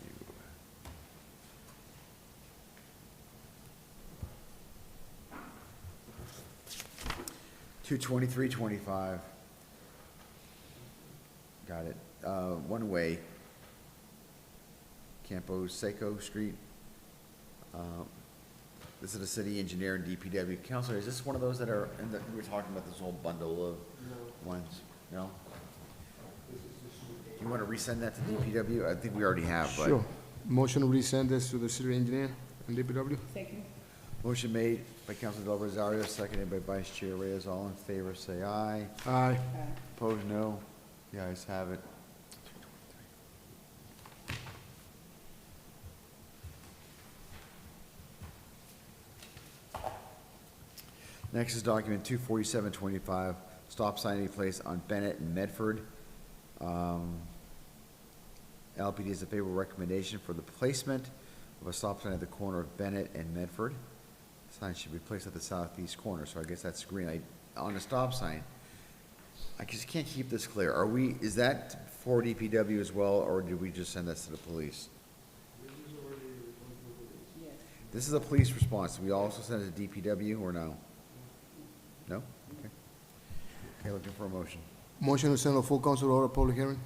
22325. Got it. One way. Campo Seco Street. This is the city engineer and DPW. Counselor, is this one of those that are, we were talking about this whole bundle of ones? No? You want to resend that to DPW? I think we already have, but. Sure. Motion to resend this to the city engineer and DPW. Second. Motion made by Councilor Del Rosario, seconded by Vice Chair Reyes. All in favor, say aye. Aye. Opposed, no. The ayes have it. Next is document 24725, stop sign to be placed on Bennett and Medford. LPD is a favorable recommendation for the placement of a stop sign at the corner of Bennett and Medford. Sign should be placed at the southeast corner, so I guess that's green light on the stop sign. I just can't keep this clear. Is that for DPW as well, or did we just send this to the police? Yes. This is a police response. We also send it to DPW or no? No? Okay. Okay, looking for a motion. Motion to send a full council order public hearing.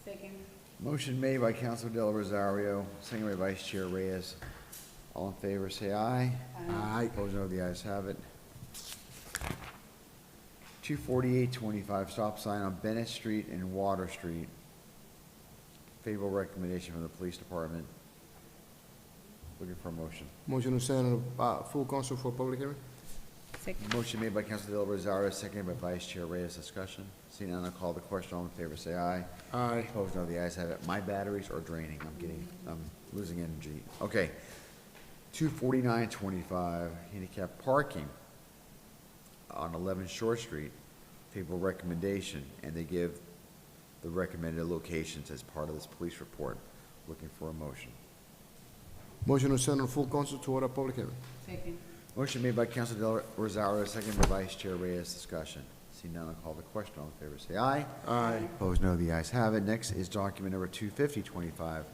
Second. Motion made by Councilor Del Rosario, seconded by Vice Chair Reyes. All in favor, say aye. Aye. Opposed, no. The ayes have it. 24825, stop sign on Bennett Street and Water Street. Favorable recommendation from the police department. Looking for a motion. Motion to send a full council for public hearing. Second. Motion made by Councilor Del Rosario, seconded by Vice Chair Reyes. Discussion. Seeing none, I'll call the question. All in favor, say aye. Aye. Opposed, no. The ayes have it. My batteries are draining. I'm losing energy. Okay. 24925, handicap parking on 11 Shore Street. Favorable recommendation, and they give the recommended locations as part of this police report. Looking for a motion. Motion to send a full council to order public hearing. Second. Motion made by Councilor Del Rosario, seconded by Vice Chair Reyes. Discussion. See none, I'll call the question. All in favor, say aye. Aye. Opposed, no. The ayes have it. Next is document number 25025,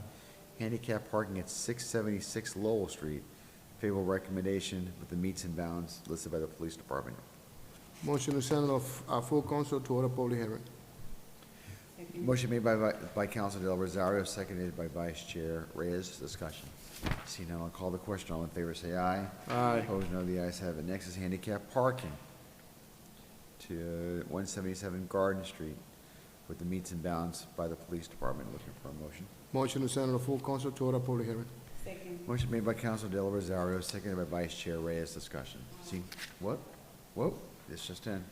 handicap parking at 676 Lowell Street. Favorable recommendation with the meets and bounds listed by the police department. Motion to send a full council to order public hearing. Second. Motion made by Councilor Del Rosario, seconded by Vice Chair Reyes. Discussion. See none, I'll call the question. All in favor, say aye. Aye. Opposed, no. The ayes have it. Next is handicap parking to 177 Garden Street with the meets and bounds by the police department. Looking for a motion. Motion to send a full council to order public hearing. Second. Motion made by Councilor Del Rosario, seconded by Vice Chair Reyes. Discussion. See, what? Whoa, this just in.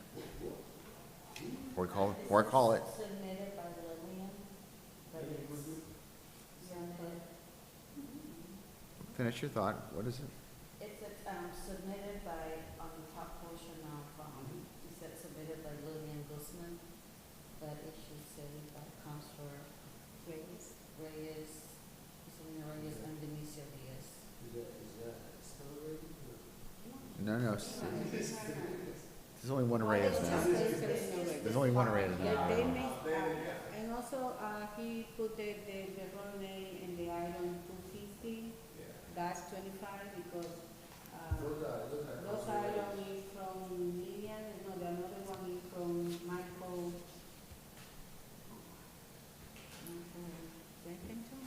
Before I call it. Submitted by Lillian, but it's. Finish your thought. What is it? It's, submitted by, on the top portion of, it said submitted by Lillian Guzman. that issue said by Councilor Reyes, Iselina Reyes, and Denicia Diaz. No, no, there's only one Reyes now. There's only one Reyes now. They make, and also, he put the wrong name in the item 250, that's 25, because, those items is from Lillian, no, the another one is from Michael Jenkington.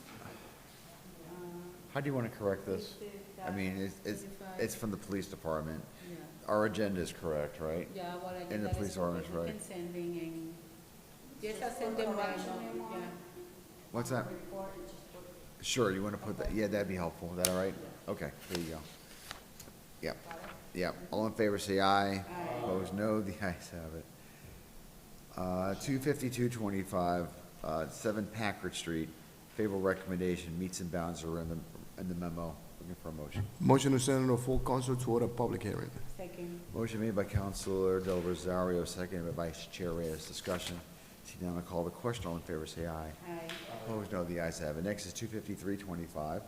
How do you want to correct this? I mean, it's from the police department. Our agenda is correct, right? Yeah, what I And the police department is right. can send them in, just send them right now, yeah. What's that? Sure, you want to put that, yeah, that'd be helpful. Is that all right? Okay, there you go. Yep, yep. All in favor, say aye. Aye. Opposed, no. The ayes have it. 25225, 7 Packard Street. Favorable recommendation, meets and bounds are in the memo. Looking for a motion. Motion to send it to full council to order public hearing. Second. Motion made by Councilor Del Rosario, seconded by Vice Chair Reyes. Discussion. See now, I'll call the question. All in favor, say aye. Aye. Opposed, no. The ayes have it. Next is 25325.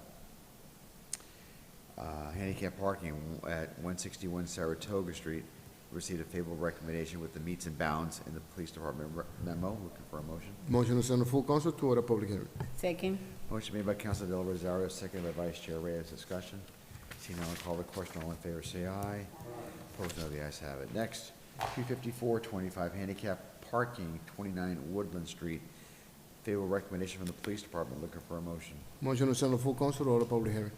Handicap parking at 161 Saratoga Street. Received a favorable recommendation with the meets and bounds in the police department memo. Looking for a motion. Motion to send to full council to order public hearing. Second. Motion made by Councilor Del Rosario, seconded by Vice Chair Reyes. Discussion. See now, I'll call the question. All in favor, say aye. Opposed, no. The ayes have it. Next, 25425, handicap parking, 29 Woodland Street. Favorable recommendation from the police department. Looking for a motion. Motion to send to full council to order public hearing.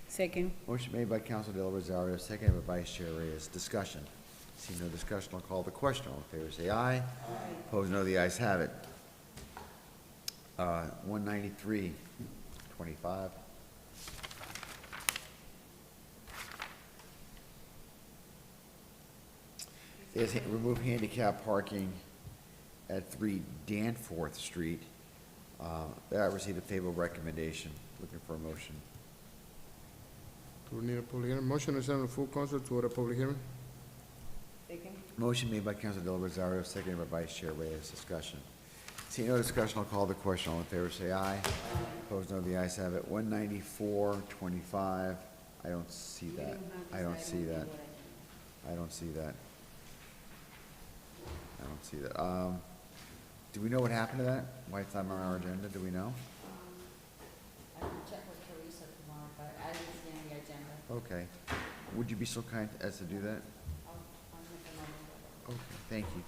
Second. Motion made by Councilor Del Rosario, seconded by Vice Chair Reyes. Discussion. See no discussion, I'll call the question. All in favor, say aye. Opposed, no. The ayes have it. 19325. Is remove handicap parking at 3 Danforth Street. That received a favorable recommendation. Looking for a motion. Do we need a public hearing? Motion to send to full council to order public hearing. Second. Motion made by Councilor Del Rosario, seconded by Vice Chair Reyes. Discussion. Seeing no discussion, I'll call the question. All in favor, say aye. Opposed, no. The ayes have it. 19425. I don't see that. I don't see that. I don't see that. I don't see that. Do we know what happened to that? Why it's not on our agenda? Do we know? I can check with Teresa tomorrow, but I didn't see on the agenda. Okay. Would you be so kind as to do that? I'll make a note of it. Okay, thank you.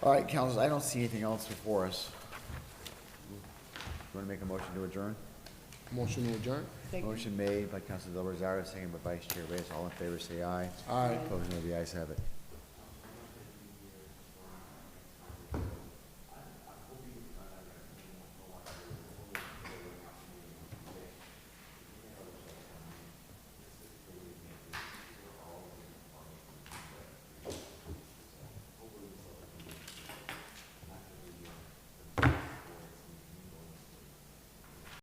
All right, councilors, I don't see anything else before us. You want to make a motion to adjourn? Motion to adjourn. Second. Motion made by Councilor Del Rosario, seconded by Vice Chair Reyes. All in favor, say aye. Aye. Opposed, no. The ayes have it.